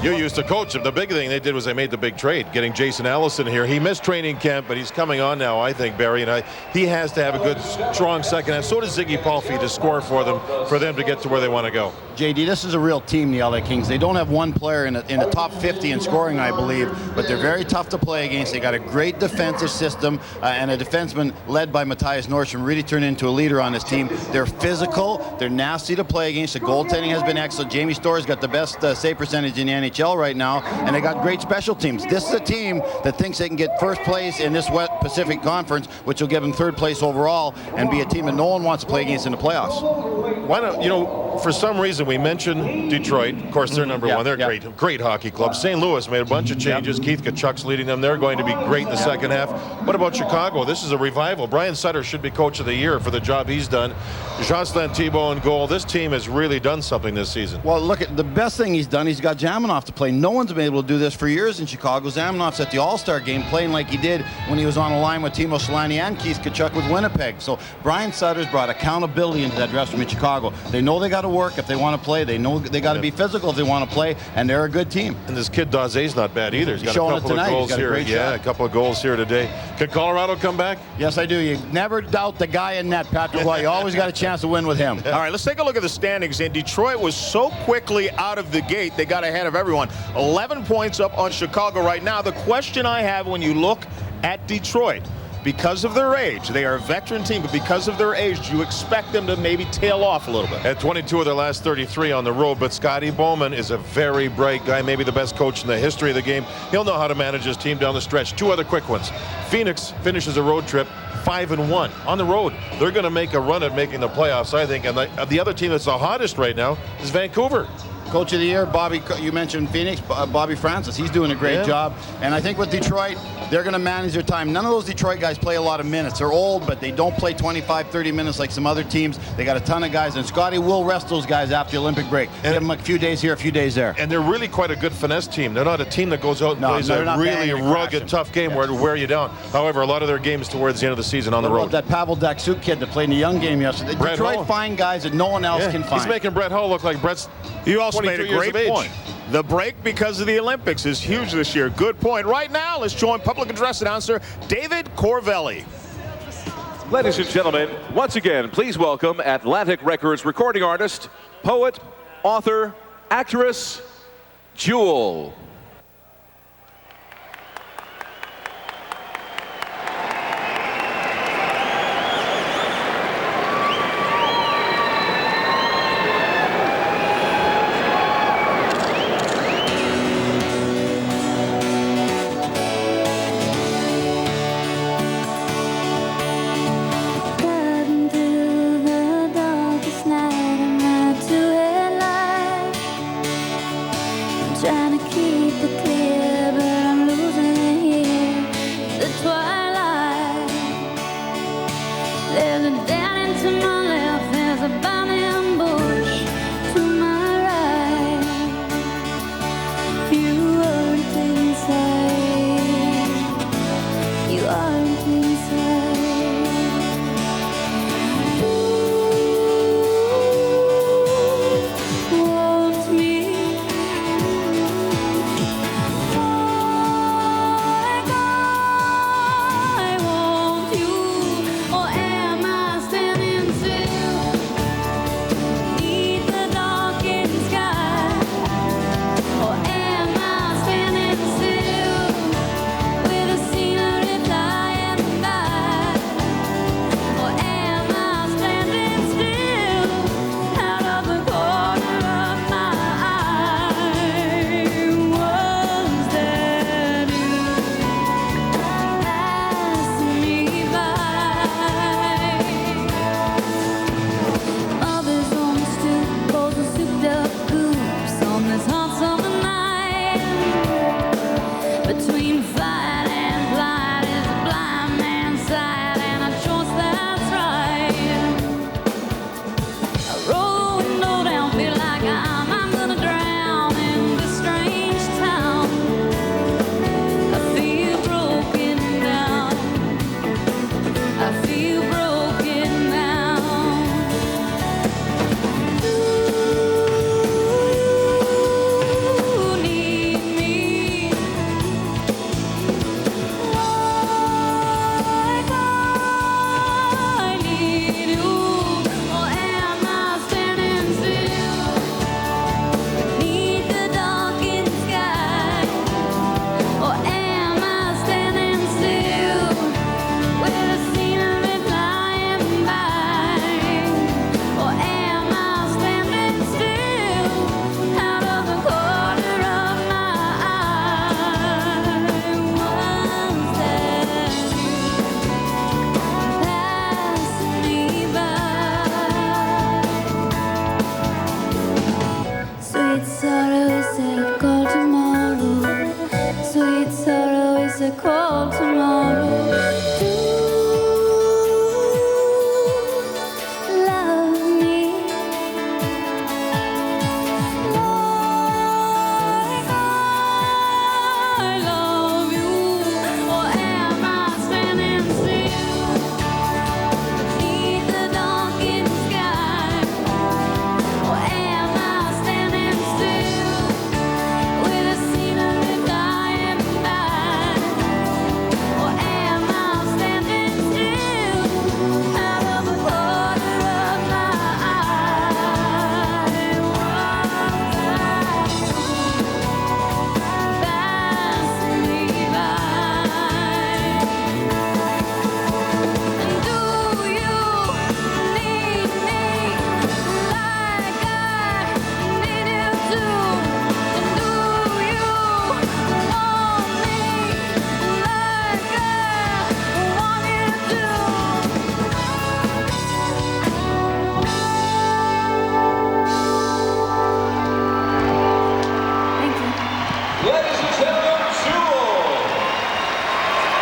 You used to coach him. The big thing they did was they made the big trade, getting Jason Allison here. He missed training camp, but he's coming on now, I think, Barry. And he has to have a good, strong second half. So does Ziggy Palffy to score for them to get to where they want to go. JD, this is a real team, the LA Kings. They don't have one player in the top 50 in scoring, I believe, but they're very tough to play against. They got a great defensive system and a defenseman led by Matthias Nordstrom really turned into a leader on this team. They're physical. They're nasty to play against. The goaltending has been excellent. Jamie Storr's got the best save percentage in the NHL right now, and they got great special teams. This is a team that thinks they can get first place in this West Pacific Conference, which will give them third place overall and be a team that no one wants to play against in the playoffs. Why don't, for some reason we mentioned Detroit. Of course, they're number one. They're great hockey club. St. Louis made a bunch of changes. Keith Tkachuk's leading them. They're going to be great in the second half. What about Chicago? This is a revival. Brian Sutter should be coach of the year for the job he's done. Jocelyn Thibault in goal. This team has really done something this season. Well, look, at the best thing he's done, he's got Jaminoff to play. No one's been able to do this for years in Chicago. Jaminoff's at the All Star Game playing like he did when he was on a line with Timo Solani and Keith Tkachuk with Winnipeg. So Brian Sutter's brought accountability into that dressing room in Chicago. They know they got to to work if they want to play. They know they got to be physical if they want to play, and they're a good team. And this kid Daze's not bad either. He's got showing a couple it of tonight. goals He's got a here. great Yeah, shot. a couple of goals here today. Could Colorado come back? Yes, I do. You never doubt the guy in net, Patrick Roy. You always got a chance to win with him. All right, let's take a look at the standings. And Detroit was so quickly out of the gate, they got ahead of everyone. 11 points up on Chicago right now. The question I have when you look at Detroit, because of their age, they are a veteran team, but because of their age, do you expect them to maybe tail off a little bit? At 22 of their last 33 on the road, but Scotty Bowman is a very bright guy, maybe the best coach in the history of the game. He'll know how to manage his team down the stretch. Two other quick ones. Phoenix finishes a road trip 5-1 on the road. They're going to make a run at making the playoffs, I think. And the other team that's the hottest right now is Vancouver. Coach of the year, Bobby, you mentioned Phoenix, Bobby Francis. He's doing a great job. And I think with Detroit, they're going to manage their time. None of those Detroit guys play a lot of minutes. They're old, but they don't play 25, 30 minutes like some other teams. They got a ton of guys, and Scotty will rest those guys after the Olympic break. Give them a few days here, a few days there. And they're really quite a good finesse team. They're not a team that goes out and plays a really rugged, tough game where it'll wear you down. However, a lot of their games towards the end of the season on the road. That Pavel Datsuk kid that played in the young game yesterday. Brett Detroit Hull. find guys that no one else can find. He's making Brett Hull look like Brett's You also 22 made a years great of age. point. The break because of the Olympics is huge this year. Good point. Right now, let's join public address announcer David Corvelli. Ladies and gentlemen, once again, please welcome Atlantic Records recording artist, poet, author, actress, Jewel. Trying to keep it clear, but I'm losing it here. The twilight. There's a dead end to my left, there's a burning bush to my right. You aren't inside. You aren't inside. Ooh, want me.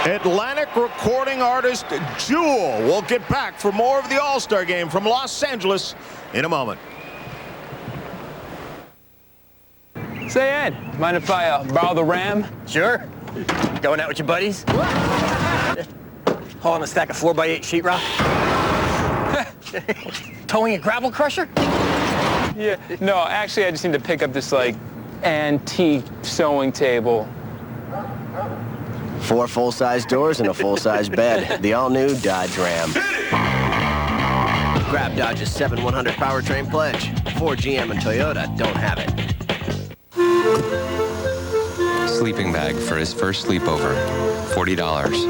Atlantic recording artist Jewel. We'll get back for more of the All-Star Game from Los Angeles in a moment. Say, Ed, mind if I borrow the Ram? Sure. Going out with your buddies? Hauling a stack of 4x8 sheetrock? Towing a gravel crusher? Yeah. No, actually, I just need to pick up this, like, antique sewing table. 4 full-size doors and a full-size bed. The all-new Dodge Ram. Grab Dodge's 7/100 powertrain pledge. Ford, GM, and Toyota don't have it. Sleeping bag for his first sleepover, $40.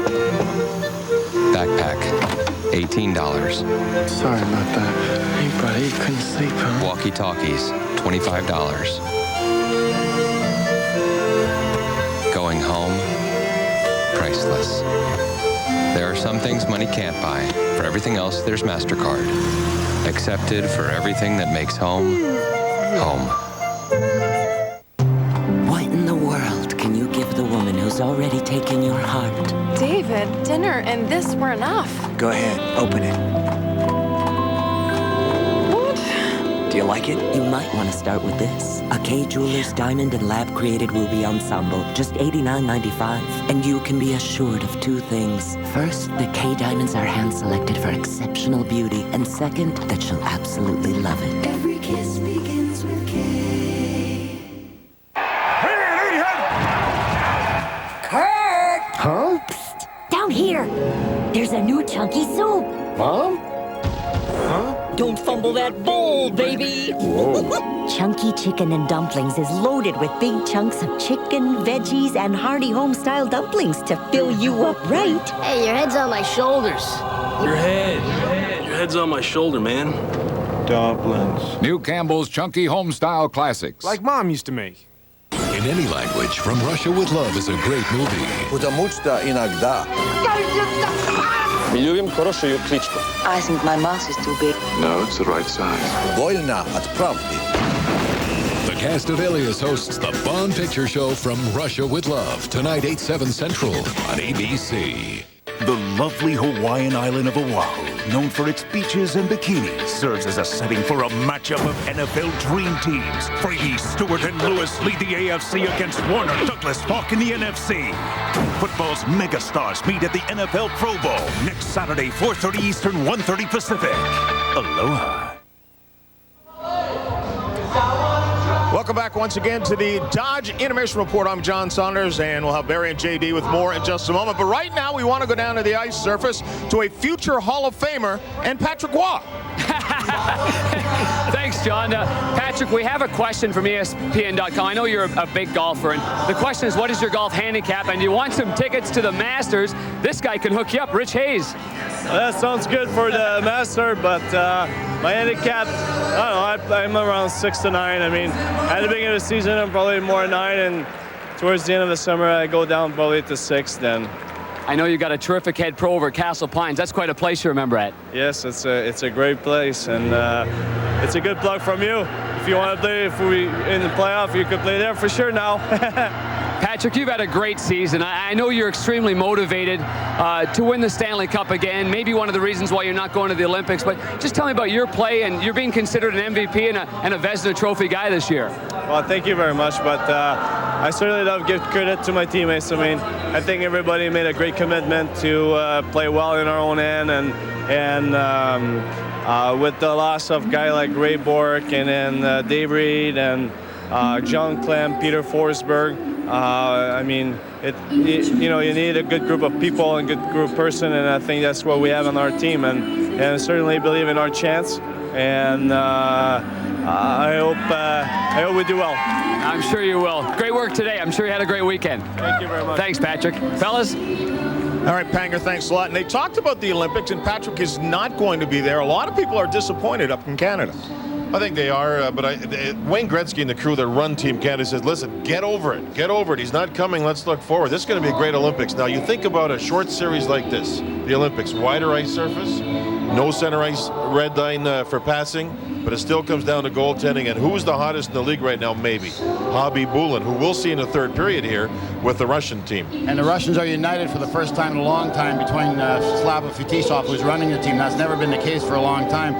Backpack, $18. Sorry about that. Hey, buddy, you couldn't sleep, huh? Walkie-talkies, $25. Going home, priceless. There are some things money can't buy. For everything else, there's MasterCard. Accepted for everything that makes home, home. What in the world can you give the woman who's already taken your heart? David, dinner and this were enough. Go ahead, open it. What? Do you like it? You might want to start with this. A K Jewelers Diamond and Lab Created Ruby Ensemble, just $89.95. And you can be assured of 2 things. First, the K Diamonds are hand-selected for exceptional beauty. And second, that she'll absolutely love it. Every kiss begins with K. Kurt! Huh? Psst, down here. There's a new chunky soup. Mom? Huh? Don't fumble that bowl, baby. Whoa. Chunky Chicken and Dumplings is loaded with big chunks of chicken, veggies, and hearty home-style dumplings to fill you up right. Hey, your head's on my shoulders. Your head's on my shoulder, man. Dumplings. New Campbell's Chunky Home-Style Classics. Like Mom used to make. In any language, From Russia with Love is a great movie. Мы любим хорошую кличку. I think my mouth is too big. No, it's the right size. The cast of Alias hosts the Bond Picture Show From Russia with Love, tonight 8/7 Central on ABC. The lovely Hawaiian island of Oahu, known for its beaches and bikinis, serves as a setting for a matchup of NFL dream teams. Brady, Stewart, and Lewis lead the AFC against Warner, Douglas, Falk in the NFC. Football's megastars meet at the NFL Pro Bowl next Saturday, 4:30 Eastern, 1:30 Pacific. Aloha. Welcome back once again to the Dodge Intermission Report. I'm John Saunders, and we'll have Barry and JD with more in just a moment. But right now, we want to go down to the ice surface to a future Hall of Famer and Patrick Waugh. Thanks, John. Patrick, we have a question from ESPN.com. I know you're a big golfer, and the question is, what is your golf handicap? And you want some tickets to the Masters? This guy can hook you up, Rich Hayes. That sounds good for the Master, but my handicap, I don't know, I'm around 6 to 9. I mean, at the beginning of the season, I'm probably more 9, and towards the end of the summer, I go down probably to 6 then. I know you got a terrific head pro over at Castle Pines. That's quite a place you remember at. Yes, it's a great place, and it's a good plug from you. If you want to play, if we in the playoff, you could play there for sure now. Patrick, you've had a great season. I know you're extremely motivated to win the Stanley Cup again. Maybe one of the reasons why you're not going to the Olympics, but just tell me about your play, and you're being considered an MVP and a Vezina Trophy guy this year. Well, thank you very much, but I certainly love to give credit to my teammates. I mean, I think everybody made a great commitment to play well in our own end, and with the loss of a guy like Ray Bork and then Dave Reed and John Clem, Peter Forsberg, I mean, you need a good group of people and good group of person, and I think that's what we have on our team, and I certainly believe in our chance, and I hope we do well. I'm sure you will. Great work today. I'm sure you had a great weekend. Thank you very much. Thanks, Patrick. Fellas? All right, Panger, thanks a lot. And they talked about the Olympics, and Patrick is not going to be there. A lot of people are disappointed up in Canada. I think they are, but Wayne Gretzky and the crew that run Team Canada says, listen, get over it. Get over it. He's not coming. Let's look forward. This is going to be a great Olympics. Now, you think about a short series like this, the Olympics, wider ice surface, no center ice red line for passing, but it still comes down to goaltending. And who's the hottest in the league right now? Maybe Hobby Bulin, who we'll see in the third period here with the Russian team. And the Russians are united for the first time in a long time between Slava Fetisov, who's running the team. That's never been the case for a long time.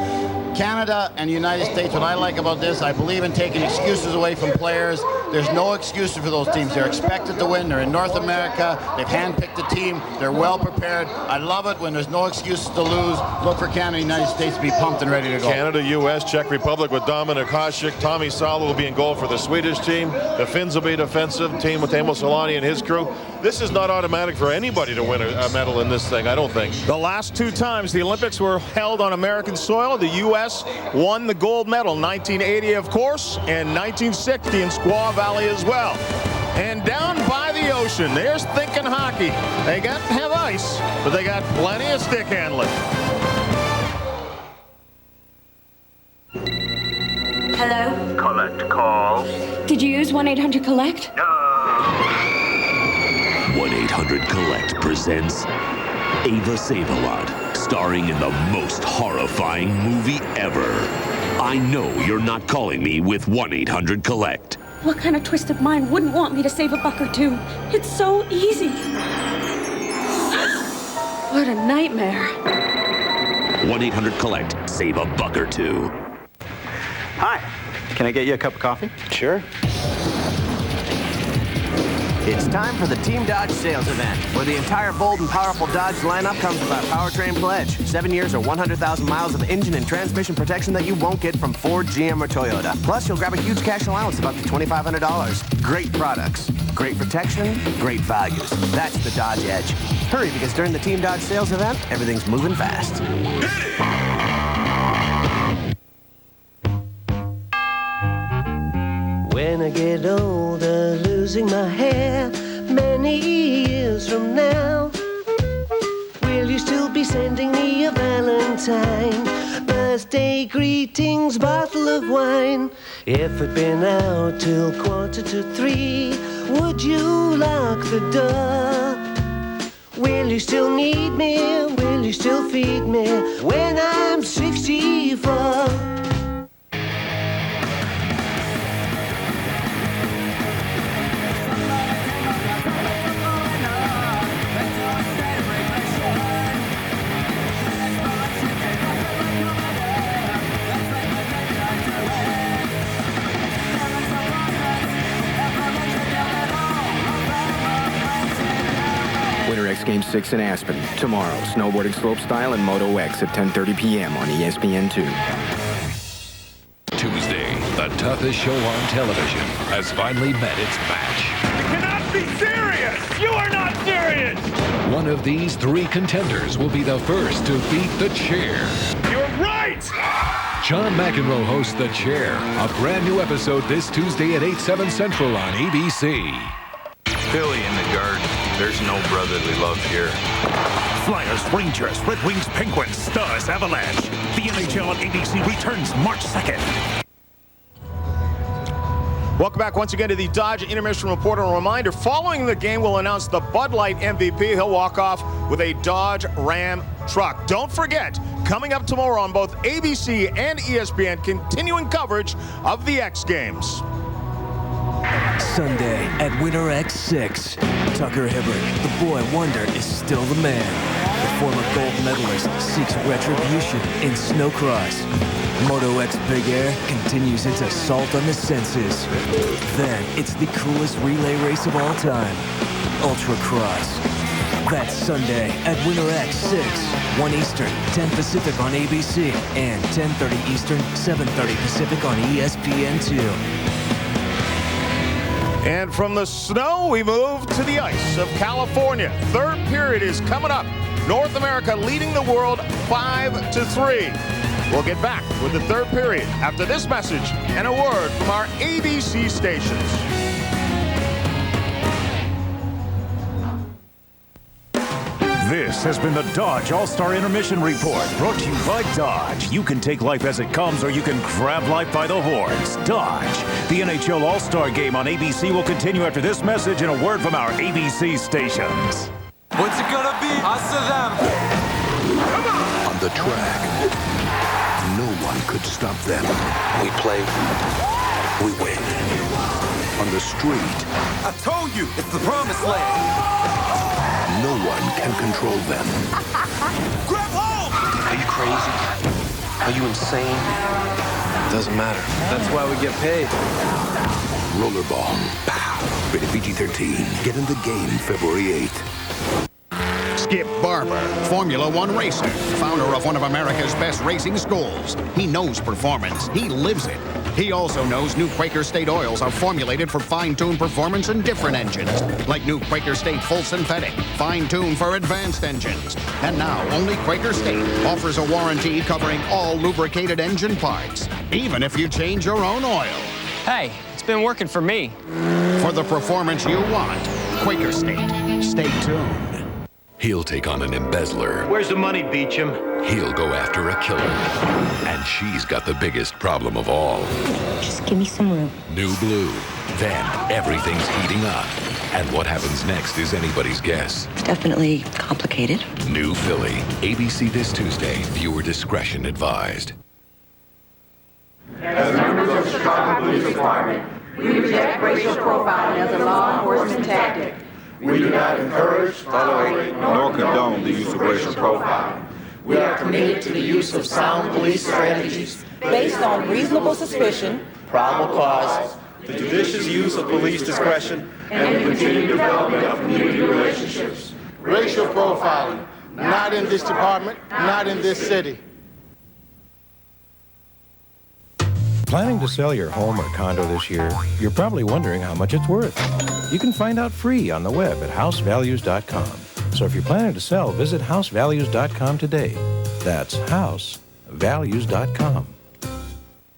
Canada and the United States, what I like about this, I believe in taking excuses away from players. There's no excuses for those teams. They're expected to win. They're in North America. They've handpicked a team. They're well prepared. I love it when there's no excuses to lose. Look for Canada and the United States to be pumped and ready to go. Canada, U.S., Czech Republic with Dominik Hasek. Tommy Salo will be in goal for the Swedish team. The Finns will be defensive team with Teemu Solani and his crew. This is not automatic for anybody to win a medal in this thing, I don't think. The last 2 times the Olympics were held on American soil, the U.S. won the gold medal, 1980, of course, and 1960 in Squaw Valley as well. And down by the ocean, there's thinking hockey. They got to have ice, but they got plenty of stick handling. Hello? Collect calls. Did you use 1-800-COLLECT? 1-800-COLLECT presents Ava Save-A-Lot, starring in the most horrifying movie ever. I know you're not calling me with 1-800-COLLECT. What kind of twisted mind wouldn't want me to save a buck or two? It's so easy. What a nightmare. 1-800-COLLECT. Save a buck or two. Hi. Can I get you a cup of coffee? Sure. It's time for the Team Dodge sales event, where the entire bold and powerful Dodge lineup comes with our powertrain pledge. 7 years or 100,000 miles of engine and transmission protection that you won't get from Ford, GM, or Toyota. Plus, you'll grab a huge cash allowance of up to $2,500. Great products, great protection, great values. That's the Dodge Edge. Hurry, because during the Team Dodge sales event, everything's moving fast. When I get older, losing my hair, many years from now, will you still be sending me a Valentine? Birthday greetings, bottle of wine. If it'd been out till 2:45, would you lock the door? Will you still need me? Will you still feed me when I'm 64? Winter X Game 6 in Aspen. Tomorrow, snowboarding slopestyle and Moto X at 10:30 p.m. on ESPN2. Tuesday, the toughest show on television has finally met its match. You cannot be serious! You are not serious! One of these 3 contenders will be the first to beat the Chair. You're right! John McEnroe hosts The Chair, a brand new episode this Tuesday at 8/7 Central on ABC. Philly in the garden. There's no brotherly love here. Flyers, Rangers, Red Wings, Penguins, Stars, Avalanche. The NHL on ABC returns March 2nd. Welcome back once again to the Dodge Intermission Report. A reminder, following the game, we'll announce the Bud Light MVP. He'll walk off with a Dodge Ram truck. Don't forget, coming up tomorrow on both ABC and ESPN, continuing coverage of the X Games. Sunday at Winter X6. Tucker Hibbert, the boy wonder, is still the man. The former gold medalist seeks retribution in snowcross. Moto X Big Air continues its assault on the senses. Then it's the coolest relay race of all time, Ultra Cross. That's Sunday at Winter X6, 1 Eastern, 10 Pacific on ABC, and 10:30 Eastern, 7:30 Pacific on ESPN2. And from the snow, we move to the ice of California. Third period is coming up. North America leading the world 5-3. We'll get back with the third period after this message and a word from our ABC stations. This has been the Dodge All Star Intermission Report, brought to you by Dodge. You can take life as it comes, or you can grab life by the horns. Dodge. The NHL All Star Game on ABC will continue after this message and a word from our ABC stations. What's it gonna be? Us or them? On the track, No one could stop them. We play, we win. On the street, I told you, it's the promised land. no one can control them. Grab hold! Are you crazy? Are you insane? Doesn't matter. That's why we get paid. Rollerball. Pow. Rated PG-13. Get in the game February 8th. Skip Barber, Formula One racer, founder of one of America's best racing schools. He knows performance. He lives it. He also knows new Quaker State oils are formulated for fine-tuned performance in different engines, like new Quaker State Full Synthetic, fine-tuned for advanced engines. And now, only Quaker State offers a warranty covering all lubricated engine parts, even if you change your own oil. Hey, it's been working for me. For the performance you want, Quaker State. Stay tuned. He'll take on an embezzler. Where's the money, Beecham? He'll go after a killer. And she's got the biggest problem of all. Just give me some room. New Blue. Then everything's heating up. And what happens next is anybody's guess. It's definitely complicated. New Philly. ABC this Tuesday. Viewer discretion advised. As members of the Chicago Police Department, we reject racial profiling as a law enforcement tactic. We do not encourage, tolerate, nor condone the use of racial profiling. We are committed to the use of sound police strategies based on reasonable suspicion, probable cause, the judicious use of police discretion, and the continued development of community relationships. Racial profiling, not in this department, not in this city. Planning to sell your home or condo this year? You're probably wondering how much it's worth. You can find out free on the web at housevalues.com. So if you're planning to sell, visit housevalues.com today. That's housevalues.com.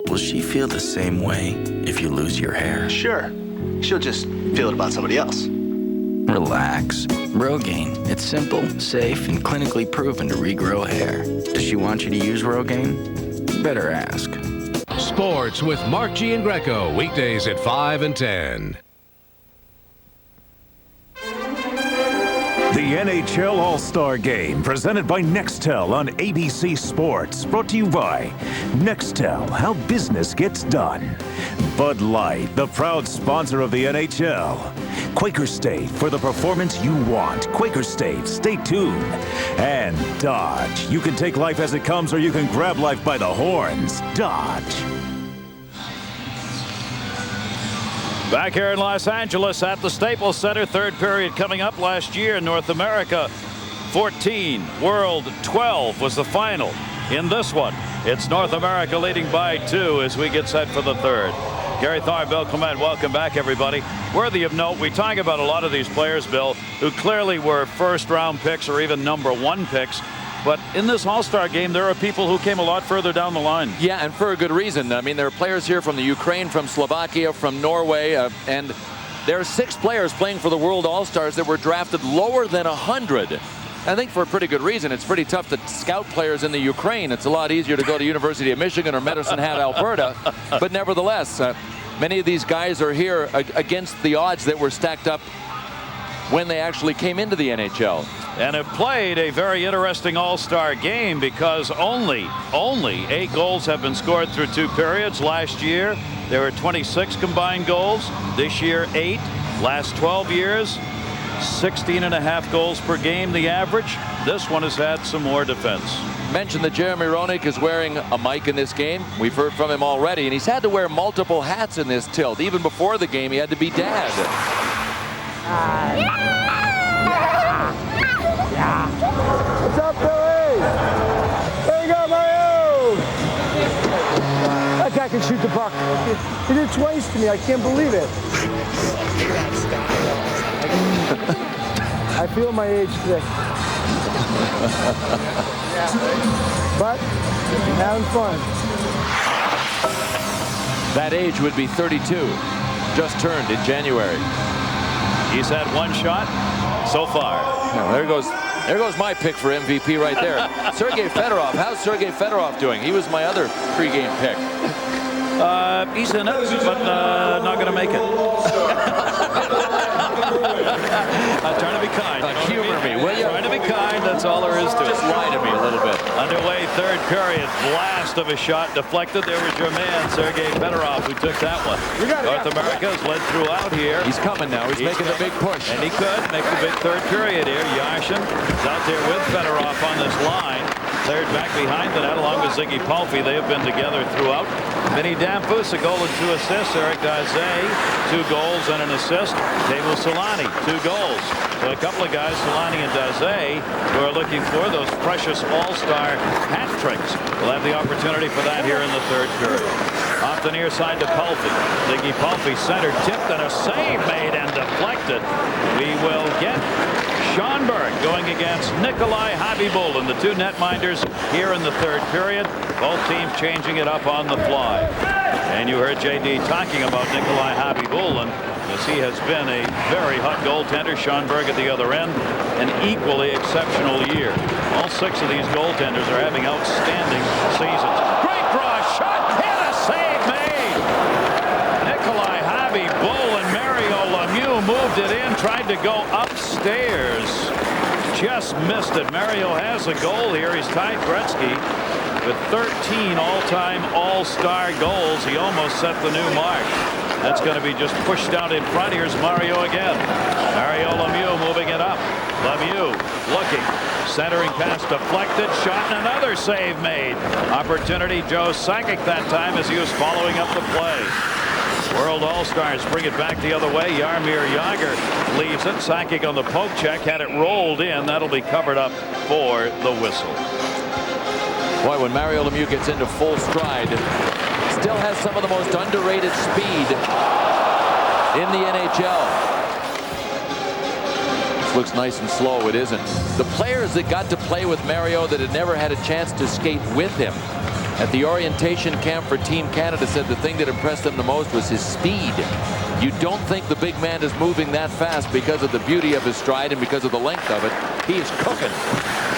Will she feel the same way if you lose your hair? Sure. She'll just feel it about somebody else. Relax. Rogaine. It's simple, safe, and clinically proven to regrow hair. Does she want you to use Rogaine? You better ask. Sports with Mark G. and Greco. Weekdays at 5 and 10. The NHL All Star Game, presented by Nextel on ABC Sports. Brought to you by Nextel, how business gets done. Bud Light, the proud sponsor of the NHL. Quaker State, for the performance you want. Quaker State, stay tuned. And Dodge, you can take life as it comes or you can grab life by the horns. Dodge. Back here in Los Angeles at the Staples Center, third period coming up. Last year in North America, 14, World 12 was the final. In this one, it's North America leading by 2 as we get set for the third. Gary Thorne, Bill Clement, welcome back, everybody. Worthy of note, we talk about a lot of these players, Bill, who clearly were first-round picks or even #1 picks. But in this All-Star game, there are people who came a lot further down the line. Yeah, and for a good reason. I mean, there are players here from the Ukraine, from Slovakia, from Norway, and there are 6 players playing for the World All-Stars that were drafted lower than 100. I think for a pretty good reason. It's pretty tough to scout players in the Ukraine. It's a lot easier to go to University of Michigan or Medicine Hat, Alberta. But nevertheless, many of these guys are here against the odds that were stacked up when they actually came into the NHL. And have played a very interesting All-Star game because only 8 goals have been scored through 2 periods. Last year, there were 26 combined goals. This year, 8. Last 12 years, 16.5 goals per game, the average. This one has had some more defense. Mentioned that Jeremy Roenick is wearing a mic in this game. We've heard from him already, and he's had to wear multiple hats in this tilt. Even before the game, he had to be dad. What's up, Billy? There you go, Mario! That guy can shoot the puck. He did it twice to me. I can't believe it. I feel my age today. But having fun. That age would be 32. Just turned in January. He's had 1 shot so far. Now, there goes my pick for MVP right there. Sergei Fedorov. How's Sergei Fedorov doing? He was my other pregame pick. He's in it, but not going to make it. I'm trying to be kind. Humor me, will you? Trying to be kind. That's all there is to it. Just lie to me a little bit. Underway, third period. Blast of a shot deflected. There was your man, Sergei Fedorov, who took that one. North America has led throughout here. He's coming now. He's making the big push. And he could make the big third period here. Yashin is out there with Fedorov on this line. Third back behind the net along with Ziggy Palffy. They have been together throughout. Vinny Damphus, a goal and 2 assists. Eric Daze, 2 goals and an assist. Teemu Selanne, 2 goals. So a couple of guys, Selanne and Daze, who are looking for those precious all-star hat tricks. We'll have the opportunity for that here in the third period. Off the near side to Palffy. Ziggy Palffy center tipped and a save made and deflected. We will get Schonberg going against Nikolai Habibulin, the 2 netminders here in the third period. Both teams changing it up on the fly. And you heard JD talking about Nikolai Habibulin, as he has been a very hot goaltender. Schonberg at the other end, an equally exceptional year. All 6 of these goaltenders are having outstanding seasons. Great draw shot and a save made. Nikolai Habibulin, Mario Lemieux moved it in, tried to go upstairs. Just missed it. Mario has a goal here. He's tied Gretzky with 13 all-time all-star goals. He almost set the new mark. That's going to be just pushed out in front. Here's Mario again. Mario Lemieux moving it up. Lemieux looking. Centering pass deflected. Shot and another save made. Opportunity Joe Sakic that time as he was following up the play. World All-Stars bring it back the other way. Jaromir Jagr leaves it. Sakic on the poke check. Had it rolled in. That'll be covered up for the whistle. Boy, when Mario Lemieux gets into full stride, still has some of the most underrated speed in the NHL. This looks nice and slow. It isn't. The players that got to play with Mario that had never had a chance to skate with him at the orientation camp for Team Canada said the thing that impressed them the most was his speed. You don't think the big man is moving that fast because of the beauty of his stride and because of the length of it. He is cooking.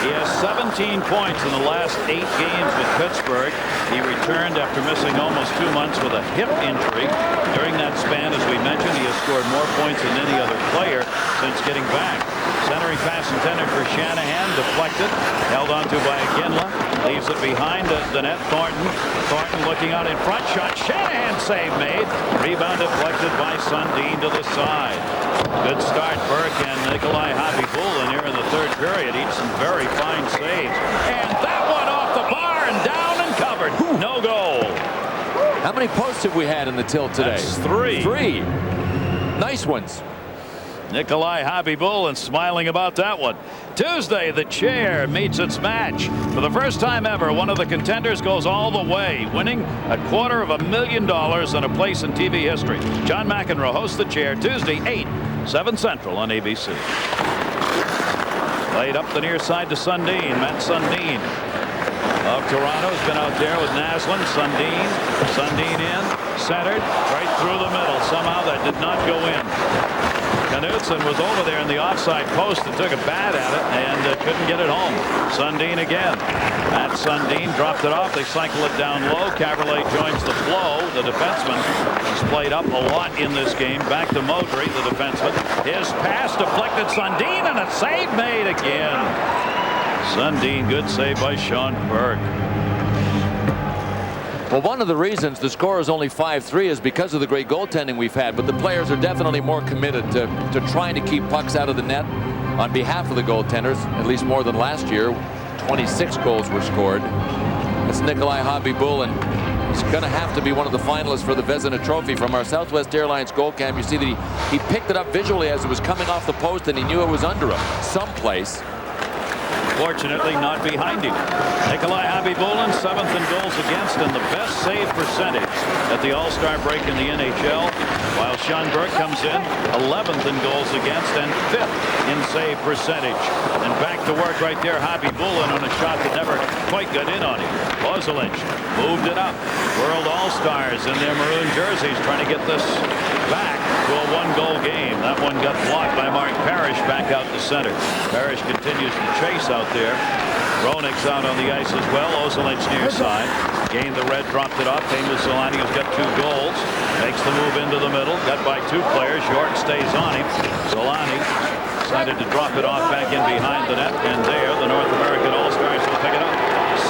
He has 17 points in the last 8 games with Pittsburgh. He returned after missing almost 2 months with a hip injury. During that span, as we mentioned, he has scored more points than any other player since getting back. Centering pass intended for Shanahan, deflected, held onto by Iginla, leaves it behind the net. Thornton looking out in front, shot, Shanahan save made, rebound deflected by Sundin to the side. Good start, Burke and Nikolai Habibulin here in the third period. Each some very fine saves. And that one off the bar and down and covered. No goal. How many posts have we had in the tilt today? That's 3. 3. Nice ones. Nikolai Habibulin smiling about that one. Tuesday, the chair meets its match. For the first time ever, one of the contenders goes all the way, winning $250,000 and a place in TV history. John McEnroe hosts the chair Tuesday, 8, 7 Central on ABC. Laid up the near side to Sundin. Matt Sundin of Toronto has been out there with Naslund. Sundin in, centered, right through the middle. Somehow that did not go in. Knutson was over there in the offside post and took a bat at it and couldn't get it home. Sundin again. Matt Sundin dropped it off. They cycle it down low. Caberlet joins the flow. The defenseman has played up a lot in this game. Back to Modry, the defenseman. His pass deflected Sundin and a save made again. Sundin, good save by Sean Burke. Well, one of the reasons the score is only 5-3 is because of the great goaltending we've had, but the players are definitely more committed to trying to keep pucks out of the net on behalf of the goaltenders, at least more than last year. 26 goals were scored. That's Nikolai Habibulin. He's going to have to be one of the finalists for the Vezina Trophy from our Southwest Airlines goal cam. You see that he picked it up visually as it was coming off the post, and he knew it was under him someplace. Fortunately, not behind him. Nikolai Habibulin, 7th in goals against and the best save percentage at the All-Star break in the NHL, while Sean Burke comes in 11th in goals against and 5th in save percentage. And back to work right there, Habibulin on a shot that never quite got in on him. Lozelich moved it up. World All-Stars in their maroon jerseys trying to get this back to a 1-goal game. That one got blocked by Mark Parrish back out to center. Parrish continues to chase out there. Roenick's out on the ice as well. Lozelich near side. Gained the red, dropped it off. Teemu Selanne has got 2 goals. Makes the move into the middle. Got by 2 players. York stays on him. Selanne decided to drop it off back in behind the net. And there, the North American All-Stars will pick it up.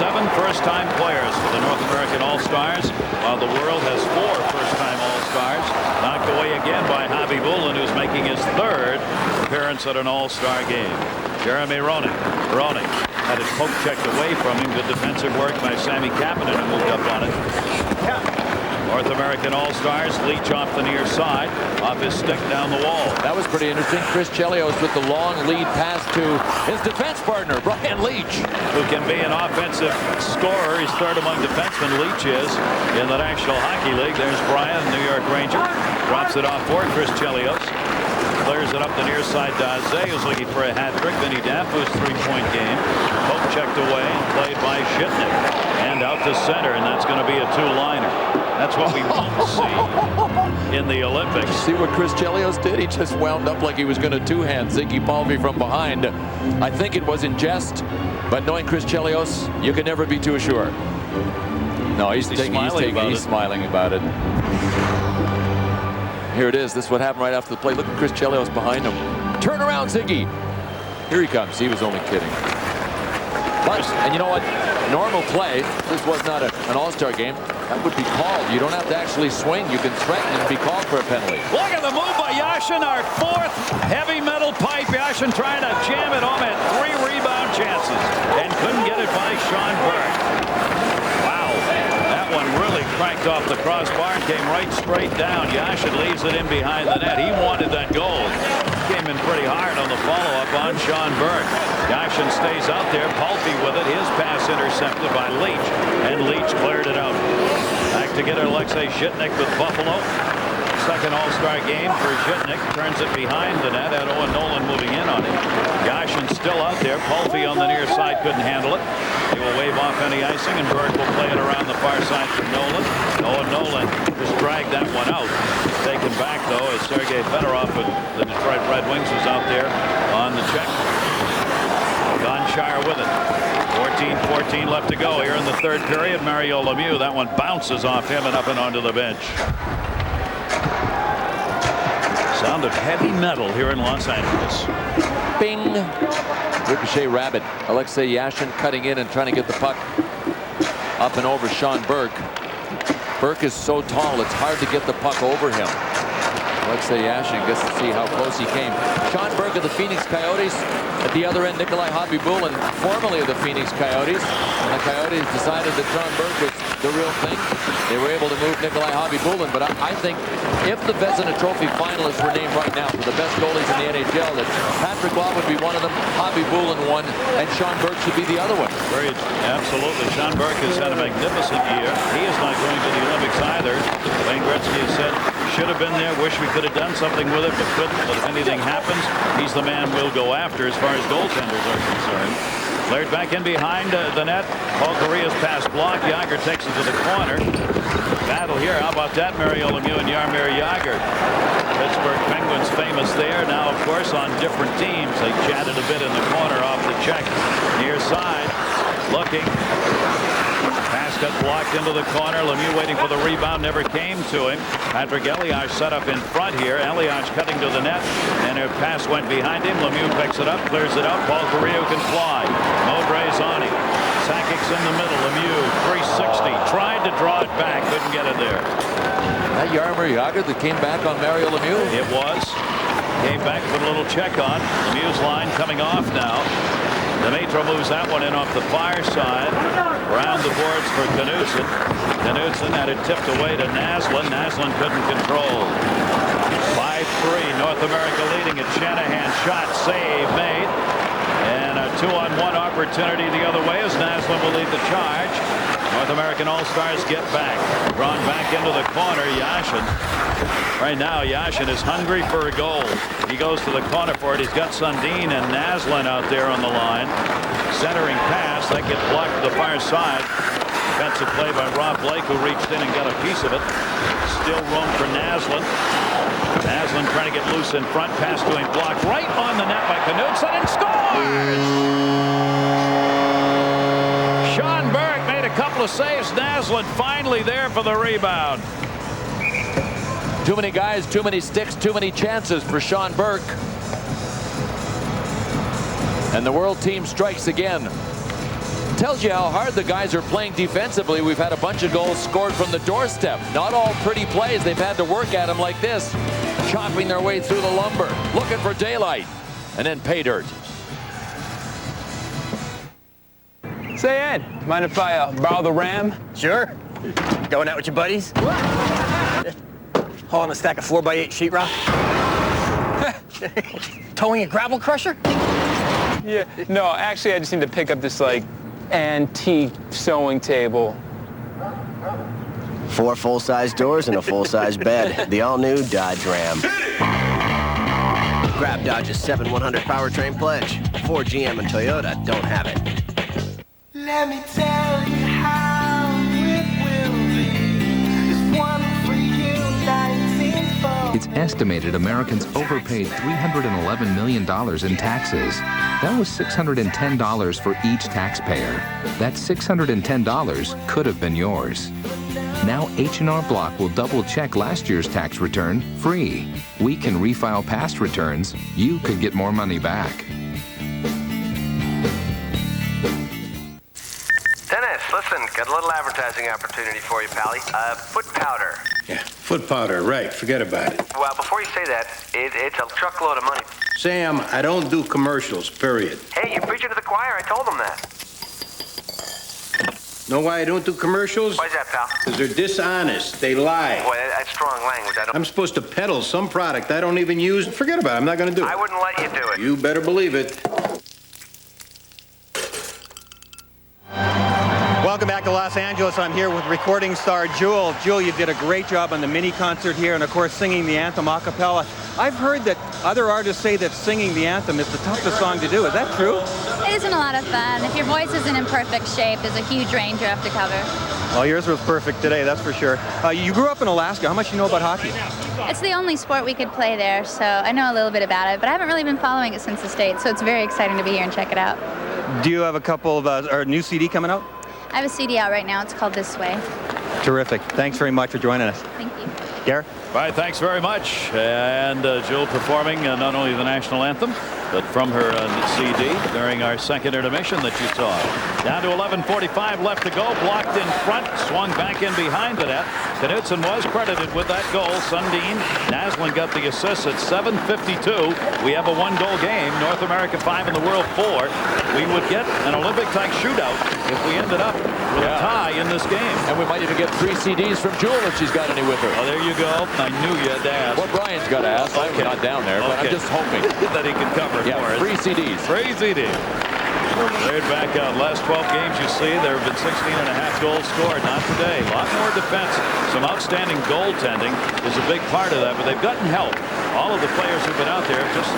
7 first-time players for the North American All-Stars, while the world has 4 first-time All-Stars. Knocked away again by Javi Bullen, who's making his 3rd appearance at an All-Star game. Jeremy Roenick. Roenick had his poke checked away from him. Good defensive work by Sammy Kapanen, who moved up on it. North American All-Stars, Leach off the near side, off his stick down the wall. That was pretty interesting. Chris Chelios with the long lead pass to his defense partner, Brian Leach. Who can be an offensive scorer. He's 3rd among defensemen, Leach is, in the National Hockey League. There's Brian, New York Ranger. Drops it off for Chris Chelios. Clears it up the near side. Daze who's looking for a hat trick. Vinny Dafoe's 3-point game. Poke checked away and played by Shitnik. And out to center, and that's going to be a 2-liner. That's what we won't see in the Olympics. See what Chris Chelios did? He just wound up like he was going to two-hand Ziggy Palffy from behind. I think it was in jest, but knowing Chris Chelios, you can never be too sure. No, he's smiling about it. Here it is. This is what happened right after the play. Look at Chris Chelios behind him. Turn around, Ziggy. Here he comes. He was only kidding. But, and you know what? Normal play, this was not an All-Star game, that would be called. You don't have to actually swing. You can threaten and be called for a penalty. Look at the move by Yashin, our 4th heavy metal pipe. Yashin trying to jam it home, had 3 rebound chances and couldn't get it by Sean Burke. Wow, that one really cranked off the crossbar and came right straight down. Yashin leaves it in behind the net. He wanted that goal. Came in pretty hard on the follow-up on Sean Burke. Yashin stays out there. Palffy with it. His pass intercepted by Leach. And Leach cleared it out. Back to get Alexei Shitnik with Buffalo. 2nd All-Star game for Shitnik. Turns it behind the net. Had Owen Nolan moving in on him. Yashin still out there. Palffy on the near side couldn't handle it. He will wave off any icing, and Burke will play it around the far side for Nolan. Owen Nolan just dragged that one out. Taken back, though, as Sergei Fedorov with the Detroit Red Wings was out there on the check. Gonchar with it. 14-14 left to go here in the 3rd period. Mario Lemieux, that one bounces off him and up and onto the bench. Sound of heavy metal here in Los Angeles. Bing. Ricochet rabbit. Alexei Yashin cutting in and trying to get the puck up and over Sean Burke. Burke is so tall, it's hard to get the puck over him. Alexei Yashin gets to see how close he came. Sean Burke of the Phoenix Coyotes. At the other end, Nikolai Khabibulin, formerly of the Phoenix Coyotes. And the Coyotes decided that Sean Burke was the real thing. They were able to move Nikolai Khabibulin. But I think if the Vezina Trophy finalists were named right now for the best goalies in the NHL, that Patrick Law would be one of them, Khabibulin one, and Sean Burke should be the other one. Absolutely. Sean Burke has had a magnificent year. He is not going to the Olympics either. Wayne Gretzky has said, should have been there, wish we could have done something with it, but couldn't. But if anything happens, he's the man we'll go after as far as goaltenders are concerned. Flared back in behind the net. Paul Correa's pass blocked. Jagr takes it to the corner. Battle here. How about that? Mario Lemieux and Jaromir Jagr. Pittsburgh Penguins famous there. Now, of course, on different teams. They chatted a bit in the corner off the check. Near side. Looking. Pass got blocked into the corner. Lemieux waiting for the rebound. Never came to him. Patrick Elias set up in front here. Elias cutting to the net. And a pass went behind him. Lemieux picks it up. Clears it out. Paul Correa can fly. Mowbray's on him. Sakic's in the middle. Lemieux 360. Tried to draw it back. Couldn't get it there. That Jaromir Jagr that came back on Mario Lemieux? It was. Came back, put a little check on. Lemieux's line coming off now. Demetro moves that one in off the far side. Around the boards for Knudsen. Knudsen had it tipped away to Naslund. Naslund couldn't control. 5-3. North America leading it. Shanahan shot. Save made. And a 2-on-1 opportunity the other way as Naslund will lead the charge. North American All-Stars get back. Drawn back into the corner. Yashin. Right now, Yashin is hungry for a goal. He goes to the corner for it. He's got Sundin and Naslund out there on the line. Centering pass. That gets blocked to the far side. Defensive play by Rob Blake, who reached in and got a piece of it. Still room for Naslund. Naslund trying to get loose in front. Pass to him. Blocked right on the net by Knudsen and scores! Sean Burke made a couple of saves. Naslund finally there for the rebound. Too many guys, too many sticks, too many chances for Sean Burke. And the world team strikes again. Tells you how hard the guys are playing defensively. We've had a bunch of goals scored from the doorstep. Not all pretty plays. They've had to work at them like this. Chopping their way through the lumber. Looking for daylight. And then pay dirt. Say, Ed, mind if I borrow the Ram? Sure. Going out with your buddies? Hauling a stack of 4x8 sheetrock? Towing a gravel crusher? Yeah, no, actually I just need to pick up this, like, antique sewing table. 4 full-size doors and a full-size bed. The all-new Dodge Ram. Grab Dodge's 7-100 powertrain pledge. Ford, GM, and Toyota don't have it. Let me tell you how it will be. There's one for you, 1940. It's estimated Americans overpaid $311 million in taxes. That was $610 for each taxpayer. That $610 could have been yours. Now H&R Block will double-check last year's tax return free. We can refile past returns. You could get more money back. Dennis, listen, got a little advertising opportunity for you, Pally. Foot powder. Yeah, foot powder, right. Forget about it. Well, before you say that, it's a truckload of money. Sam, I don't do commercials, period. Hey, you're preaching to the choir. I told them that. Know why I don't do commercials? Why's that, pal? Because they're dishonest. They lie. Boy, that's strong language. I'm supposed to peddle some product I don't even use. Forget about it. I'm not going to do it. I wouldn't let you do it. You better believe it. Welcome back to Los Angeles. I'm here with recording star Jewel. Jewel, you did a great job on the mini concert here and, of course, singing the anthem a cappella. I've heard that other artists say that singing the anthem is the toughest song to do. Is that true? It isn't a lot of fun. If your voice isn't in perfect shape, there's a huge range you have to cover. Well, yours was perfect today, that's for sure. You grew up in Alaska. How much do you know about hockey? It's the only sport we could play there, so I know a little bit about it, but I haven't really been following it since the States, so it's very exciting to be here and check it out. Do you have a couple of, or a new CD coming out? I have a CD out right now. It's called This Way. Terrific. Thanks very much for joining us. Thank you. Garrett? All right, thanks very much. And Jill performing not only the national anthem, but from her CD during our second intermission that you saw. Down to 11:45 left to go. Blocked in front, swung back in behind the net. Knutson was credited with that goal. Sundin, Naslund got the assist at 7:52. We have a 1-goal game. North America 5 and the world 4. We would get an Olympic-type shootout if we ended up with a tie in this game. And we might even get 3 CDs from Jewel if she's got any with her. Oh, there you go. I knew you had to ask. Well, Brian's got to ask. I'm not down there, but I'm just hoping that he can cover for us. 3 CDs. 3 CDs. They're back out. Last 12 games, you see, there have been 16.5 goals scored. Not today. A lot more defense. Some outstanding goaltending is a big part of that, but they've gotten help. All of the players who've been out there have just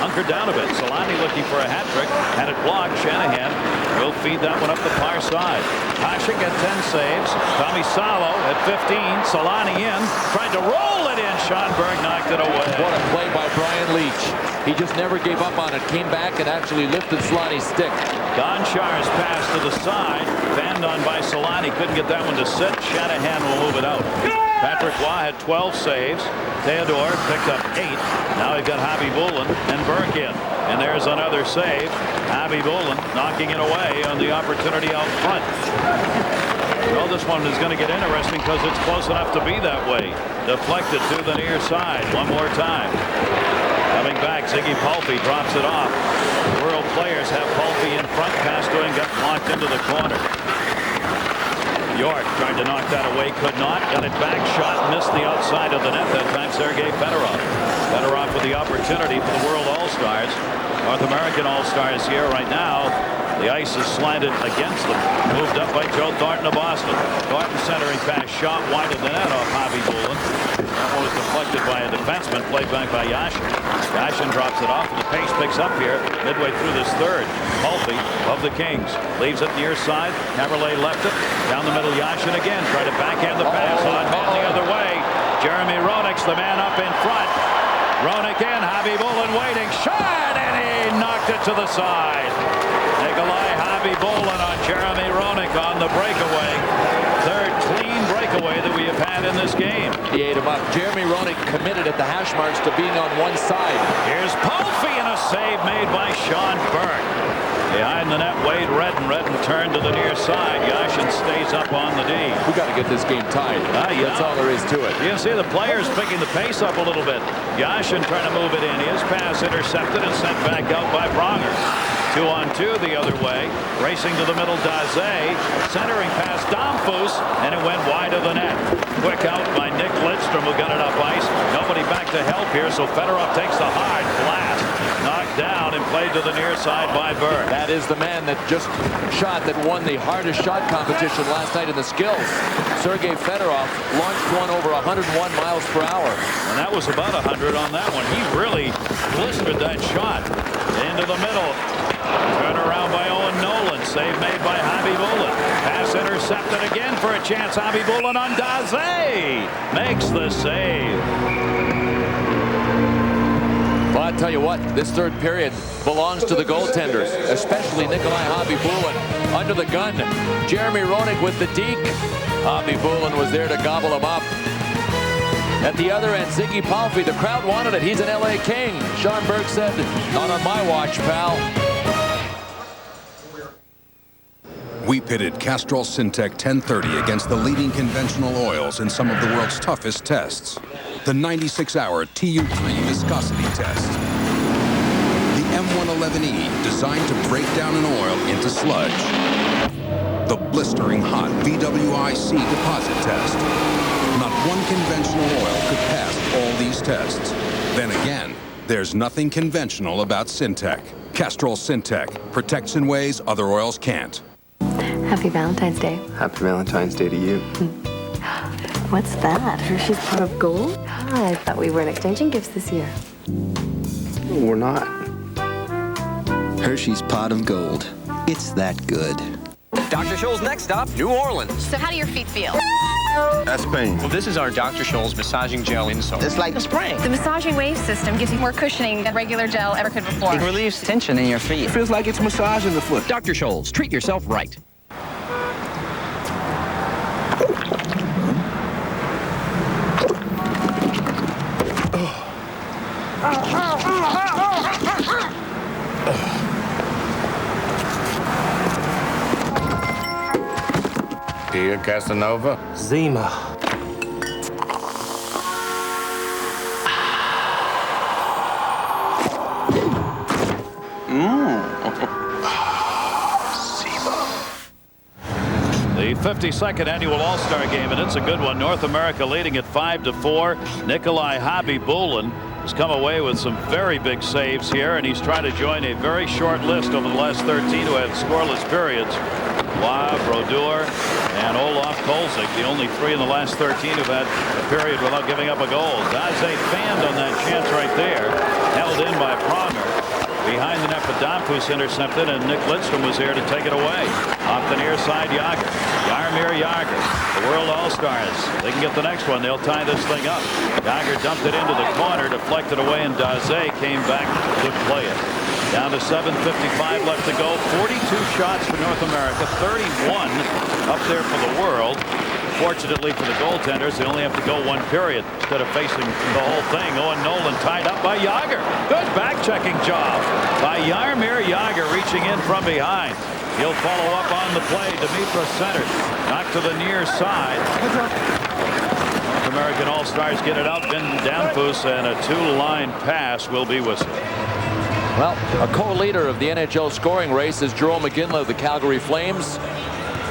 hunkered down a bit. Solani looking for a hat trick. Had it blocked. Shanahan will feed that one up the far side. Hasek at 10 saves. Tommy Salo at 15. Solani in. Tried to roll it in. Schonberg knocked it away. What a play by Brian Leach. He just never gave up on it. Came back and actually lifted Solani's stick. Gonchar's pass to the side. Fanned on by Solani. Couldn't get that one to sit. Shanahan will move it out. Patrick Waugh had 12 saves. Theodore picked up 8. Now he's got Javi Bullen and Burke in. And there's another save. Javi Bullen knocking it away on the opportunity out front. Well, this one is going to get interesting because it's close enough to be that way. Deflected to the near side. One more time. Coming back, Ziggy Palffy drops it off. World players have Palffy in front. Pass to him, got blocked into the corner. York tried to knock that away, could not. Got it back, shot, missed the outside of the net. That time, Sergei Fedorov. Fedorov with the opportunity for the World All-Stars. North American All-Stars here right now. The ice is slanted against them. Moved up by Joe Thornton of Boston. Thornton centering pass, shot wide of the net off Javi Bullen. That one was deflected by a defenseman, played back by Yashin. Yashin drops it off, and the pace picks up here midway through this third. Palffy of the Kings leaves it near side. Caberlet left it. Down the middle, Yashin again. Tried to backhand the pass. On man the other way. Jeremy Roenick's the man up in front. Roenick in. Javi Bullen waiting. Shot! And he knocked it to the side. Nikolai Javi Bullen on Jeremy Roenick on the breakaway. Third clean breakaway that we have had in this game. He ate him up. Jeremy Roenick committed at the hash marks to being on one side. Here's Palffy and a save made by Sean Burke. Behind the net, Wade Redden. Redden turned to the near side. Yashin stays up on the D. We got to get this game tied. Yeah. That's all there is to it. You can see the players picking the pace up a little bit. Yashin trying to move it in. His pass intercepted and sent back out by Pronger. 2-on-2 the other way. Racing to the middle, Daze. Centering pass, Domfus, and it went wide of the net. Quick out by Nick Lidstrom, who got it up ice. Nobody back to help here, so Fedorov takes the hard blast. Knocked down and played to the near side by Burke. That is the man that just shot that won the hardest shot competition last night in the skills. Sergei Fedorov launched one over 101 miles per hour. And that was about 100 on that one. He really blistered that shot. Into the middle. Turn around by Owen Nolan. Save made by Javi Bulin. Pass intercepted again for a chance. Javi Bulin on Daze. Makes the save. Well, I tell you what, this third period belongs to the goaltenders, especially Nikolai Khabibulin under the gun. Jeremy Roenick with the deke. Khabibulin was there to gobble him up. At the other end, Ziggy Palffy, the crowd wanted it. He's an LA King. Sean Burke said, not on my watch, pal. We pitted Castrol Syntec 1030 against the leading conventional oils in some of the world's toughest tests. The 96-hour TU3 viscosity test. The M111E, designed to break down an oil into sludge. The blistering hot VWIC deposit test. Not one conventional oil could pass all these tests. Then again, there's nothing conventional about Syntec. Castrol Syntec protects in ways other oils can't. Happy Valentine's Day. Happy Valentine's Day to you. What's that? Hershey's pot of gold? I thought we weren't exchanging gifts this year. We're not. Hershey's pot of gold. It's that good. Dr. Scholl's next stop, New Orleans. So how do your feet feel? That's pain. Well, this is our Dr. Scholl's massaging gel insole. It's like a spring. The massaging wave system gives you more cushioning than regular gel ever could before. It relieves tension in your feet. It feels like it's massaging the foot. Dr. Scholl's, treat yourself right. Dear Casanova. Zima. The 52nd Annual All Star Game, and it's a good one. North America leading at 5-4. Nikolai Khabibulin has come away with some very big saves here, and he's trying to join a very short list over the last 13 who had scoreless periods. Waugh, Brodeur, and Olaf Kolzig, the only three in the last 13 who've had a period without giving up a goal. Daze fanned on that chance right there, held in by Pronger. Behind the net for Domfus intercepted, and Nick Lidstrom was here to take it away. Off the near side, Jágr. Jaromir Jágr, the World All-Stars. They can get the next one. They'll tie this thing up. Jágr dumped it into the corner, deflected away, and Daze came back to play it. Down to 7:55 left to go. 42 shots for North America, 31 up there for the world. Fortunately for the goaltenders, they only have to go one period instead of facing the whole thing. Owen Nolan tied up by Jágr. Good back-checking job by Jaromir Jágr, reaching in from behind. He'll follow up on the play. Dimitra centers. Knocked to the near side. North American All-Stars get it out. Vin Danfus, and a two-line pass will be whistled. Well, a co-leader of the NHL scoring race is Jerome McGinley of the Calgary Flames.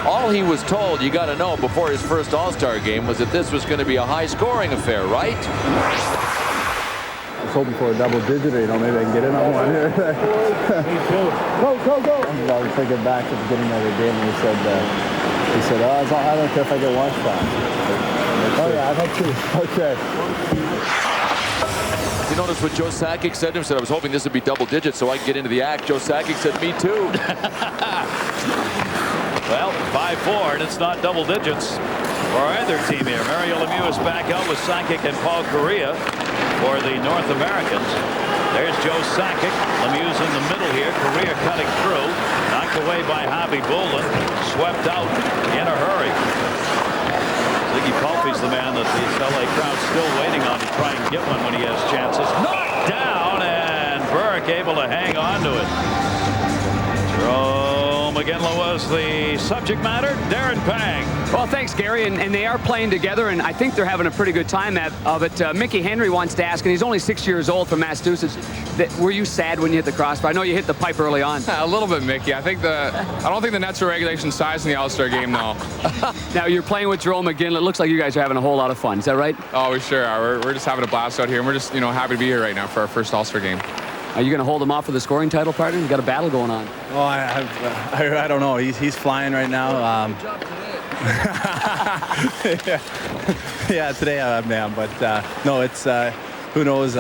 All he was told, you got to know, before his first All-Star game was that this was going to be a high-scoring affair, right? I was hoping for a double digit, or, maybe I can get in on one here. Go! I was thinking back at the beginning of the game, and he said, I don't care if I get one shot. Oh, yeah, I've had two. Okay. You notice what Joe Sakic said to him? Said, I was hoping this would be double digits so I could get into the act. Joe Sakic said, me too. Well, 5-4, and it's not double digits for either team here. Mario Lemieux is back out with Sakic and Paul Correa for the North Americans. There's Joe Sakic. Lemieux's in the middle here. Correa cutting through. Knocked away by Khabibulin. Swept out in a hurry. Ziggy Palffy's the man that the LA crowd's still waiting on to try and get one when he has chances. Knocked down, and Burke able to hang on to it. Joe McGinley was the subject matter. Darren Pang. Well, thanks, Gary. And they are playing together, and I think they're having a pretty good time of it. Mickey Henry wants to ask, and he's only 6 years old from Massachusetts. Were you sad when you hit the crossbar? I know you hit the pipe early on. A little bit, Mickey. I don't think the nets are regulation size in the All Star Game, though. Now you're playing with Joe McGinley. It looks like you guys are having a whole lot of fun. Is that right? Oh, we sure are. We're just having a blast out here, and we're just happy to be here right now for our first All Star Game. Are you going to hold him off for the scoring title, partner? You got a battle going on. Oh, I don't know. He's flying right now. yeah, today I'm down, but no, it's who knows.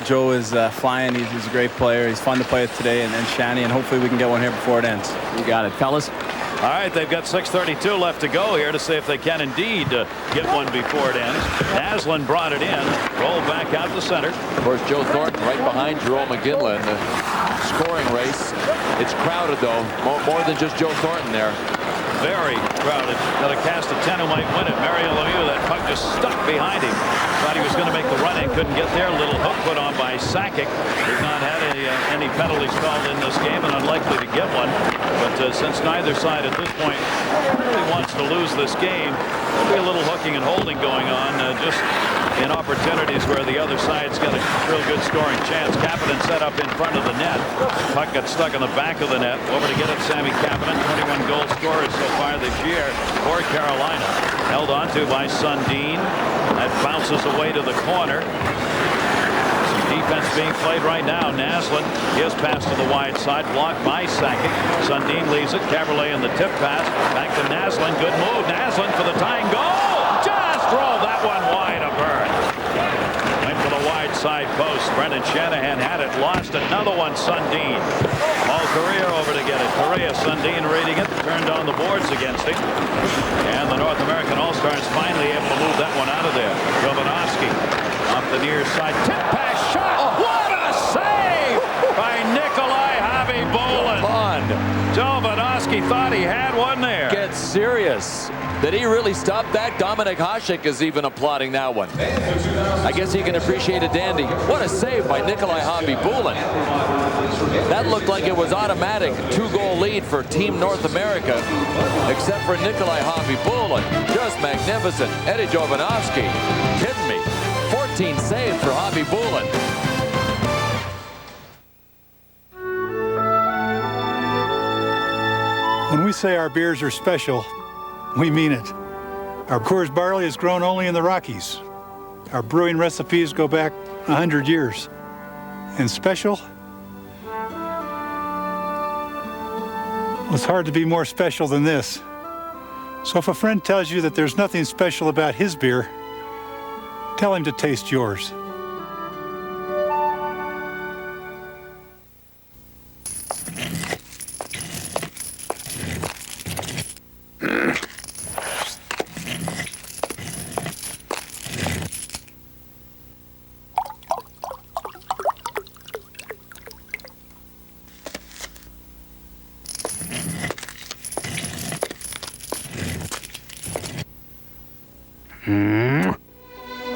Joe is flying. He's a great player. He's fun to play with today, and Shani, and hopefully we can get one here before it ends. You got it, fellas. All right, they've got 6:32 left to go here to see if they can indeed get one before it ends. Naslund brought it in, rolled back out to center. Of course, Joe Thornton right behind Jerome McGinley in the scoring race. It's crowded, though, more than just Joe Thornton there. Very crowded. Got a cast of 10 who might win it. Mario Lemieux, that puck just stuck behind him. Thought he was going to make the run in, couldn't get there. Little hook put on by Sakic. Did not have any penalties called in this game and unlikely to get one. But since neither side at this point really wants to lose this game, there'll be a little hooking and holding going on just in opportunities where the other side's got a real good scoring chance. Kapanen set up in front of the net. Puck got stuck in the back of the net. Over to get it, Sammy Kapanen, 21 goal scorers so far this year for Carolina. Held onto by Sundin. That bounces away to the corner. Some defense being played right now. Naslund, his pass to the wide side, blocked by Sakic. Sundin leaves it. Caberlet in the tip pass. Back to Naslund. Good move. Naslund for the tying goal. Just rolled that one wide of Bird. Went for the wide side post. Brendan Shanahan had it. Lost another one. Sundin. Paul Correa over to get it. Correa, Sundin reading it. Turned on the boards against him. And the North American All-Stars finally able to move that one out of there. Jovanovski off the near side. Tip pass shot. Oh. What a save by Nikolai Javi-Bolin. Jovanovski thought he had one there. Get serious. Did he really stop that? Dominik Hasek is even applauding that one. I guess he can appreciate a dandy. What a save by Nikolai Javi-Bolin. That looked like it was automatic. 2-goal lead for Team North America, except for Nikolai Javi-Bolin. Just magnificent. Eddie Jovanovski. Kidding me. 14 saves for Javi-Bolin. When we say our beers are special, we mean it. Our Coors barley is grown only in the Rockies. Our brewing recipes go back 100 years. And special? Well, it's hard to be more special than this. So if a friend tells you that there's nothing special about his beer, tell him to taste yours.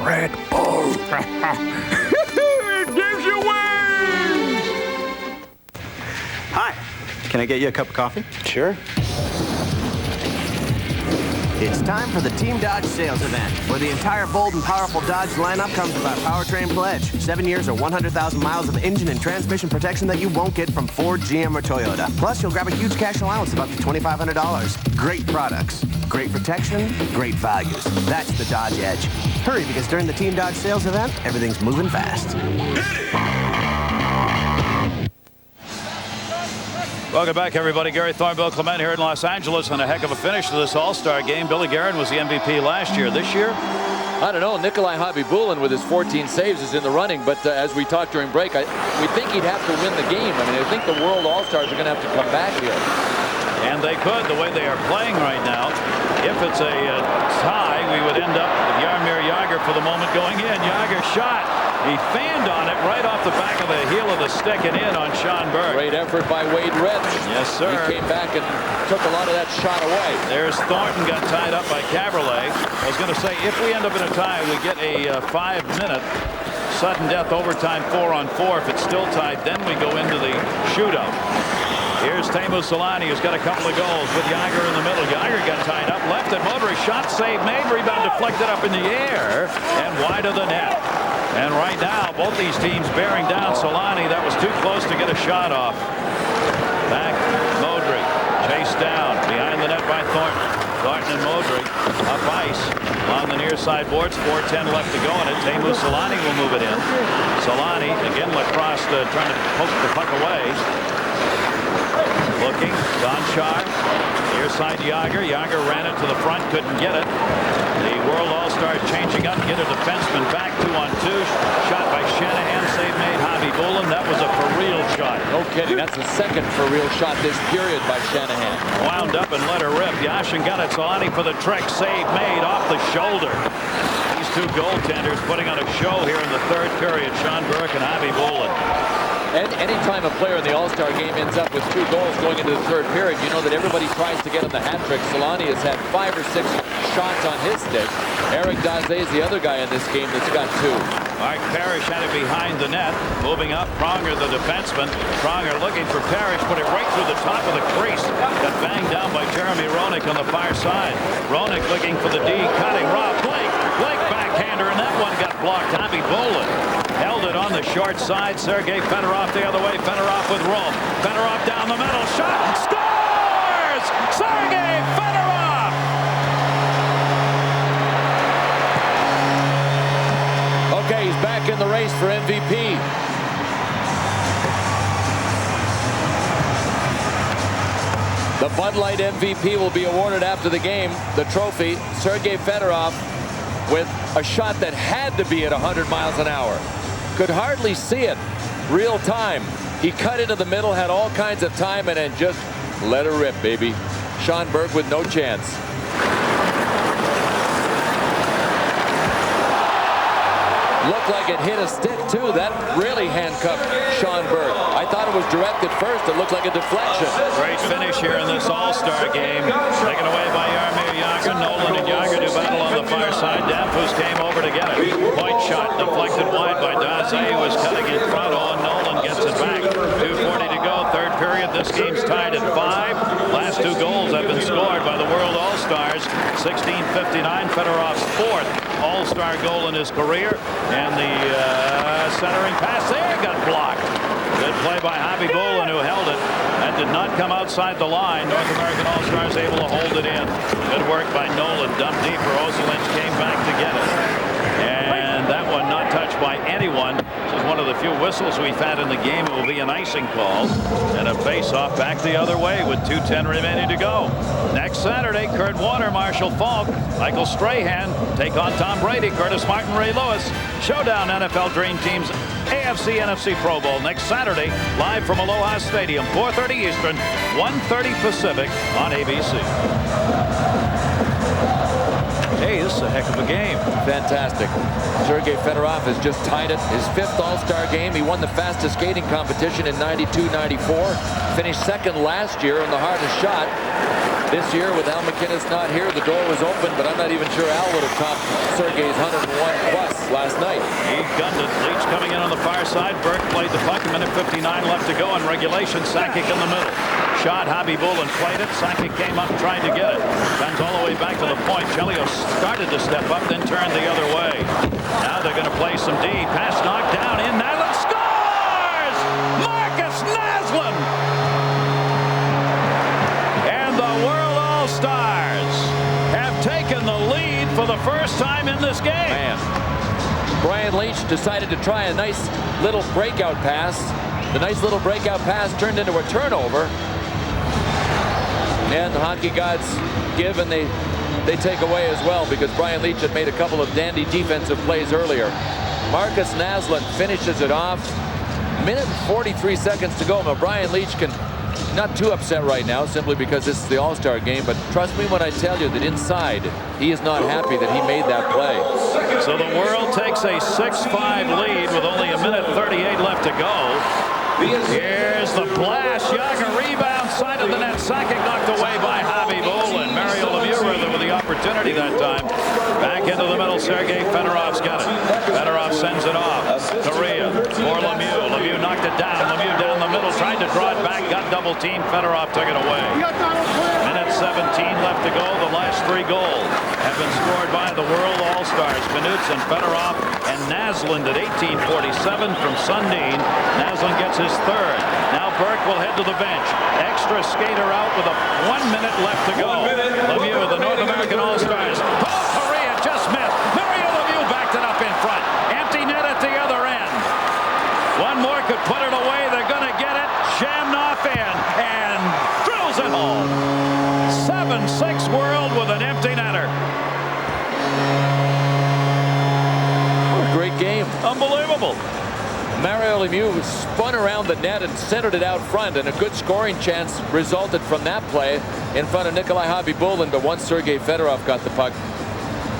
Red Bull. It gives you wings! Hi. Can I get you a cup of coffee? Sure. It's time for the Team Dodge sales event, where the entire bold and powerful Dodge lineup comes with our powertrain pledge. 7 years or 100,000 miles of engine and transmission protection that you won't get from Ford, GM, or Toyota. Plus, you'll grab a huge cash allowance of up to $2,500. Great products, great protection, great values. That's the Dodge Edge. Hurry, because during the Team Dodge sales event, everything's moving fast. Welcome back, everybody. Gary Thornbill Clement here in Los Angeles, and a heck of a finish to this All-Star game. Billy Guerin was the MVP last year. This year, I don't know. Nikolai Javi-Bolin with his 14 saves is in the running, but as we talked during break, we think he'd have to win the game. I mean, I think the World All-Stars are going to have to come back here. And they could, the way they are playing right now. If it's a tie, we would end up with Jaromir Jagr for the moment going in. Jagr shot. He fanned on it right off the back of the heel of the stick and in on Sean Berg. Great effort by Wade Ritz. Yes, sir. He came back and took a lot of that shot away. There's Thornton, got tied up by Caberlet. I was going to say, if we end up in a tie, we get a 5-minute sudden death overtime 4-on-4. If it's still tied, then we go into the shootout. Here's Teemu Selanne, who's got a couple of goals with Jagr in the middle. Jagr got tied up, left at Modric, shot save made, rebound deflected up in the air and wide of the net. And right now, both these teams bearing down Selanne. That was too close to get a shot off. Back, Modric, chased down behind the net by Thornton. Thornton and Modric up ice on the near side boards. 4:10 left to go in it. Teemu Selanne will move it in. Selanne again, lacrosse trying to poke the puck away. Looking, Gonchar, near side Jagr. Jagr ran it to the front, couldn't get it. The World All-Stars changing up, get a defenseman back, 2-on-2. Shot by Shanahan, save made, Javi Bulin. That was a for-real shot. No kidding, that's the second for-real shot this period by Shanahan. Wound up and let her rip. Yashin got it, Selanne for the trick, save made off the shoulder. These two goaltenders putting on a show here in the third period, Sean Burke and Javi Bulin. And anytime a player in the All-Star game ends up with 2 goals going into the third period, you know that everybody tries to get him the hat trick. Selanne has had 5 or 6 shots on his stick. Eric Daze is the other guy in this game that's got 2. Mark Parrish had it behind the net. Moving up, Pronger, the defenseman. Pronger looking for Parrish, put it right through the top of the crease. Got banged down by Jeremy Roenick on the far side. Roenick looking for the D, cutting Rob Blake. Blake backhander, and that one got blocked. Javi Bulin held it on the short side. Sergei Fedorov the other way. Fedorov with room. Fedorov down the middle. Shot. Scores! Sergei Fedorov! Okay, he's back in the race for MVP. The Bud Light MVP will be awarded after the game. The trophy, Sergei Fedorov, with a shot that had to be at 100 miles an hour. Could hardly see it real time. He cut into the middle, had all kinds of time, and then just let her rip, baby. Sean Burke with no chance. Looked like it hit a stick, too. That really handcuffed Sean Burke. I thought it was directed first. It looked like a deflection. Great finish here in this All-Star game. Taken away by Jaromir Jagr. Nolan and Jagr do battle on the far side. Danfus came over to get it. Point shot deflected wide by Daze, who was cutting in front. Oh, Nolan gets it back. 2:40 to go. Third period. This game's tied at 5. Last 2 goals have been scored by the World All-Stars. 16:59. Fedorov's 4th All-Star goal in his career. And the centering pass there got blocked. Good play by Javi Bulin, who held it. That did not come outside the line. North American All-Stars able to hold it in. Good work by Nolan. Dumped deeper. Ozolinch came back to get it. And that one not touched by anyone. This is one of the few whistles we've had in the game. It will be an icing call. And a face-off back the other way with 2:10 remaining to go. Next Saturday, Kurt Warner, Marshall Falk, Michael Strahan take on Tom Brady, Curtis Martin, Ray Lewis. Showdown NFL Dream Teams AFC NFC Pro Bowl next Saturday, live from Aloha Stadium, 4:30 Eastern, 1:30 Pacific on ABC. Hey, this is a heck of a game. Fantastic. Sergei Fedorov has just tied it. His 5th All-Star game. He won the fastest skating competition in 92-94. Finished 2nd last year in the hardest shot. This year, with Al McInnes not here, the door was open, but I'm not even sure Al would have topped Sergei's 101 plus last night. He gunned it. Leach coming in on the far side. Burke played the puck. A minute 59 left to go in regulation. Sakic in the middle. Shot. Javi Bulin played it. Sakic came up trying to get it. Comes all the way back to the point. Chelios started to step up, then turned the other way. Now they're going to play some D. Pass knocked down in. Naslund scores! Marcus Naslund! And the World All-Stars have taken the lead for the first time in this game. Man. Brian Leach decided to try a nice little breakout pass. The nice little breakout pass turned into a turnover. And the hockey gods give and they take away as well, because Brian Leach had made a couple of dandy defensive plays earlier. Marcus Naslund finishes it off. Minute and 43 seconds to go. Now Brian Leach can not too upset right now, simply because this is the All-Star game, but trust me when I tell you that inside he is not happy that he made that play. So the world takes a 6-5 lead with only a minute 38 left to go. Here's the blast. Jagr rebound, side of the net. Sakic knocked away by Javi Bulin. Mario Lemieux with the opportunity that time. Back into the middle. Sergei Fedorov's got it. Fedorov sends it off. Correa for Lemieux. Lemieux knocked it down. Lemieux down the middle, tried to draw it back, got double double team. Fedorov took it away. Minute 17 left to go. The last 3 goals have been scored by the World All-Stars. Knudsen, Fedorov, and Naslund at 18:47 from Sundin. Naslund gets his 3rd. Now Burke will head to the bench. Extra skater out with 1 minute left to go. Lemieux, the North American All-Stars. Oh, Korea just missed. Mario Lemieux backed it up in front. Empty net at the other end. One more could put it away. They're going to get it. Shamnoff in and drills it home. 7-6 World with an empty netter. What a great game. Unbelievable. Mario Lemieux spun around the net and centered it out front, and a good scoring chance resulted from that play in front of Nikolai Khabibulin. But once Sergei Fedorov got the puck,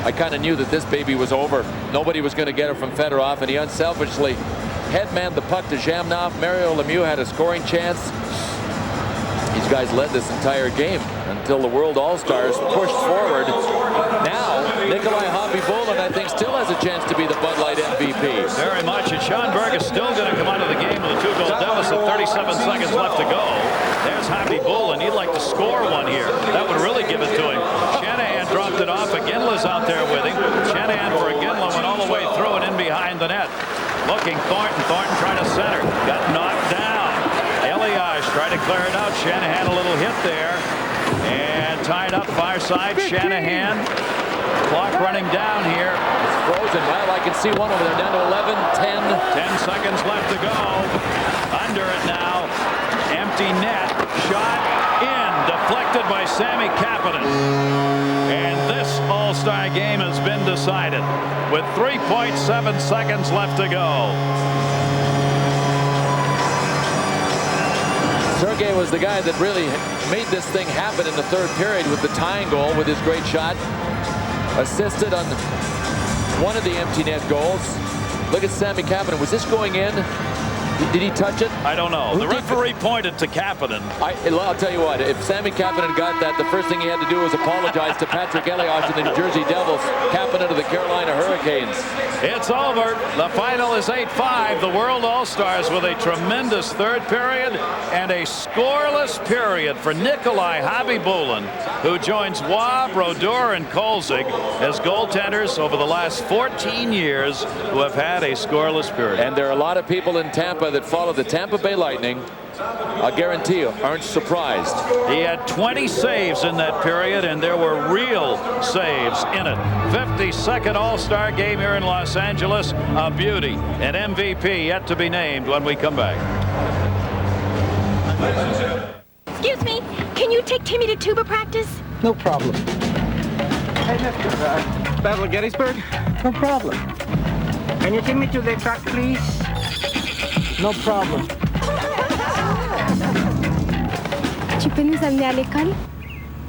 I kind of knew that this baby was over. Nobody was going to get it from Fedorov, and he unselfishly headmanned the puck to Zhamnov. Mario Lemieux had a scoring chance. These guys led this entire game until the World All-Stars pushed forward. Now, Nikolai Khabibulin, I think, still has a chance to be the Bud Light MVP. Very much. And Schonberg is still going to come out of the game with a 2-goal deficit. 37 seconds left to go. There's Khabibulin. He'd like to score one here. That would really give it to him. Shanahan dropped it off. Iginla's out there with him. Shanahan for Iginla went all the way through and in behind the net. Looking Thornton. Thornton trying to center. Got knocked down. Elias tried to clear it out. Shanahan a little hit there. And tied up far side. Shanahan. Clock running down here. It's frozen. Well, I can see one over there down to 11, 10. 10 seconds left to go. Under it now. Empty net. Shot in. Deflected by Sami Kapanen. And this All-Star game has been decided with 3.7 seconds left to go. Sergei was the guy that really made this thing happen in the 3rd period with the tying goal with his great shot. Assisted on one of the empty net goals. Look at Sami Kapanen. Was this going in? Did he touch it? I don't know. The referee pointed to Kapanen. I'll tell you what, if Sami Kapanen got that, the first thing he had to do was apologize to Patrick Elias and the New Jersey Devils. Kapanen to the Carolina Hurricanes. It's over. The final is 8-5. The World All-Stars with a tremendous 3rd period and a scoreless period for Nikolai Khabibulin, who joins Waugh, Brodeur, and Kolzig as goaltenders over the last 14 years who have had a scoreless period. And there are a lot of people in Tampa that follow the Tampa Bay Lightning. I guarantee you aren't surprised. He had 20 saves in that period, and there were real saves in it. 52nd All-Star game here in Los Angeles. A beauty. An MVP yet to be named when we come back. Excuse me, can you take Timmy to tuba practice? No problem. Hey, mister, Battle of Gettysburg? No problem. Can you take me to the truck, please? No problem.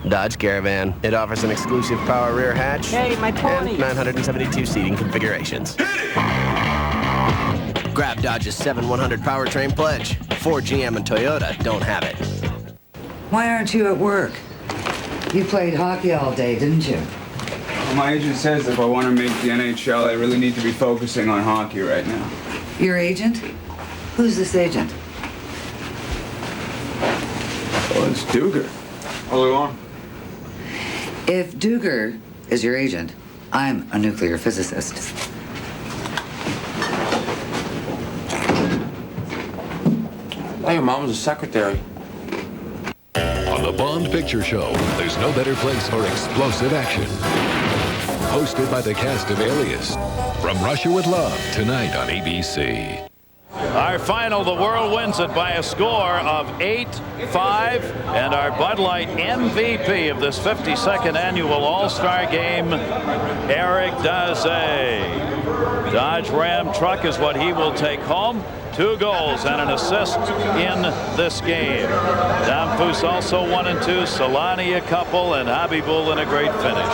Dodge Caravan. It offers an exclusive power rear hatch Hey, my pony. and 972 seating configurations. Grab Dodge's 7-100 powertrain pledge. Ford, GM, and Toyota don't have it. Why aren't you at work? You played hockey all day, didn't you? Well, my agent says if I want to make the NHL, I really need to be focusing on hockey right now. Your agent? Who's this agent? Well, it's Duger. Only one. If Duger is your agent, I'm a nuclear physicist. Hey, your mom was a secretary. On the Bond Picture Show, there's no better place for explosive action. Hosted by the cast of Alias. From Russia with Love, tonight on ABC. Our final, the world wins it by a score of 8-5, and our Bud Light MVP of this 52nd annual All-Star Game, Eric Daze. Dodge Ram truck is what he will take home. 2 goals and an assist in this game. Damphus also 1 and 2, Solani a couple, and Khabibulin a great finish.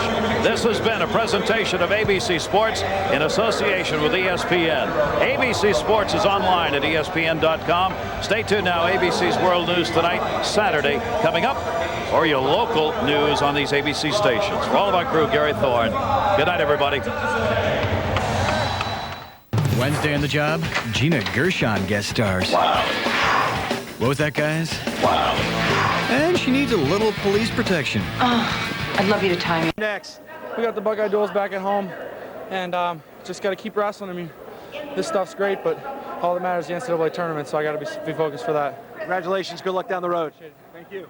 This has been a presentation of ABC Sports in association with ESPN. ABC Sports is online at ESPN.com. Stay tuned now. ABC's World News Tonight, Saturday, coming up, or your local news on these ABC stations. For all of our crew, Gary Thorne. Good night, everybody. Wednesday on the job, Gina Gershon guest stars. Wow. What was that, guys? Wow. And she needs a little police protection. Oh, I'd love you to tie me. Next, we got the Buckeye Duels back at home, and just got to keep wrestling. I mean, this stuff's great, but all that matters is the NCAA tournament, so I got to be focused for that. Congratulations. Good luck down the road. Thank you.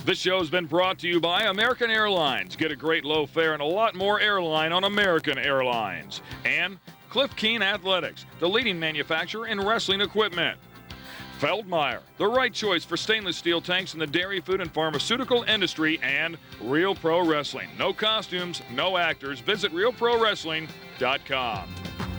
This show has been brought to you by American Airlines. Get a great low fare and a lot more airline on American Airlines. And Cliff Keen Athletics, the leading manufacturer in wrestling equipment. Feldmeyer, the right choice for stainless steel tanks in the dairy, food, and pharmaceutical industry. And Real Pro Wrestling. No costumes, no actors. Visit realprowrestling.com.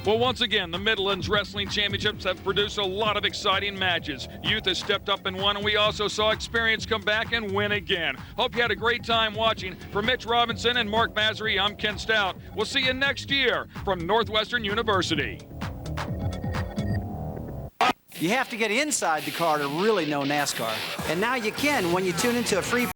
Well, once again, the Midlands Wrestling Championships have produced a lot of exciting matches. Youth has stepped up and won, and we also saw experience come back and win again. Hope you had a great time watching. For Mitch Robinson and Mark Massery, I'm Ken Stout. We'll see you next year from Northwestern University. You have to get inside the car to really know NASCAR. And now you can when you tune into a free